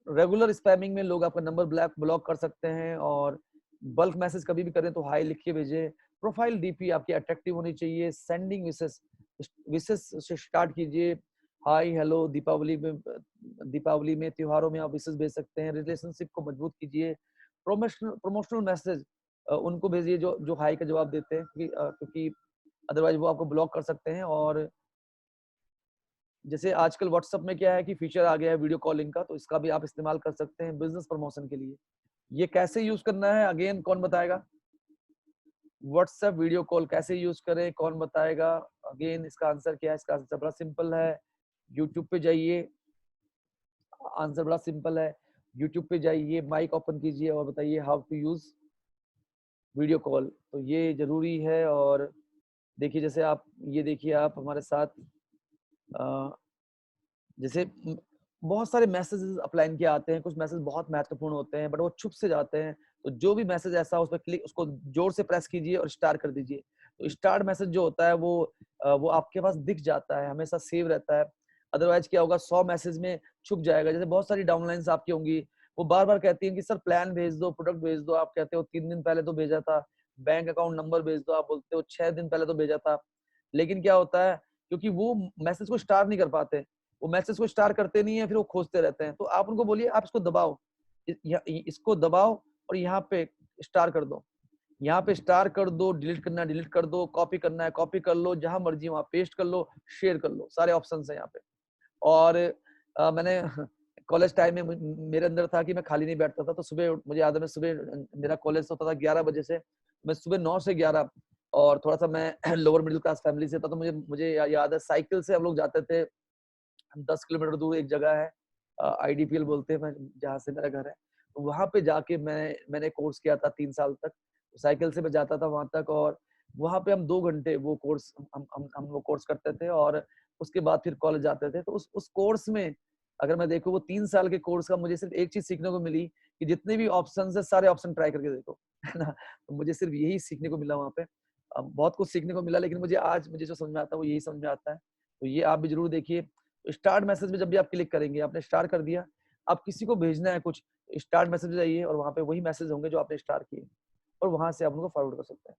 रेगुलर स्पैमिंग में लोग आपका नंबर ब्लॉक कर सकते हैं। और बल्क मैसेज कभी भी करें तो हाई लिख के भेजें। प्रोफाइल डीपी आपकी अट्रैक्टिव होनी चाहिए। सेंडिंग विशेष विशेष से स्टार्ट कीजिए। हाय हेलो, दीपावली में त्योहारों में आप विशेष भेज सकते हैं। रिलेशनशिप को मजबूत कीजिए। प्रमोशनल मैसेज उनको भेजिए जो जो हाई का जवाब देते हैं, क्योंकि अदरवाइज वो आपको ब्लॉक कर सकते हैं। और जैसे आजकल व्हाट्सएप में क्या है कि फीचर आ गया है वीडियो कॉलिंग का, तो इसका भी आप इस्तेमाल कर सकते हैं बिजनेस प्रमोशन के लिए। ये कैसे यूज करना है, अगेन कौन बताएगा? व्हाट्सएप वीडियो कॉल कैसे यूज करें, कौन बताएगा? अगेन इसका आंसर क्या है? इसका आंसर बड़ा सिंपल है। यूट्यूब पे जाइए, आंसर बड़ा सिंपल है। यूट्यूब पे जाइए, माइक ओपन कीजिए और बताइए how to use video call. तो ये जरूरी है। और देखिए, जैसे आप ये देखिए, आप हमारे साथ अ, जैसे बहुत सारे मैसेजेस अपलाइन के आते हैं। कुछ मैसेज बहुत महत्वपूर्ण होते हैं बट वो छुप से जाते हैं। तो जो भी मैसेज ऐसा उस पर क्लिक, उसको जोर से प्रेस कीजिए और स्टार कर दीजिए। तो स्टार मैसेज जो होता है वो आपके पास दिख जाता है, हमेशा सेव रहता है। अदरवाइज क्या होगा, 100 मैसेज में छुप जाएगा। जैसे बहुत सारी डाउनलाइंस आपकी होंगी, वो बार बार कहती हैं कि सर प्लान भेज दो, प्रोडक्ट भेज दो। आप कहते हो 3 दिन पहले तो भेजा था। बैंक अकाउंट नंबर भेज दो, आप बोलते हो 6 दिन पहले तो भेजा था। लेकिन क्या होता है, क्योंकि वो मैसेज को स्टार नहीं कर पाते, वो मैसेज को स्टार करते नहीं है, फिर वो खोजते रहते हैं। तो आप उनको बोलिए आप इसको दबाओ, इसको दबाओ और यहाँ पे स्टार कर दो। यहाँ पे स्टार कर दो, डिलीट करना है डिलीट कर दो, कॉपी करना है कॉपी कर लो, जहां मर्जी वहां पेस्ट कर लो, शेयर कर लो, सारे ऑप्शन है यहाँ पे। और मैंने कॉलेज टाइम में मेरे अंदर था कि मैं खाली नहीं बैठता था। तो सुबह मुझे याद है, मैं सुबह, मेरा कॉलेज होता था 11 बजे से, मैं सुबह 9 से 11, और थोड़ा सा मैं लोअर मिडिल क्लास फैमिली से था, तो मुझे मुझे याद है साइकिल से हम लोग जाते थे। 10 किलोमीटर दूर एक जगह है, आईडीपीएल बोलते हैं, जहाँ से मेरा घर है। तो वहां पे जाके मैंने कोर्स किया था 3 साल तक। तो साइकिल से मैं जाता था वहां तक, और वहां पे हम 2 घंटे वो कोर्स हम वो कोर्स करते थे। और उसके बाद फिर कॉलेज जाते थे। तो उस कोर्स में अगर मैं देखूँ वो 3 साल के कोर्स का मुझे सिर्फ एक चीज सीखने को मिली कि जितने भी ऑप्शन है सारे ऑप्शन ट्राई करके देखो, है ना। तो मुझे सिर्फ यही सीखने को मिला वहाँ पे। बहुत कुछ सीखने को मिला, लेकिन मुझे जो समझ में आता है वो यही समझ में आता है। तो ये आप भी जरूर देखिए। स्टार्ट मैसेज में जब भी आप क्लिक करेंगे, आपने स्टार्ट कर दिया, आप किसी को भेजना है कुछ, स्टार्ट मैसेज में जाइए और वहाँ पे वही मैसेज होंगे जो आपने स्टार्ट किए, और वहां से आप उनको फॉरवर्ड कर सकते हैं।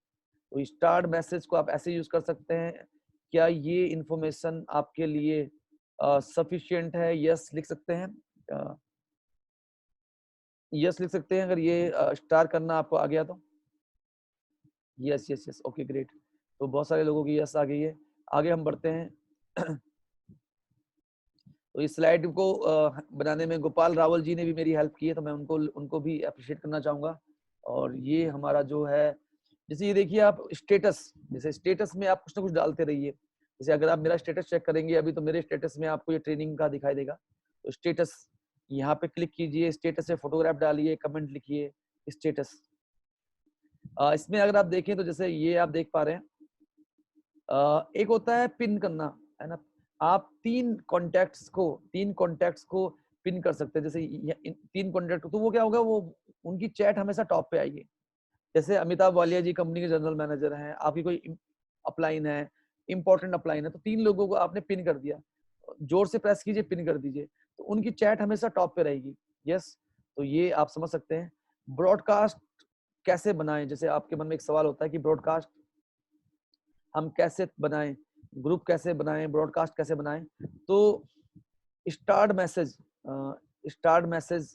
तो स्टार्ट मैसेज को आप ऐसे यूज कर सकते हैं। क्या ये इंफॉर्मेशन आपके लिए सफिशिएंट है? यस लिख सकते हैं। यस लिख सकते हैं अगर ये स्टार्ट करना आपको आ गया तो। Yes yes yes, okay great. तो बहुत सारे लोगों की यस आ गई है। आगे हम बढ़ते हैं। तो इस स्लाइड को बनाने में गोपाल रावल जी ने भी मेरी हेल्प की है, तो मैं उनको भी अप्रिशिएट करना चाहूंगा। और ये हमारा जो है, जैसे ये देखिए आप स्टेटस, जैसे स्टेटस में आप कुछ ना कुछ डालते रहिए। जैसे अगर आप मेरा स्टेटस चेक करेंगे अभी, तो मेरे स्टेटस में आपको ये ट्रेनिंग का दिखाई देगा। तो स्टेटस यहाँ पे क्लिक कीजिए, स्टेटस से फोटोग्राफ डालिए, कमेंट लिखिए, स्टेटस। इसमें अगर आप देखें तो जैसे ये आप देख पा रहे हैं, एक होता है पिन करना, है ना। आप तीन कॉन्टेक्ट्स को पिन कर सकते हैं। जैसे तीन कॉन्टेक्ट, तो वो क्या होगा, वो उनकी चैट हमेशा टॉप पे आएगी। जैसे अमिताभ वालिया जी कंपनी के जनरल मैनेजर हैं, आपकी कोई अपलाइन है, इंपॉर्टेंट अपलाइन है, तो 3 लोगों को आपने पिन कर दिया, जोर से प्रेस कीजिए, पिन कर दीजिए, तो उनकी चैट हमेशा टॉप पे रहेगी। यस, तो ये आप समझ सकते हैं। ब्रॉडकास्ट कैसे बनाएं, जैसे आपके मन में एक सवाल होता है कि ब्रॉडकास्ट हम कैसे बनाएं, ग्रुप कैसे बनाएं, ब्रॉडकास्ट कैसे बनाएं। तो स्टार्ट मैसेज स्टार्ट मैसेज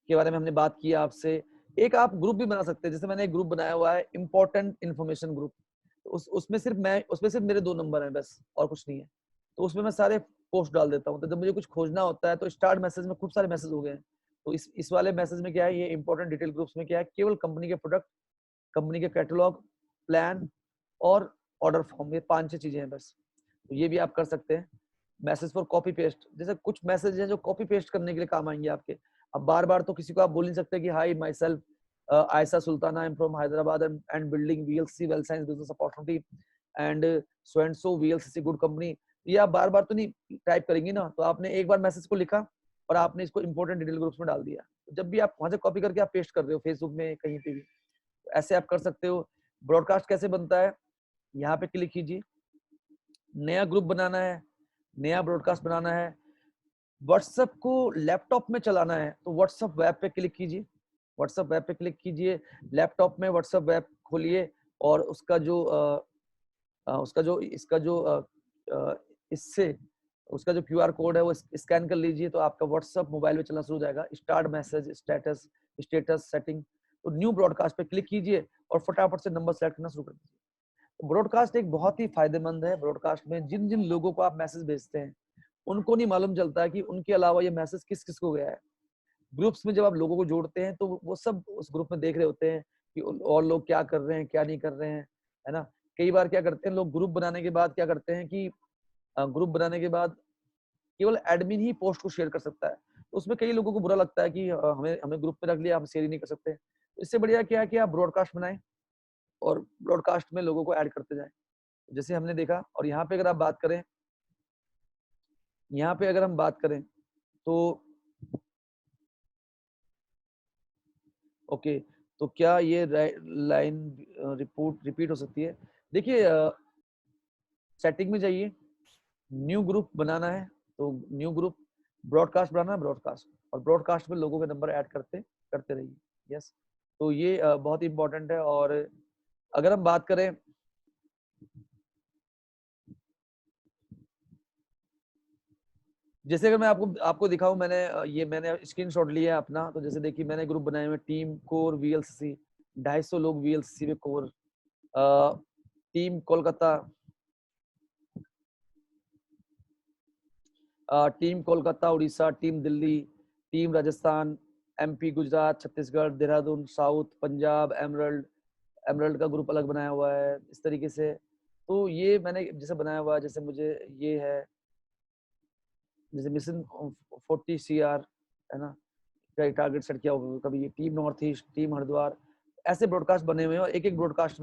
के बारे में हमने बात की आपसे। एक आप ग्रुप भी बना सकते हैं, जैसे मैंने एक ग्रुप बनाया हुआ है, इंपॉर्टेंट इन्फॉर्मेशन ग्रुप। उसमें सिर्फ मेरे 2 नंबर हैं बस, और कुछ नहीं है। तो उसमें मैं सारे पोस्ट डाल देता हूँ। तो जब मुझे कुछ खोजना होता है तो स्टार्ट मैसेज में खूब सारे मैसेज हो गए हैं। तो इस वाले मैसेज में क्या है, ये इंपॉर्टेंट डिटेल ग्रुप्स में क्या है, केवल कंपनी के प्रोडक्ट, कंपनी के कैटलॉग, प्लान और ऑर्डर फॉर्म, ये 5-6 चीजें हैं बस। तो ये भी आप कर सकते हैं। मैसेज फॉर कॉपी पेस्ट, जैसे कुछ मैसेज हैं जो कॉपी पेस्ट करने के लिए काम आएंगे आपके। अब बार बार तो किसी को आप बोल नहीं सकते कि high my self Ayesha Sultana, I am from Hyderabad and building VLC well science business opportunity and so VLCC good company. ये आप बार बार तो नहीं टाइप करेंगे ना। तो आपने एक बार मैसेज को लिखा और आपने इसको इंपॉर्टेंट डिटेल ग्रुप्स में डाल दिया। तो जब भी आप वहां से कॉपी करके आप पेस्ट कर रहे हो फेसबुक में, कहीं पे भी, तो ऐसे आप कर सकते हो। ब्रॉडकास्ट कैसे बनता है, यहाँ पे क्लिक कीजिए। नया ग्रुप बनाना है, नया ब्रॉडकास्ट बनाना है, व्हाट्सएप को लैपटॉप में चलाना है, तो व्हाट्सएप वेब पे क्लिक कीजिए। व्हाट्सएप वेब पे क्लिक कीजिए, लैपटॉप में व्हाट्सएप वेब खोलिए, और इससे उसका जो क्यूआर कोड है वो स्कैन कर लीजिए, तो आपका व्हाट्सएप मोबाइल में चलना शुरू हो जाएगा। स्टार्ट मैसेज, स्टेटस सेटिंग, तो न्यू ब्रॉडकास्ट पे क्लिक कीजिए और फटाफट से नंबर सेलेक्ट करना शुरू कर दीजिए। ब्रॉडकास्ट एक बहुत ही फायदेमंद है। ब्रॉडकास्ट में जिन जिन लोगों को आप मैसेज भेजते हैं, उनको नहीं मालूम चलता कि उनके अलावा ये मैसेज किस किस को गया है। ग्रुप्स में जब आप लोगों को जोड़ते हैं, तो वो सब उस ग्रुप में देख रहे होते हैं कि और लोग क्या कर रहे हैं, क्या नहीं कर रहे हैं, है ना। कई बार क्या करते हैं लोग, ग्रुप बनाने के बाद क्या करते हैं कि ग्रुप बनाने के बाद केवल एडमिन ही पोस्ट को शेयर कर सकता है। तो उसमें कई लोगों को बुरा लगता है कि हमें हमें ग्रुप में रख लिया, हम शेयर ही नहीं कर सकते। तो इससे बढ़िया क्या है कि आप ब्रॉडकास्ट बनाएं और ब्रॉडकास्ट में लोगों को ऐड करते जाएं, जैसे हमने देखा। और यहाँ पे अगर आप बात करें, यहाँ पे अगर हम बात करें तो ओके, तो क्या ये लाइन रिपीट हो सकती है? देखिए, सेटिंग में जाइए, न्यू ग्रुप बनाना है तो न्यू ग्रुप, ब्रॉडकास्ट बनाना है ब्रॉडकास्ट, और ब्रॉडकास्ट में लोगों के नंबर ऐड करते करते रहिए। यस, तो ये बहुत ही इंपॉर्टेंट है। और अगर हम बात करें, जैसे अगर मैं आपको आपको दिखाऊं, मैंने स्क्रीनशॉट लिया है अपना। तो जैसे देखिए, मैंने ग्रुप बनाए हुए टीम कोर वीएलसीसी, 250 लोग वीएलसीसी में core, team Kolkata, team Kolkata Orissa, team Delhi, team Rajasthan, MP Gujarat, Chhattisgarh, Dehradun, south, Punjab, emerald, emerald का ग्रुप अलग बनाया हुआ है इस तरीके से। तो ये मैंने जैसे बनाया हुआ है, जैसे मुझे ये है, जैसे मिशन 40 सीआर, है ना, कई टारगेट सेट किया होगा कभी। ये team north east, team Haridwar, ऐसे ब्रॉडकास्ट बने हुए हैं। और एक एक ब्रॉडकास्ट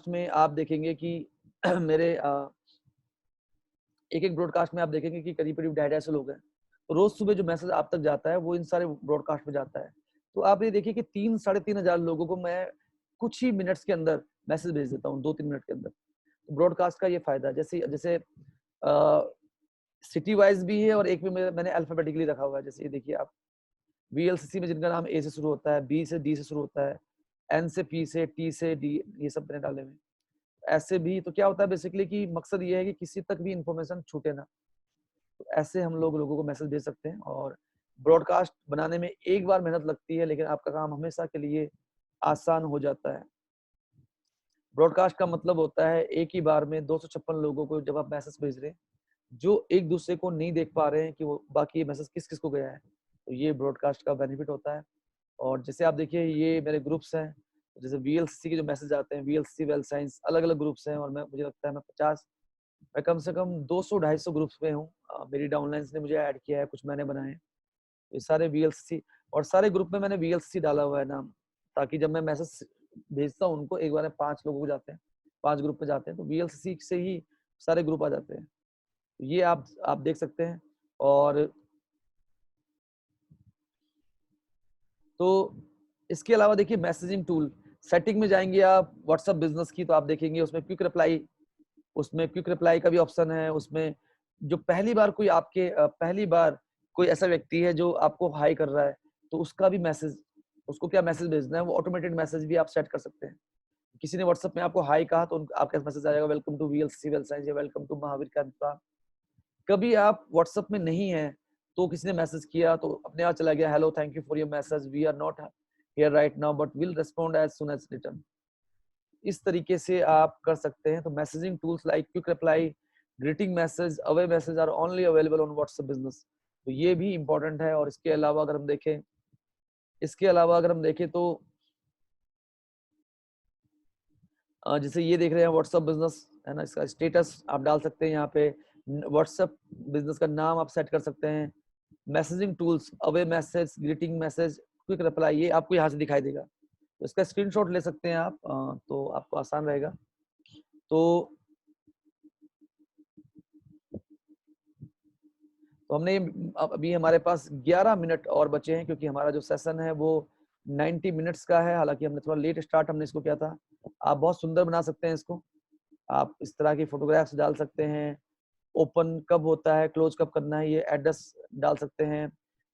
में आप देखेंगे कि मेरे एक एक ब्रॉडकास्ट में आप देखेंगे कि करीब करीब 250 लोग हैं, तो रोज सुबह जो मैसेज आप तक जाता है वो इन सारे ब्रॉडकास्ट में जाता है। तो आप ये देखिए कि 3-3.5 हजार लोगों को मैं कुछ ही मिनट्स के अंदर मैसेज भेज देता हूँ, 2-3 मिनट के अंदर। तो ब्रॉडकास्ट का ये फायदा है। जैसे जैसे सिटी वाइज भी है और एक में मैंने अल्फाबेटिकली रखा हुआ है। जैसे ये देखिए आप, वीएलसीसी में जिनका नाम ए से शुरू होता है, बी से डी से शुरू होता है, एन से पी से, टी से डी, ये सब मैंने डाले हुए। ऐसे भी तो क्या होता है बेसिकली कि मकसद ये है कि किसी तक भी इंफॉर्मेशन छूटे ना। तो ऐसे हम लोगों को मैसेज भेज सकते हैं। और ब्रॉडकास्ट बनाने में एक बार मेहनत लगती है, लेकिन आपका काम हमेशा के लिए आसान हो जाता है। ब्रॉडकास्ट का मतलब होता है एक ही बार में 256 लोगों को जब आप मैसेज भेज रहे हैं, जो एक दूसरे को नहीं देख पा रहे हैं कि वो बाकी ये मैसेज किस किस को गया है। तो ये ब्रॉडकास्ट का बेनिफिट होता है। और जैसे आप देखिए ये मेरे ग्रुप्स हैं, जैसे वीएलसीसी के जो मैसेज आते हैं, वीएलसीसी वेल साइंस, अलग अलग ग्रुप्स हैं, और मुझे लगता है मैं कम से कम 200-250 ग्रुप्स में हूँ। मेरी डाउनलाइंस ने मुझे ऐड किया है, कुछ मैंने बनाए हैं। ये सारे वीएलसीसी, और सारे ग्रुप में मैंने वीएलसीसी डाला हुआ है नाम, ताकि जब मैं मैसेज भेजता हूँ उनको, एक बार में 5 लोगों को जाते हैं, 5 ग्रुप में जाते हैं, तो वीएलसीसी से ही सारे ग्रुप आ जाते हैं। ये आप देख सकते हैं। और तो इसके अलावा देखिए मैसेजिंग टूल, सेटिंग में जाएंगे आप व्हाट्सएप बिजनेस की, तो आप देखेंगे उसमें क्विक रिप्लाई का भी ऑप्शन है। उसमें जो पहली बार कोई ऐसा व्यक्ति है जो आपको हाई कर रहा है, तो उसका भी मैसेज, उसको क्या मैसेज भेजना है, वो ऑटोमेटेड मैसेज भी आप सेट कर सकते हैं। किसी ने व्हाट्सएप में आपको हाई कहा, तो आपका मैसेज आएगा, welcome to VLCC well science या वेलकम टू महावीर कैंपा। कभी आप व्हाट्सएप में नहीं है, तो किसी ने मैसेज किया तो अपने आप चला गया, hello thank you for your message, we are not here right now but will respond as soon as written. इस तरीके से आप कर सकते हैं। तो messaging tools like quick reply, greeting message, away message are only available on WhatsApp Business. तो ये भी इंपॉर्टेंट है। और इसके अलावा अगर हम देखें तो जैसे ये देख रहे हैं व्हाट्सएप बिजनेस है ना, इसका स्टेटस आप डाल सकते हैं यहाँ पे, व्हाट्सएप बिजनेस का नाम आप सेट कर सकते हैं। Messaging tools, away message, greeting message, quick reply, ये आपको यहाँ से दिखाई देगा। तो इसका स्क्रीनशॉट ले सकते हैं आप, तो आपको आसान रहेगा। तो हमने अभी हमारे पास 11 मिनट और बचे हैं, क्योंकि हमारा जो सेशन है वो 90 मिनट्स का है। हालांकि हमने थोड़ा लेट स्टार्ट हमने इसको किया था। आप बहुत सुंदर बना सकते हैं इसको, आप इस तरह की फोटोग्राफ्स डाल सकते हैं, ओपन कब होता है, क्लोज कब करना है, ये एड्रेस डाल सकते हैं,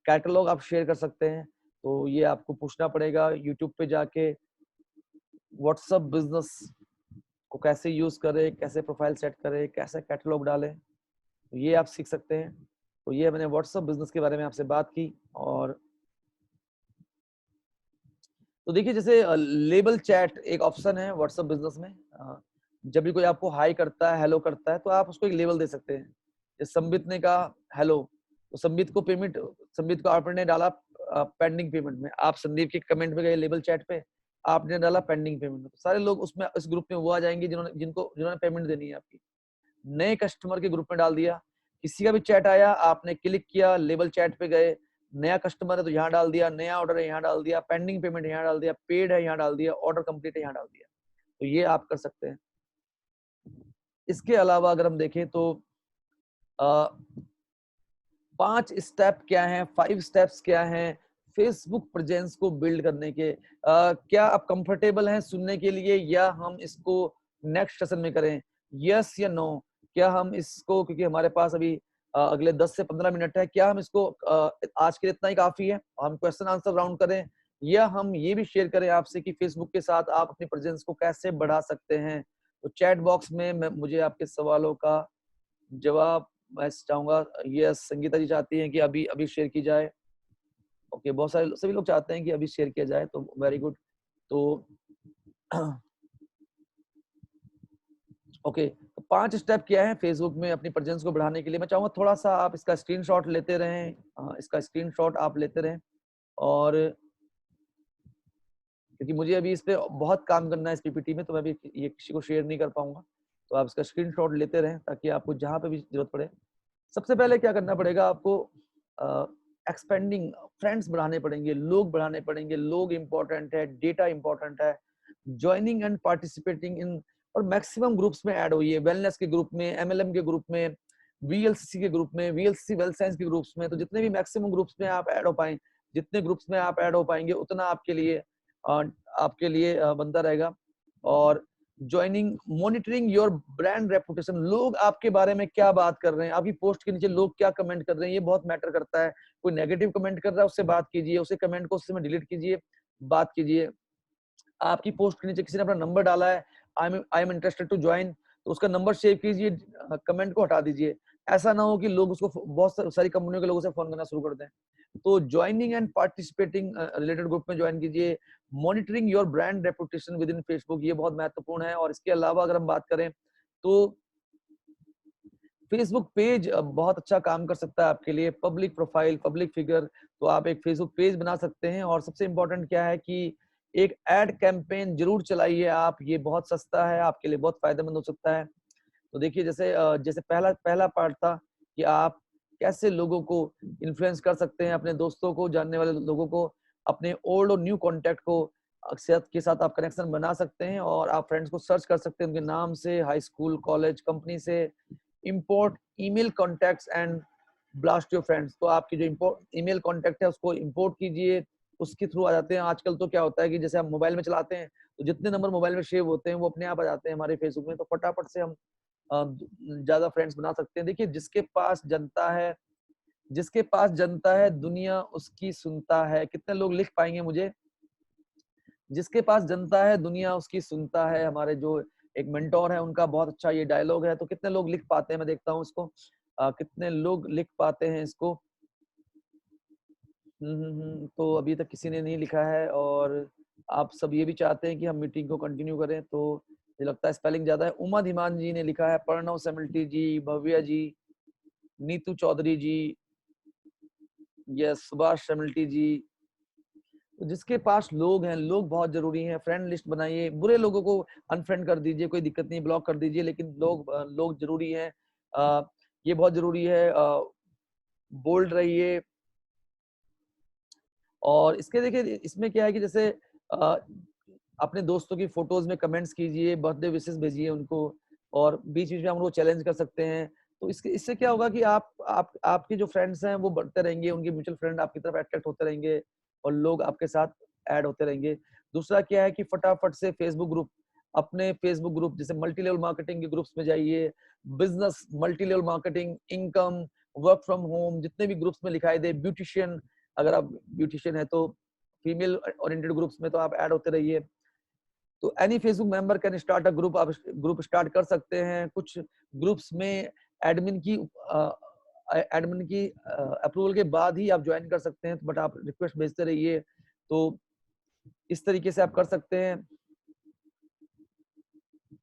कैटलॉग आप शेयर कर सकते हैं। तो ये आपको पूछना पड़ेगा यूट्यूब पे जाके, व्हाट्सएप बिजनेस को कैसे यूज करें, कैसे प्रोफाइल सेट करें, कैसे कैटलॉग डालें, तो ये आप सीख सकते हैं। तो ये मैंने व्हाट्सएप बिजनेस के बारे में आपसे बात की। और तो देखिए जैसे लेबल चैट एक ऑप्शन है व्हाट्सएप बिजनेस में। जब भी कोई आपको हाई करता है, हेलो करता है, तो आप उसको एक लेबल दे सकते हैं। जैसे संबित ने कहा हेलो, तो संबित को आपने डाला पेंडिंग पेमेंट में, आप संदीप के कमेंट में गए लेबल चैट पे, आपने डाला पेंडिंग पेमेंट में, तो सारे लोग उसमें इस ग्रुप में वो आ जाएंगे जिन्होंने पेमेंट देनी है आपकी। नए कस्टमर के ग्रुप में डाल दिया, किसी का भी चैट आया, आपने क्लिक किया, लेबल चैट पे गए, नया कस्टमर है तो यहाँ डाल दिया, नया ऑर्डर है यहाँ डाल दिया, पेंडिंग पेमेंट यहाँ डाल दिया, पेड है यहाँ डाल दिया, ऑर्डर कंप्लीट है यहाँ डाल दिया। तो ये आप कर सकते हैं। इसके अलावा अगर हम देखें तो 5 स्टेप क्या हैं, 5 स्टेप्स क्या हैं फेसबुक प्रेजेंस को बिल्ड करने के। क्या आप कंफर्टेबल हैं सुनने के लिए, या हम इसको नेक्स्ट सेशन में करें, यस या नो? क्या हम इसको, क्योंकि हमारे पास अभी अगले 10 से 15 मिनट है, क्या हम इसको आज के लिए इतना ही काफी है, हम क्वेश्चन आंसर राउंड करें, या हम ये भी शेयर करें आपसे कि फेसबुक के साथ आप अपनी प्रेजेंस को कैसे बढ़ा सकते हैं? तो चैट बॉक्स में मुझे आपके सवालों का जवाब मैं चाहूंगा। यस, संगीता जी चाहती हैं कि अभी अभी शेयर की जाए। ओके, बहुत सारे सभी लोग चाहते हैं कि अभी शेयर किया जाए, तो वेरी गुड। तो ओके, तो 5 स्टेप क्या है फेसबुक में अपनी प्रेजेंस को बढ़ाने के लिए। मैं चाहूंगा थोड़ा सा आप इसका स्क्रीनशॉट लेते रहें, इसका स्क्रीनशॉट आप लेते रहें, और क्योंकि मुझे अभी इस पे बहुत काम करना है इस पीपीटी में, तो मैं भी ये किसी को शेयर नहीं कर पाऊंगा। तो आप इसका स्क्रीनशॉट लेते रहें ताकि आपको जहां पे भी जरूरत पड़े। सबसे पहले क्या करना पड़ेगा आपको, एक्सपेंडिंग फ्रेंड्स बढ़ाने पड़ेंगे, लोग बढ़ाने पड़ेंगे। लोग इंपॉर्टेंट है, डेटा इंपॉर्टेंट है, ज्वाइनिंग एंड पार्टिसिपेटिंग इन, और मैक्सिमम ग्रुप्स में ऐड होइए, वेलनेस के ग्रुप में, एमएलएम के ग्रुप में, वीएलसीसी के ग्रुप में, वीएलसीसी वेल्थ साइंस के ग्रुप्स में, तो जितने भी मैक्सिमम ग्रुप्स में आप ऐड हो पाएँ, जितने ग्रुप्स में आप ऐड हो पाएँगे उतना आपके लिए बनता रहेगा। और joining monitoring your brand reputation, लोग आपके बारे में क्या बात कर रहे हैं, आपकी पोस्ट के नीचे लोग क्या कमेंट कर रहे हैं, ये बहुत मैटर करता है। कोई नेगेटिव कमेंट कर रहा है उससे बात कीजिए, उसे कमेंट को उस समय डिलीट कीजिए, बात कीजिए। आपकी पोस्ट के नीचे किसी ने अपना नंबर डाला है, I am interested to join, तो उसका नंबर सेव कीजिए, कमेंट को हटा दीजिए। ऐसा ना हो कि लोग उसको बहुत सारी कंपनियों के लोगों से फोन करना शुरू कर दें। तो joining and participating related group में ज्वाइन कीजिए। Monitoring your brand reputation with in Facebook, ये बहुत महत्वपूर्ण है। और इसके अलावा अगर हम बात करें तो फेसबुक पेज बहुत अच्छा काम कर सकता है आपके लिए। पब्लिक प्रोफाइल, पब्लिक फिगर, तो आप एक फेसबुक पेज बना सकते हैं। और सबसे इम्पोर्टेंट क्या है कि एक एड कैंपेन जरूर चलाइए आप, ये बहुत सस्ता है, आपके लिए बहुत फायदेमंद हो सकता है। तो देखिए जैसे पहला पहला पार्ट था कि आप कैसे लोगों को इन्फ्लुएंस कर सकते हैं, अपने दोस्तों को, जानने वाले लोगों को, अपने ओल्ड और न्यू कॉन्टैक्ट को के साथ आप कनेक्शन बना सकते हैं। और आप फ्रेंड्स को सर्च कर सकते हैं उनके नाम से, हाई स्कूल, कॉलेज, कंपनी से। Import email contacts and blast your friends, तो आपकी जो इम्पोर्ट ईमेल कॉन्टैक्ट है उसको इंपोर्ट कीजिए, उसके थ्रू आ जाते हैं। आजकल तो क्या होता है कि जैसे हम मोबाइल में चलाते हैं तो जितने नंबर मोबाइल में सेव होते हैं वो अपने आप आ जाते हैं हमारे फेसबुक में, तो फटाफट से हम ज्यादा फ्रेंड्स बना सकते हैं। देखिए जिसके पास जनता है दुनिया उसकी सुनता है, कितने लोग लिख पाएंगे मुझे? जिसके पास जनता है दुनिया उसकी सुनता है, हमारे जो एक मेंटोर है उनका बहुत अच्छा ये डायलॉग है। तो कितने लोग लिख पाते हैं, मैं देखता हूँ इसको, कितने लोग लिख पाते हैं इसको। तो अभी तक किसी ने नहीं लिखा है। और आप सब ये भी चाहते हैं कि हम मीटिंग को कंटिन्यू करें, तो मुझे लगता है स्पेलिंग ज्यादा है। उमा धीमान जी ने लिखा है, प्रणव सेमल्टी जी, भव्या जी, नीतू चौधरी जी, यस, सुभाष सेमल्टी जी। तो जिसके पास लोग हैं, लोग बहुत जरूरी हैं। फ्रेंड लिस्ट बनाइए, बुरे लोगों को अनफ्रेंड कर दीजिए, कोई दिक्कत नहीं, ब्लॉक कर दीजिए, लेकिन लोग जरूरी हैं। ये बहुत जरूरी है। बोल्ड रहिए। और इसके देखिए इसमें क्या है कि जैसे अ, अपने दोस्तों की फोटोज में कमेंट्स कीजिए, बर्थडे विशेस भेजिए उनको, और बीच बीच में हम उनको चैलेंज कर सकते हैं। तो इससे क्या होगा कि आपके जो फ्रेंड्स हैं वो बढ़ते रहेंगे, उनके म्यूचुअल फ्रेंड आपकी तरफ अट्रैक्ट होते रहेंगे और लोग आपके साथ ऐड होते रहेंगे। दूसरा क्या है कि फटाफट से अपने फेसबुक ग्रुप जैसे मल्टी लेवल मार्केटिंग के ग्रुप्स में जाइए। Business, multi level marketing, income, work from home, जितने भी ग्रुप्स में लिखाई दे, ब्यूटिशियन, अगर आप ब्यूटिशियन है तो फीमेल ओरिएंटेड ग्रुप्स में तो आप ऐड होते रहिए। तो any Facebook member can start a group, आप ग्रुप स्टार्ट कर सकते हैं। कुछ ग्रुप्स में एडमिन की एडमिन की अप्रूवल के बाद ही आप ज्वाइन कर सकते हैं, बट आप रिक्वेस्ट भेजते रहिए। तो इस तरीके से आप कर सकते हैं।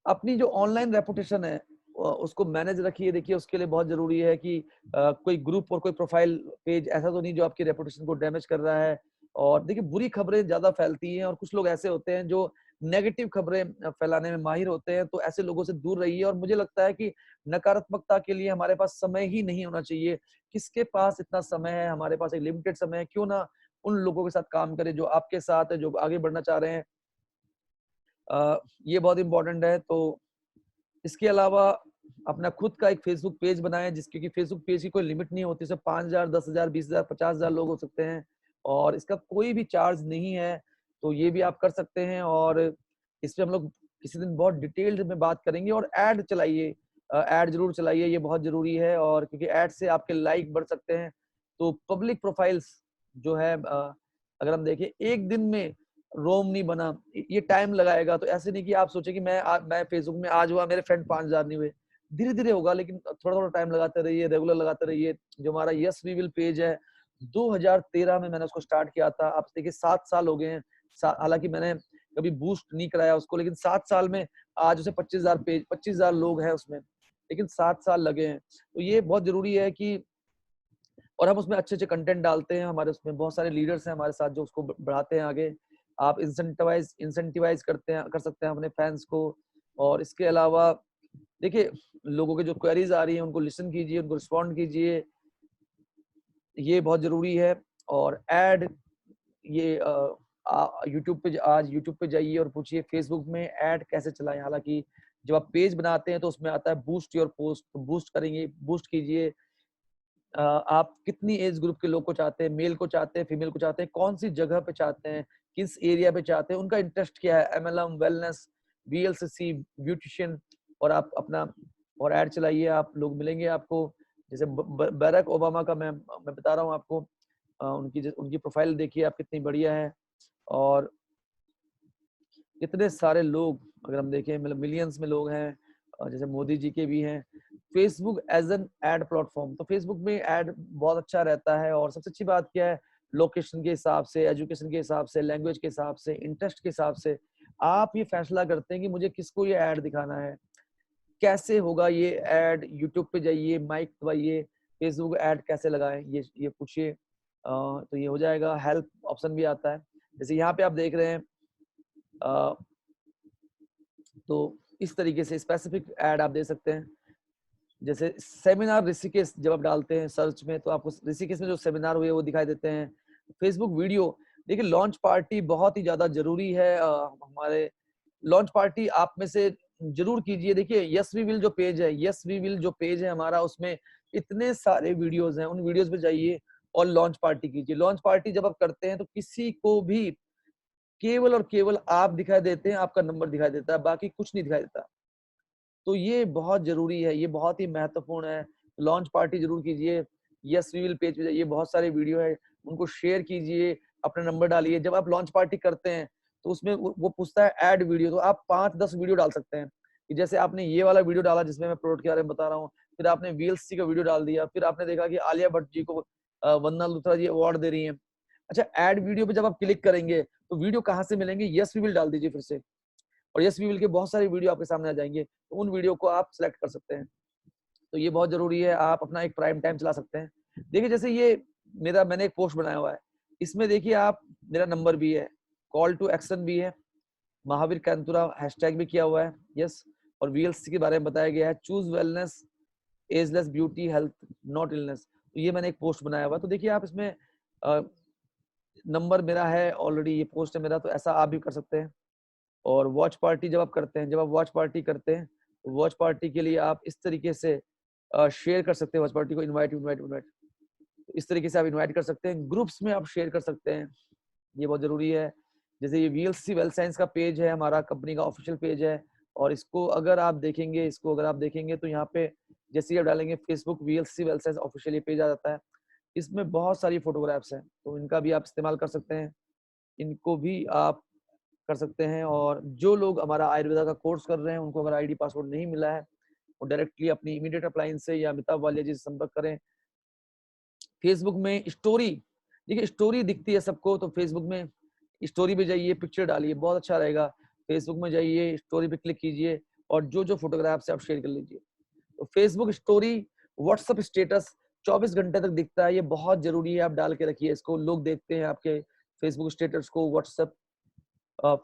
अपनी जो ऑनलाइन रेपुटेशन है उसको मैनेज रखिए। देखिए उसके लिए बहुत जरूरी है कि कोई ग्रुप और कोई प्रोफाइल पेज ऐसा तो नहीं जो आपकी रेपुटेशन को डैमेज कर रहा है। और देखिए बुरी खबरें ज्यादा फैलती हैं और कुछ लोग ऐसे होते हैं जो नेगेटिव खबरें फैलाने में माहिर होते हैं, तो ऐसे लोगों से दूर रहिए। और मुझे लगता है कि नकारात्मकता के लिए हमारे पास समय ही नहीं होना चाहिए। किसके पास इतना समय है? हमारे पास एक लिमिटेड समय है, क्यों ना उन लोगों के साथ काम करें जो आपके साथ है, जो आगे बढ़ना चाह रहे हैं। ये बहुत इंपॉर्टेंट है। तो इसके अलावा अपना खुद का एक फेसबुक पेज बनाएं, जिसकी कि फेसबुक पेज की कोई लिमिट नहीं होती, सिर्फ 5,000, 10,000, 20,000, 50,000 लोग हो सकते हैं और इसका कोई भी चार्ज नहीं है। तो ये भी आप कर सकते हैं। और इस पे हम लोग किसी दिन बहुत डिटेल्ड में बात करेंगे। और ऐड चलाइए, ऐड जरूर चलाइए, ये बहुत जरूरी है। और क्योंकि ऐड से आपके लाइक बढ़ सकते हैं। तो पब्लिक प्रोफाइल्स जो है अगर हम देखें एक दिन में रोम नहीं बना, ये टाइम लगाएगा। तो ऐसे नहीं कि आप सोचे कि मैं फेसबुक में आज हुआ, मेरे फ्रेंड 5,000 नहीं हुए। धीरे धीरे होगा, लेकिन थोड़ा थोड़ा टाइम लगाते रहिए, रेगुलर लगाते रहिए। जो हमारा यस वी विल पेज है, 2013 में मैंने उसको स्टार्ट किया था। आप देखिए 7 साल हो गए हैं। हालांकि मैंने कभी बूस्ट नहीं कराया उसको, लेकिन 7 साल में आज उसे 25,000 लोग हैं उसमें, लेकिन 7 साल लगे हैं। तो ये बहुत जरूरी है कि, और हम उसमें अच्छे अच्छे कंटेंट डालते हैं। हमारे उसमें बहुत सारे लीडर्स हैं हमारे साथ जो उसको बढ़ाते हैं आगे। आप इंसेंटिवाइज कर सकते हैं अपने फैंस को। और इसके अलावा देखिए लोगों के जो क्वेरीज आ रही हैं उनको लिसन कीजिए, उनको रिस्पॉन्ड कीजिए, ये बहुत जरूरी है। और ऐड ये यूट्यूब पे जाइए और पूछिए फेसबुक में ऐड कैसे चलाएं। हालांकि जब आप पेज बनाते हैं तो उसमें आता है बूस्ट योर पोस्ट, तो बूस्ट करेंगे, बूस्ट कीजिए। आप कितनी एज ग्रुप के लोग को चाहते हैं, मेल को चाहते हैं, फीमेल को चाहते हैं, कौन सी जगह पे चाहते हैं, किस एरिया पे चाहते हैं, उनका इंटरेस्ट क्या है, एमएलएम, वेलनेस, वीएलसीसी, ब्यूटिशियन, और आप अपना और ऐड चलाइए, आप लोग मिलेंगे आपको। जैसे बराक ओबामा का मैं बता रहा हूँ आपको, उनकी प्रोफाइल देखिए आप कितनी बढ़िया है, और इतने सारे लोग अगर हम देखें मतलब मिलियंस में लोग हैं, जैसे मोदी जी के भी हैं। Facebook as an ad platform, तो फेसबुक में एड बहुत अच्छा रहता है, और सबसे अच्छी बात क्या है, लोकेशन के हिसाब से, एजुकेशन के हिसाब से, लैंग्वेज के हिसाब से, इंटरेस्ट के हिसाब से आप ये फैसला करते हैं कि मुझे किसको ये ऐड दिखाना है, कैसे होगा ये ऐड। यूट्यूब पे जाइए, माइक दबाइए, फेसबुक ऐड कैसे लगाएं ये पूछिए, तो ये हो जाएगा। हेल्प ऑप्शन भी आता है, जैसे यहाँ पे आप देख रहे हैं। तो इस तरीके से स्पेसिफिक ऐड आप दे सकते हैं। जैसे सेमिनार ऋषिकेश जब आप डालते हैं सर्च में, तो आपको ऋषिकेश में जो सेमिनार हुए वो दिखाई देते हैं। फेसबुक वीडियो, देखिए लॉन्च पार्टी बहुत ही ज्यादा जरूरी है। हमारे लॉन्च पार्टी आप में से जरूर कीजिए। देखिए यस वी विल जो पेज है, यस वी विल जो पेज है हमारा, उसमें इतने सारे वीडियोस हैं, उन वीडियोस पे जाइए और लॉन्च पार्टी कीजिए। लॉन्च पार्टी जब आप करते हैं तो किसी को भी केवल और केवल आप दिखाई देते हैं, आपका नंबर दिखाई देता है, बाकी कुछ नहीं दिखाई देता। तो ये बहुत जरूरी है, ये बहुत ही महत्वपूर्ण है। लॉन्च पार्टी जरूर कीजिए। यस वी विल पेज पे जाइए, बहुत सारे वीडियो है, उनको शेयर कीजिए, अपना नंबर डालिए। जब आप लॉन्च पार्टी करते हैं तो उसमें वो पूछता है ऐड वीडियो, तो आप 5-10 वीडियो डाल सकते हैं। कि जैसे आपने ये वाला वीडियो डाला जिसमें मैं प्रोडक्ट के बारे में बता रहा हूँ, फिर आपने वीएलसी का वीडियो डाल दिया, फिर आपने देखा कि आलिया भट्ट जी को वंदना लुथरा जी अवार्ड दे रही हैं। अच्छा, ऐड वीडियो पे जब आप क्लिक करेंगे तो वीडियो कहाँ से मिलेंगे, यस वी विल डाल दीजिए फिर से, और यस वी विल के बहुत सारे वीडियो आपके सामने आ जाएंगे, तो उन वीडियो को आप सिलेक्ट कर सकते हैं। तो ये बहुत जरूरी है, आप अपना एक प्राइम टाइम चला सकते हैं। देखिए जैसे ये मैंने एक पोस्ट बनाया हुआ है, इसमें देखिए आप, मेरा नंबर भी है, कॉल टू एक्शन भी है, महावीर कैंतुरा हैशटैग भी किया हुआ है, यस, और वीएलसी के बारे में बताया गया है, choose wellness, ageless beauty health, not illness. तो ये मैंने एक पोस्ट बनाया हुआ है, तो देखिए आप इसमें नंबर मेरा है ऑलरेडी, ये पोस्ट है मेरा, तो ऐसा आप भी कर सकते हैं। और वॉच पार्टी जब आप करते हैं, जब आप वॉच पार्टी करते हैं, तो वॉच पार्टी के लिए आप इस तरीके से शेयर कर सकते हैं वॉच पार्टी को, इनवाइट इनवाइट इनवाइट, इस तरीके से आप इनवाइट कर सकते हैं, ग्रुप्स में आप शेयर कर सकते हैं, ये बहुत जरूरी है। जैसे ये वीएलसी वेल साइंस का पेज है, हमारा कंपनी का ऑफिशियल पेज है, और इसको अगर आप देखेंगे तो यहाँ पे जैसे ही आप डालेंगे Facebook VLC well science official, ये पेज आ जाता है। इसमें बहुत सारी फोटोग्राफ्स हैं, तो इनका भी आप इस्तेमाल कर सकते हैं, इनको भी आप कर सकते हैं। और जो लोग हमारा आयुर्वेदा का कोर्स कर रहे हैं, उनको अगर आईडी पासवर्ड नहीं मिला है, वो डायरेक्टली अपनी इमीडिएट अपलाइन से या अमिताभ वालिया जी से संपर्क करें। फेसबुक में स्टोरी, देखिए स्टोरी दिखती है सबको, तो फेसबुक में स्टोरी पे जाइए, पिक्चर डालिए, बहुत अच्छा रहेगा। फेसबुक में जाइए, स्टोरी पे क्लिक कीजिए, और जो जो फोटोग्राफ से आप शेयर कर लीजिए। तो फेसबुक स्टोरी, व्हाट्सएप स्टेटस 24 घंटे तक दिखता है, ये बहुत जरूरी है, आप डाल के रखिए इसको, लोग देखते हैं आपके फेसबुक स्टेटस को, व्हाट्सएप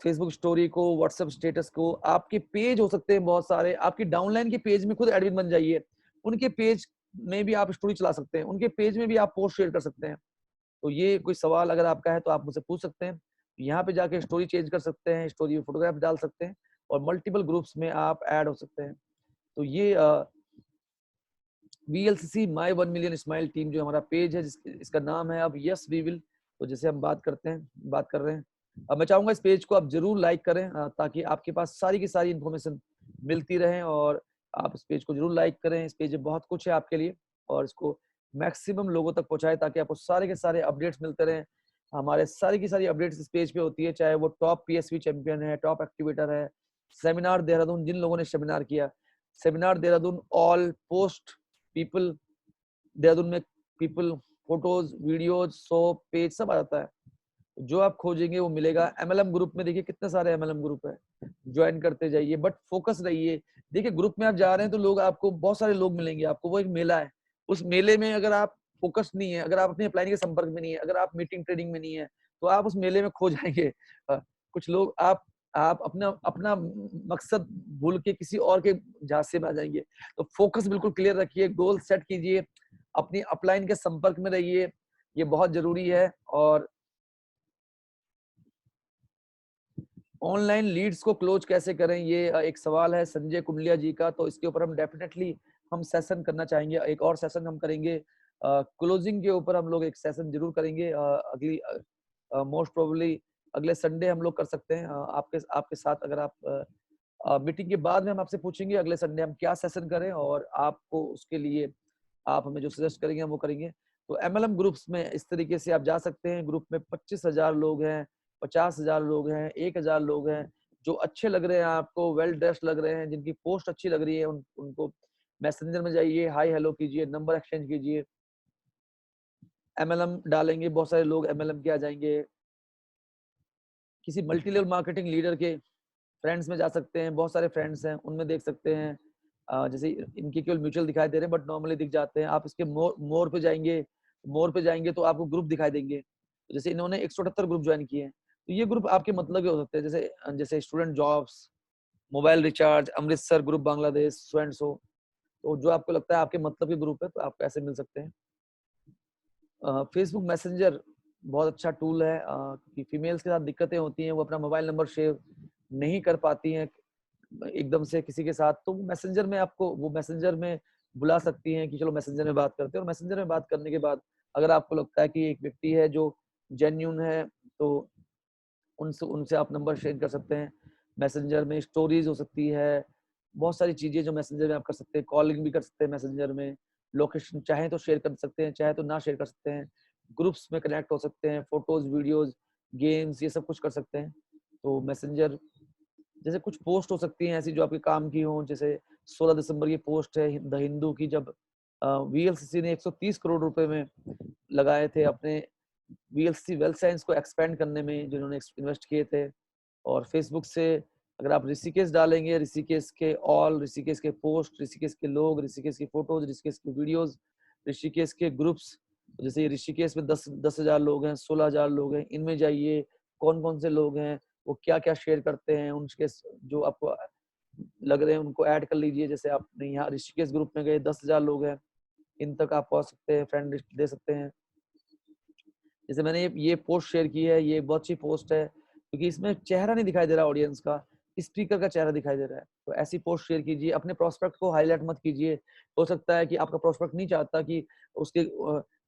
फेसबुक स्टोरी को, व्हाट्सएप स्टेटस को। आपके पेज हो सकते हैं बहुत सारे, आपकी डाउनलाइन के पेज में खुद एडमिन बन जाइए, उनके पेज में भी आप स्टोरी चला सकते हैं, उनके पेज में भी आप पोस्ट शेयर कर सकते हैं। तो ये कोई सवाल अगर आपका है तो आप मुझसे पूछ सकते हैं। यहाँ पे जाके स्टोरी चेंज कर सकते हैं, स्टोरी में फोटोग्राफ डाल सकते हैं, और मल्टीपल ग्रुप्स में आप ऐड हो सकते हैं। तो ये VLCC my 1 million smile team जो हमारा पेज है, इसका नाम है अब यस वी विल। तो जैसे हम बात कर रहे हैं, अब मैं चाहूंगा इस पेज को आप जरूर लाइक करें, ताकि आपके पास सारी की सारी इंफॉर्मेशन मिलती रहे, और आप इस पेज को जरूर लाइक करें। इस पेज में बहुत कुछ है आपके लिए, और इसको मैक्सिमम लोगों तक पहुंचाए, ताकि आपको सारे के सारे अपडेट्स मिलते रहें। हमारे सारी की सारी अपडेट्स इस पेज पे होती है, चाहे वो टॉप पीएसवी चैंपियन है, टॉप एक्टिवेटर है, सेमिनार देहरादून, जिन लोगों ने सेमिनार किया, seminar Dehradun, all post people Dehradun में, people, photos, videos, soap, page सब आ जाता है। जो आप खोजेंगे वो मिलेगा। एमएलएम ग्रुप में देखिए कितने सारे एमएलएम ग्रुप है, ज्वाइन करते जाइए, बट फोकस रहिए। देखिए ग्रुप में आप जा रहे हैं तो लोग आपको, बहुत सारे लोग मिलेंगे आपको, वो एक मेला है, उस मेले में अगर आप फोकस नहीं है, अगर आप अपने अपलाइन के संपर्क में नहीं है, अगर आप मीटिंग ट्रेडिंग में नहीं है, तो आप उस मेले में खो जाएंगे। कुछ लोग आप अपना अपना मकसद भूल के किसी और के झांसे में आ जाएंगे। तो फोकस बिल्कुल क्लियर रखिए, गोल सेट कीजिए, अपनी अपलाइन के संपर्क में रहिए, ये बहुत जरूरी है। और ऑनलाइन लीड्स को क्लोज कैसे करें, ये एक सवाल है संजय कुंडलिया जी का। तो इसके ऊपर हम डेफिनेटली हम सेशन करना चाहेंगे, एक और सेशन हम करेंगे क्लोजिंग के ऊपर। हम लोग एक सेशन जरूर करेंगे अगली मोस्ट प्रोबेबली अगले संडे हम लोग कर सकते हैं आपके आपके साथ। अगर आप मीटिंग के बाद में हम आपसे पूछेंगे अगले संडे हम क्या सेशन करें, और आपको उसके लिए आप हमें जो सजेस्ट करेंगे हम वो करेंगे। तो एमएलएम ग्रुप्स में इस तरीके से आप जा सकते हैं। ग्रुप में 25,000 लोग हैं, 50,000 लोग हैं, 1,000 लोग हैं। जो अच्छे लग रहे हैं आपको, वेल ड्रेस्ड लग रहे हैं, जिनकी पोस्ट अच्छी लग रही है, उनको मैसेंजर में जाइए, हाय हेलो कीजिए, नंबर एक्सचेंज कीजिए, एमएलएम डालेंगे, बहुत सारे लोग एमएलएम के आ जाएंगे। किसी मल्टी लेवल मार्केटिंग लीडर के फ्रेंड्स में जा सकते हैं, बहुत सारे फ्रेंड्स हैं, उनमें देख सकते हैं। जैसे इनके केवल म्यूचुअल दिखाई दे रहे हैं बट नॉर्मली दिख जाते हैं। आप इसके मोर पे जाएंगे, मोर पे जाएंगे तो आपको ग्रुप दिखाई देंगे। जैसे इन्होंने 178 ग्रुप ज्वाइन किए हैं, तो ये ग्रुप आपके मतलब के हो सकते हैं। जैसे जैसे student jobs, mobile recharge, Amritsar group Bangladesh, so and सो। तो जो आपको लगता है आपके मतलब के ग्रुप है तो आप ऐसे मिल सकते हैं। फेसबुक मैसेंजर बहुत अच्छा टूल है कि फीमेल्स के साथ दिक्कतें होती हैं, वो अपना मोबाइल नंबर शेयर नहीं कर पाती हैं एकदम से किसी के साथ, तो मैसेंजर में आपको वो मैसेंजर में बुला सकती हैं कि चलो मैसेंजर में बात करते हैं। और मैसेंजर में बात करने के बाद अगर आपको लगता है कि एक व्यक्ति है जो जेन्यून है, तो उनसे उनसे आप नंबर शेयर कर सकते हैं। मैसेंजर में स्टोरीज हो सकती है, बहुत सारी चीजें जो मैसेंजर में आप कर सकते हैं। कॉलिंग भी कर सकते हैं मैसेंजर में, लोकेशन चाहे तो शेयर कर सकते हैं, चाहे तो ना शेयर कर सकते हैं। ग्रुप्स में कनेक्ट हो सकते हैं, फोटोज, वीडियोज, गेम्स, ये सब कुछ कर सकते हैं। तो मैसेंजर जैसे कुछ पोस्ट हो सकती हैं ऐसी जो आपके काम की हो। जैसे 16 दिसंबर की पोस्ट है द हिंदू की, जब वीएलसीसी ने 130 करोड़ रुपए में लगाए थे अपने वीएलसीसी वेल्थ साइंस को एक्सपेंड करने में, जिन्होंने इन्वेस्ट किए थे। और फेसबुक से अगर आप ऋषिकेश डालेंगे, ऋषिकेश के ऑल, ऋषिकेश के पोस्ट, ऋषिकेश के लोग, ऋषिकेश की फोटोज, ऋषिकेश की वीडियोज, ऋषिकेश के ग्रुप्स, जैसे ऋषिकेश में 10,000 लोग हैं, 16,000 लोग हैं, इनमें जाइए कौन कौन से लोग हैं, वो क्या क्या शेयर करते हैं, उनके जो आपको लग रहे हैं उनको ऐड कर लीजिए। जैसे आपने यहाँ ऋषिकेश ग्रुप में गए, 10,000 लोग हैं, इन तक आप पहुंच सकते हैं, फ्रेंड लिस्ट दे सकते हैं। जैसे मैंने ये पोस्ट शेयर की है, ये बहुत अच्छी पोस्ट है क्योंकि इसमें चेहरा नहीं दिखाई दे रहा ऑडियंस का, स्पीकर का चेहरा दिखाई दे रहा है। तो ऐसी पोस्ट शेयर कीजिए। अपने प्रोस्पेक्ट को हाईलाइट मत कीजिए। हो सकता है कि आपका प्रोस्पेक्ट नहीं चाहता कि उसके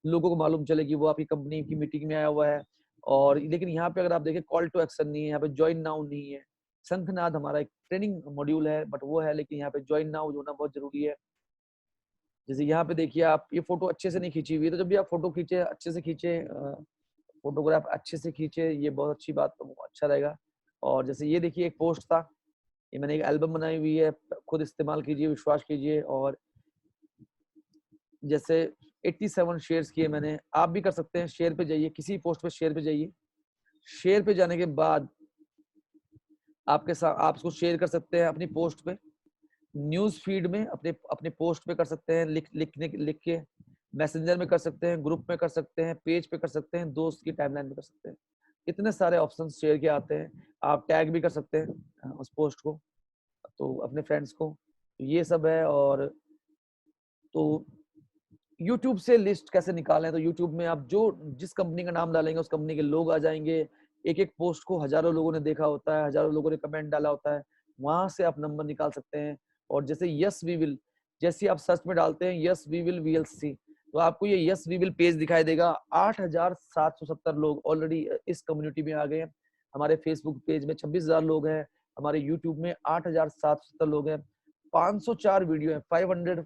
लोगों को मालूम चले कि वो आपकी कंपनी की मीटिंग में आया हुआ है। और लेकिन यहाँ पे अगर आप देखें, कॉल टू एक्शन नहीं है, यहाँ पे ज्वाइन नाउ नहीं है। शंखनाद हमारा एक ट्रेनिंग मॉड्यूल है बट वो है, लेकिन यहाँ पे ज्वाइन नाउ होना बहुत जरूरी है। जैसे यहाँ पे देखिए, आप ये फोटो अच्छे से नहीं खींची हुई है, तो जब भी आप फोटो खींचे अच्छे से खींचे, फोटोग्राफ अच्छे से खींचे, ये बहुत अच्छी बात, तो अच्छा रहेगा। और जैसे ये देखिए एक पोस्ट था, ये मैंने एक एल्बम बनाई हुई है, खुद इस्तेमाल कीजिए, विश्वास कीजिए। और जैसे 87 शेयर्स किए मैंने, आप भी कर सकते हैं। शेयर पे जाइए, किसी पोस्ट पे शेयर पे जाइए। शेयर पे जाने के बाद आपके साथ आप उसको शेयर कर सकते हैं अपनी पोस्ट पे, न्यूज फीड में, अपने अपने पोस्ट पे कर सकते हैं, लिख के मैसेंजर में कर सकते हैं, ग्रुप में कर सकते हैं, पेज पे कर सकते हैं, दोस्त की टाइमलाइन में कर सकते हैं। इतने सारे ऑप्शन शेयर के आते हैं। आप टैग भी कर सकते हैं उस पोस्ट को, तो अपने फ्रेंड्स को। ये सब है। और तो यूट्यूब से लिस्ट कैसे निकालें, तो यूट्यूब में आप जो जिस कंपनी का नाम डालेंगे उस कंपनी के लोग आ जाएंगे। एक एक पोस्ट को हजारों लोगों ने देखा होता है, हजारों लोगों ने कमेंट डाला होता है, वहां से आप नंबर निकाल सकते हैं। और जैसे यस वी विल, जैसे आप सर्च में डालते हैं यस वी विल वीएलसी, तो आपको ये यस वी विल पेज दिखाई देगा। 8,770 लोग ऑलरेडी इस कम्युनिटी में आ गए हैं। हमारे फेसबुक पेज में 26,000 लोग हैं, हमारे यूट्यूब में 8,770 लोग हैं। 504 वीडियो है, 500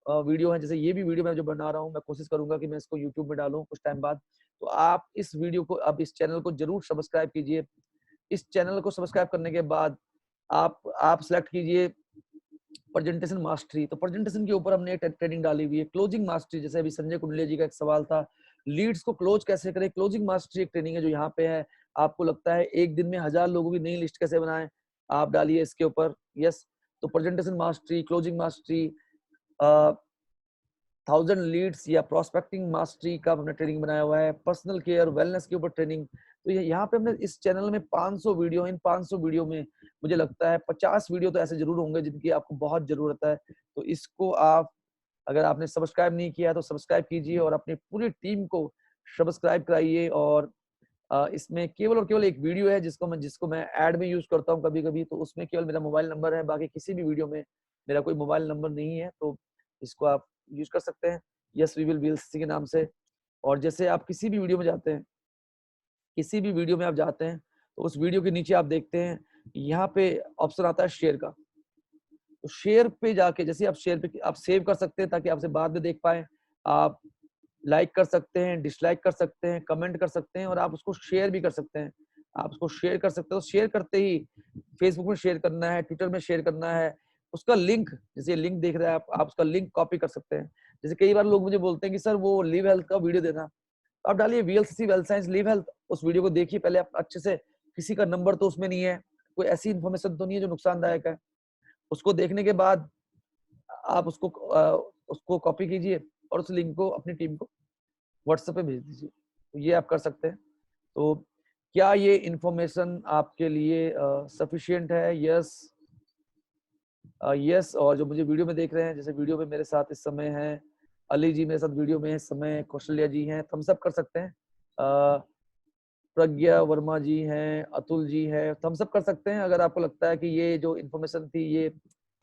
वीडियो है। जैसे ये भी वीडियो मैं जो बना रहा हूँ, मैं कोशिश करूंगा कि मैं इसको यूट्यूब में डालूं कुछ टाइम बाद। तो आप इस वीडियो को, आप इस चैनल को जरूर सब्सक्राइब कीजिए। इस चैनल को सब्सक्राइब करने के बाद आप सिलेक्ट कीजिए प्रेजेंटेशन मास्टरी। तो प्रेजेंटेशन के ऊपर हमने एक ट्रेनिंग डाली हुई है। क्लोजिंग मास्टरी, जैसे अभी संजय कुंडलिया जी का एक सवाल था, लीड्स को क्लोज कैसे करें, क्लोजिंग मास्टरी एक ट्रेनिंग है जो यहाँ पे है। आपको लगता है एक दिन में 1,000 लोगों की नई लिस्ट कैसे बनाएं, आप डालिए इसके ऊपर यस। तो presentation mastery, closing mastery, 1000 leads या प्रोस्पेक्टिंग मास्टरी का हमने ट्रेनिंग बनाया हुआ है। पर्सनल केयर, वेलनेस के ऊपर ट्रेनिंग। तो यहाँ पे हमने इस चैनल में 500 वीडियो, इन 500 वीडियो में मुझे लगता है 50 वीडियो तो ऐसे जरूर होंगे जिनकी आपको बहुत जरूरत है। तो इसको आप, अगर आपने सब्सक्राइब नहीं किया तो सब्सक्राइब कीजिए और अपनी पूरी टीम को सब्सक्राइब कराइए। और इसमें केवल और केवल एक वीडियो है जिसको मैं ऐड में यूज करता हूँ कभी कभी, तो उसमें केवल मेरा मोबाइल नंबर है, बाकी किसी भी वीडियो में मेरा कोई मोबाइल नंबर नहीं है, तो इसको आप यूज कर सकते हैं यस वी विल वीएलसीसी के नाम से। और जैसे आप किसी भी वीडियो में जाते हैं, किसी भी वीडियो में आप जाते हैं, तो उस वीडियो के नीचे आप देखते हैं यहाँ पे ऑप्शन आता है शेयर का। तो शेयर पे जाके जैसे आप शेयर पे आप सेव कर सकते हैं ताकि आपसे बाद में देख पाए, आप लाइक कर सकते हैं, डिसलाइक कर सकते हैं, कमेंट कर सकते हैं, और आप उसको शेयर भी कर सकते हैं। आप उसको शेयर कर सकते हो, शेयर करते ही फेसबुक में शेयर करना है, ट्विटर में शेयर करना है, उसका लिंक, जैसे लिंक देख रहे हैं आप उसका लिंक कॉपी कर सकते हैं। जैसे कई बार लोग मुझे बोलते हैं कि सर वो लिव हेल्थ का वीडियो देना, तो आप डालिए VLCC well science live health, उस वीडियो को देखिए पहले आप अच्छे से, किसी का नंबर तो उसमें नहीं है, कोई ऐसी इन्फॉर्मेशन तो नहीं है जो नुकसानदायक है। उसको देखने के बाद आप उसको कॉपी कीजिए और उस लिंक को अपनी टीम को व्हाट्सएप पे भेज दीजिए, तो ये आप कर सकते हैं। तो क्या ये इंफॉर्मेशन आपके लिए सफिशिएंट है? Yes, yes. और जो मुझे वीडियो में देख रहे हैं, जैसे वीडियो में मेरे साथ इस समय हैं अली जी, मेरे साथ वीडियो में इस समय कौशल्या जी हैं, थम्स अप कर सकते हैं। प्रज्ञा वर्मा जी हैं, अतुल जी हैं, थम्स अप कर सकते हैं अगर आपको लगता है कि ये जो इन्फॉर्मेशन थी ये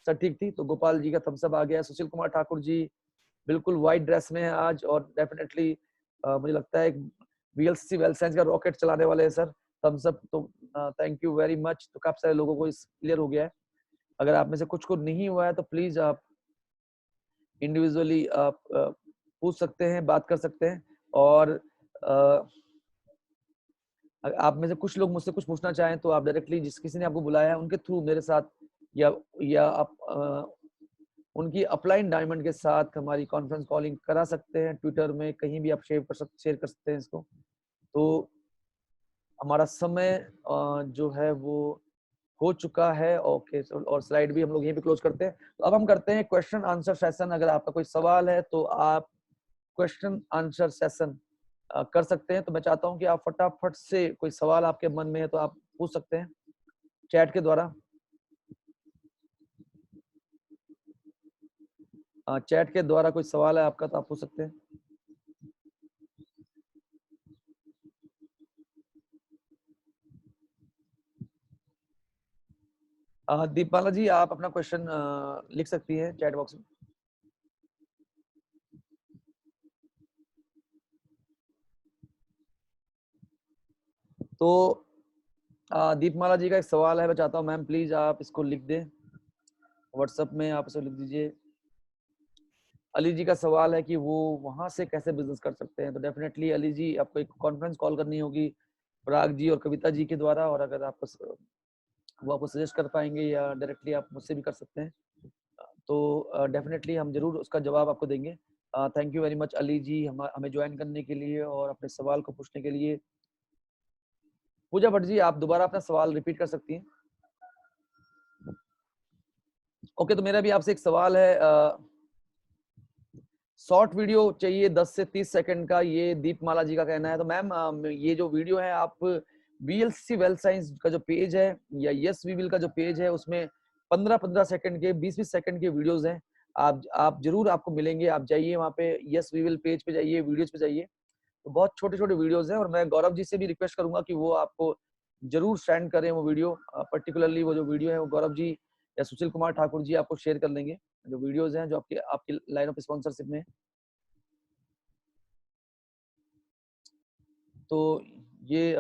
सटीक थी। तो गोपाल जी का थम्स अप आ गया। सुशील कुमार ठाकुर जी बिल्कुल व्हाइट ड्रेस में है आज, और डेफिनेटली मुझे लगता है वीएलसीसी वेल साइंस का रॉकेट चलाने वाले हैं सर। थम्स अप, तो थैंक यू वेरी मच। तो काफी सारे लोगों को इस क्लियर हो गया है। अगर आप में से कुछ को नहीं हुआ है तो प्लीज आप इंडिविजुअली आप पूछ सकते हैं, बात कर सकते हैं। और आप में से कुछ लोग मुझसे कुछ पूछना चाहें तो आप डायरेक्टली जिस किसी ने आपको बुलाया है उनके थ्रू मेरे साथ, या आप उनकी अपलाइन डायमंड के साथ हमारी कॉन्फ्रेंस कॉलिंग करा सकते हैं। ट्विटर में कहीं भी आप शेयर कर सकते हैं इसको। तो हमारा समय जो है वो हो चुका है। ओके, और स्लाइड भी हम लोग यहीं पे क्लोज करते हैं। तो अब हम करते हैं क्वेश्चन आंसर सेशन। अगर आपका कोई सवाल है तो आप क्वेश्चन आंसर सेशन कर सकते हैं। तो मैं चाहता हूं कि आप फटाफट से, कोई सवाल आपके मन में है तो आप पूछ सकते हैं चैट के द्वारा। चैट के द्वारा कोई सवाल है आपका तो आप पूछ सकते हैं। दीपाला जी, आप अपना क्वेश्चन लिख सकती हैं चैट बॉक्स में। तो दीपमाला जी का एक सवाल है, मैं चाहता हूँ मैम प्लीज आप इसको लिख दें व्हाट्सएप में, आप इसे लिख दीजिए। अली जी का सवाल है कि वो वहां से कैसे बिजनेस कर सकते हैं। तो डेफिनेटली अली जी, आपको एक कॉन्फ्रेंस कॉल करनी होगी पराग जी और कविता जी के द्वारा, और अगर आपको वो आपको सजेस्ट कर पाएंगे या डायरेक्टली आप मुझसे भी कर सकते हैं, तो डेफिनेटली हम जरूर उसका जवाब आपको देंगे। Thank you very much Ali ji हमें ज्वाइन करने के लिए और अपने सवाल को पूछने के लिए। पूजा भट्ट जी, आप दोबारा अपना सवाल रिपीट कर सकती हैं। ओके, तो मेरा भी आपसे एक सवाल है। शॉर्ट वीडियो चाहिए 10 से 30 सेकंड का, ये दीपमाला जी का कहना है। तो मैम ये जो वीडियो है आप वीएलसीसी वेल साइंस का जो पेज है या यस वी विल का जो पेज है उसमें 15-15 सेकंड के 20-20 सेकंड के वीडियोस हैं। आप जरूर आपको मिलेंगे, आप जाइए वहाँ पे यस वी विल पेज पे जाइए, वीडियोस पे जाइए। तो बहुत छोटे छोटे वीडियोस हैं, और मैं गौरव जी से भी रिक्वेस्ट करूंगा कि वो आपको जरूर सेंड करें वो वीडियो। पर्टिकुलरली वो जो वीडियो है वो गौरव जी या सुशील कुमार ठाकुर जी आपको शेयर कर लेंगे, जो वीडियोस हैं जो आपके आपकी लाइन ऑफ स्पॉन्सरशिप में। तो ये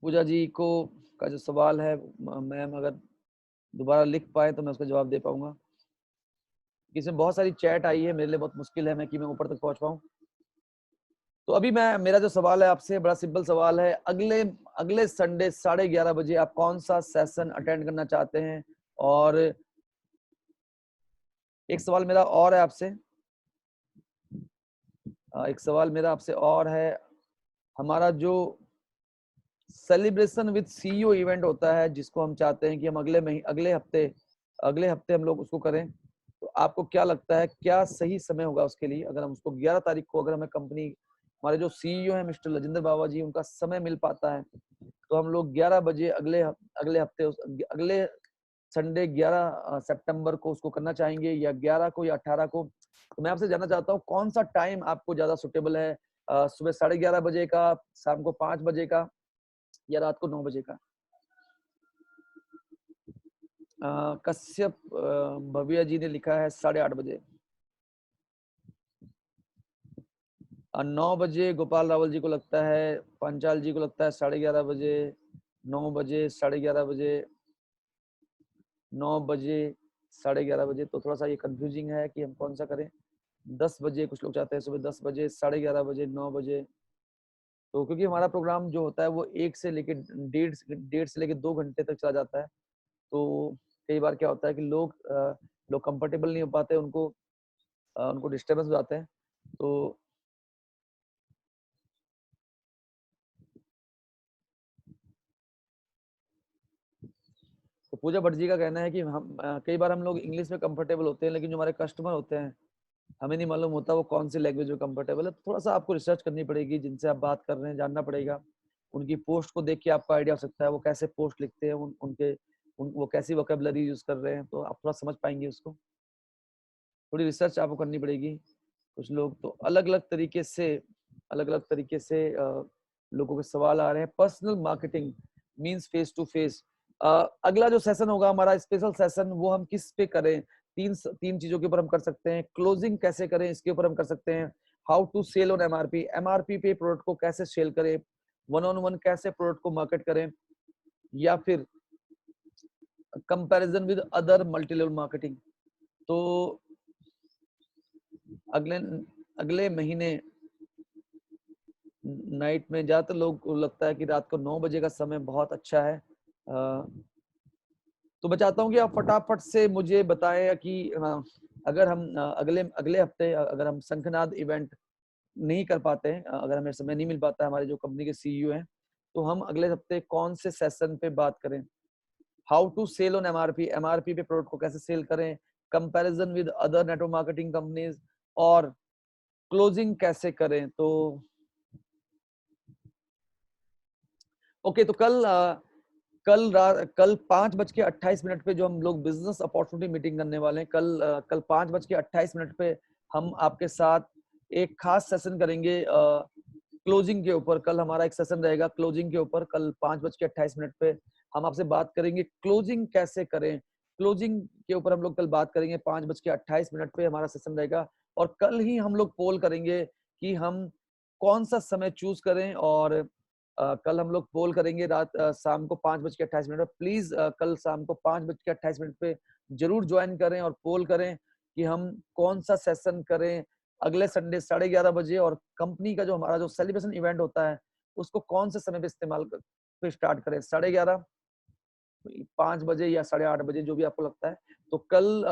पूजा जी को का जो सवाल है, मैम अगर दोबारा लिख पाए तो मैं उसका जवाब दे पाऊंगा। इसमें बहुत सारी चैट आई है, मेरे लिए बहुत मुश्किल है मैं ऊपर तक पहुंच पाऊं। तो अभी मेरा जो सवाल है आपसे बड़ा सिंपल सवाल है। अगले अगले संडे 11:30 बजे आप कौन सा सेशन अटेंड करना चाहते हैं? और एक सवाल मेरा और है आपसे, एक सवाल मेरा आपसे और है। हमारा जो सेलिब्रेशन विद सीईओ इवेंट होता है, जिसको हम चाहते हैं कि हम अगले हफ्ते हम लोग उसको करें, तो आपको क्या लगता है क्या सही समय होगा उसके लिए? अगर हम उसको 11 तारीख को, अगर हमें कंपनी, हमारे जो सीईओ है मिस्टर राजेंद्र बाबा जी, उनका समय मिल पाता है तो हम लोग 11 बजे अगले हफ्ते, अगले संडे 11 सितंबर को उसको करना चाहेंगे या 11 को या 18 को? तो मैं आपसे जानना चाहता हूँ कौन सा टाइम आपको ज्यादा सुटेबल है, सुबह 11:30 बजे का, शाम को 5 बजे का या रात को 9 बजे का? कश्यप भव्या जी ने लिखा है 8:30 बजे। 9 बजे गोपाल रावल जी को लगता है, पंचाल जी को लगता है 11:30 बजे, 9 बजे, 11:30 बजे, 9 बजे, 11:30 बजे। तो थोड़ा सा ये कंफ्यूजिंग है कि हम कौन सा करें। 10 बजे कुछ लोग चाहते हैं, सुबह 10 बजे, 11:30 बजे, 9 बजे। तो क्योंकि हमारा प्रोग्राम जो होता है वो 1 से लेके डेढ़ से लेके 2 घंटे तक चला जाता है, तो कई बार क्या होता है कि लोग कंफर्टेबल नहीं हो पाते, उनको डिस्टर्बेंस हो जाते हैं। तो पूजा भट्ट जी का कहना है कि कई बार हम लोग इंग्लिश में कंफर्टेबल होते हैं, लेकिन जो हमारे कस्टमर होते हैं हमें नहीं मालूम होता वो कौन सी लैंग्वेज में कंफर्टेबल है। तो थोड़ा सा आपको रिसर्च करनी पड़ेगी, जिनसे आप बात कर रहे हैं जानना पड़ेगा। उनकी पोस्ट को देख के आपको आइडिया हो सकता है वो कैसे पोस्ट लिखते हैं, वो कैसी वोकेबलरी यूज कर रहे हैं, तो आप थोड़ा समझ पाएंगे उसको। थोड़ी रिसर्च आपको करनी पड़ेगी। कुछ लोग तो अलग अलग तरीके से लोगों के सवाल आ रहे हैं। Personal marketing means face to face. अगला जो सेशन होगा हमारा स्पेशल सेशन, वो हम किस पे करें? तीन चीजों के ऊपर हम कर सकते हैं। क्लोजिंग कैसे करें, इसके ऊपर हम कर सकते हैं। How to sell on MRP, MRP पे प्रोडक्ट को कैसे सेल करें, वन ऑन वन कैसे प्रोडक्ट को मार्केट करें, या फिर comparison with other multi level marketing. तो अगले अगले महीने नाइट में ज्यादातर लोग को लगता है कि रात को 9 बजे का समय बहुत अच्छा है। तो मैं चाहता हूँ कि आप फटाफट से मुझे बताएं कि अगर हम अगले अगले हफ्ते अगर हम शंखनाद इवेंट नहीं कर पाते हैं, अगर हमें समय नहीं मिल पाता है, हमारे जो कंपनी के सीईओ हैं, तो हम अगले हफ्ते कौन से सेशन पे बात करें? How to sell on MRP, MRP पे प्रोडक्ट को कैसे सेल करें, comparison with other network marketing companies, और क्लोजिंग कैसे करें। तो ओके, तो कल 5:28 पे जो हम लोग बिजनेस अपॉर्चुनिटी मीटिंग करने वाले हैं, कल 5:28 पे हम आपके साथ एक खास सेशन करेंगे क्लोजिंग के ऊपर। कल हमारा एक सेशन रहेगा क्लोजिंग के ऊपर। कल 5:28 पे हम आपसे बात करेंगे क्लोजिंग कैसे करें। क्लोजिंग के ऊपर हम लोग कल बात करेंगे। 5:28 पे हमारा सेशन रहेगा, और कल ही हम लोग पोल करेंगे कि हम कौन सा समय चूज करें। और कल हम लोग पोल करेंगे शाम को 5:28 पे। प्लीज कल शाम को 5:28 पे जरूर ज्वाइन करें और पोल करें कि हम कौन सा सेशन करें अगले संडे 11:30 बजे। और कंपनी का जो हमारा जो सेलिब्रेशन इवेंट होता है उसको कौन से समय पे इस्तेमाल पे स्टार्ट करें, 11:30, 5 बजे या 8:30 बजे, जो भी आपको लगता है। तो कल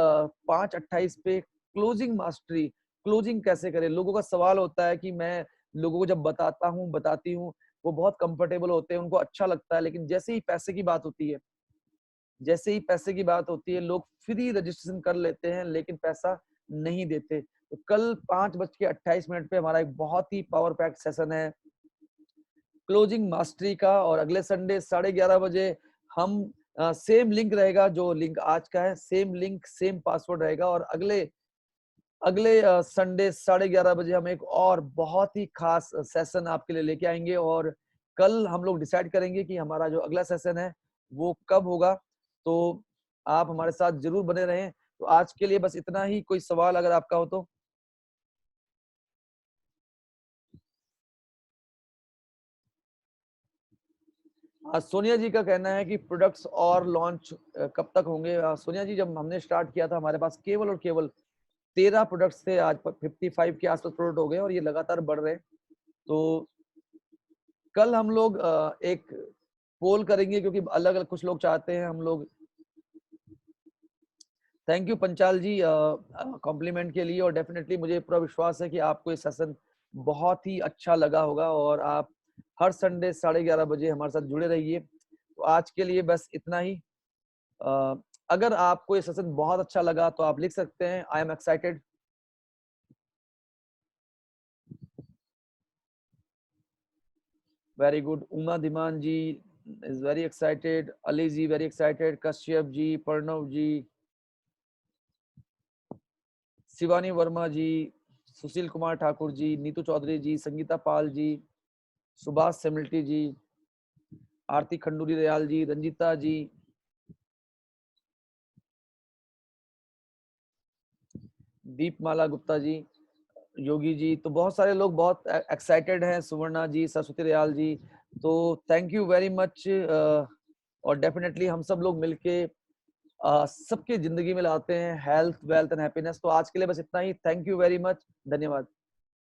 5:28 पे क्लोजिंग मास्टरी, क्लोजिंग कैसे करें। लोगों का सवाल होता है कि मैं लोगों को जब बताती हूँ, वो बहुत कंफर्टेबल होते हैं, उनको अच्छा लगता है, लेकिन जैसे ही पैसे की बात होती है लोग फ्री रजिस्ट्रेशन कर लेते हैं लेकिन पैसा नहीं देते। तो कल 5:28 पे हमारा एक बहुत ही पावर पैक सेशन है क्लोजिंग मास्टरी का। और अगले संडे 11:30 बजे हम सेम लिंक रहेगा, जो लिंक आज का है, सेम लिंक सेम पासवर्ड रहेगा। और अगले अगले संडे 11:30 बजे हम एक और बहुत ही खास सेशन आपके लिए लेके आएंगे। और कल हम लोग डिसाइड करेंगे कि हमारा जो अगला सेशन है वो कब होगा। तो आप हमारे साथ जरूर बने रहें। तो आज के लिए बस इतना ही। कोई सवाल अगर आपका हो तो? सोनिया जी का कहना है कि प्रोडक्ट्स और लॉन्च कब तक होंगे? सोनिया जी, जब हमने स्टार्ट किया था हमारे पास केवल और केवल 13 प्रोडक्ट्स थे। आज 55 के आसपास प्रोडक्ट हो गए और ये लगातार बढ़ रहे हैं। तो कल हम लोग एक पोल करेंगे, क्योंकि अलग अलग कुछ लोग चाहते हैं हम लोग। Thank you Panchal ji compliment के लिए। और डेफिनेटली मुझे पूरा विश्वास है कि आपको ये सेशन बहुत ही अच्छा लगा होगा और आप हर संडे 11:30 बजे हमारे साथ जुड़े रहिए। तो आज के लिए बस इतना ही। अ, अगर आपको ये सेशन बहुत अच्छा लगा तो आप लिख सकते हैं I am excited. Very good. Uma Dhiman ji is very excited. Ali ji very excited. Kashyap ji, Pranav ji, Shivani Verma ji, Sushil Kumar Thakur ji, Neetu Chaudhary ji, Sangeeta Pal ji, Subhash Semalti ji, Aarti Khanduri Dayal ji, Ranjeeta ji, Deepmala Gupta ji, Yogi ji. तो बहुत सारे लोग बहुत एक्साइटेड हैं, सुवर्णा जी, सरस्वती दयाल जी। तो थैंक यू वेरी मच। और डेफिनेटली हम सब लोग मिलके सबकी जिंदगी में लाते हैं हेल्थ, वेल्थ एंड हैप्पीनेस। तो आज के लिए बस इतना ही। Thank you very much. धन्यवाद।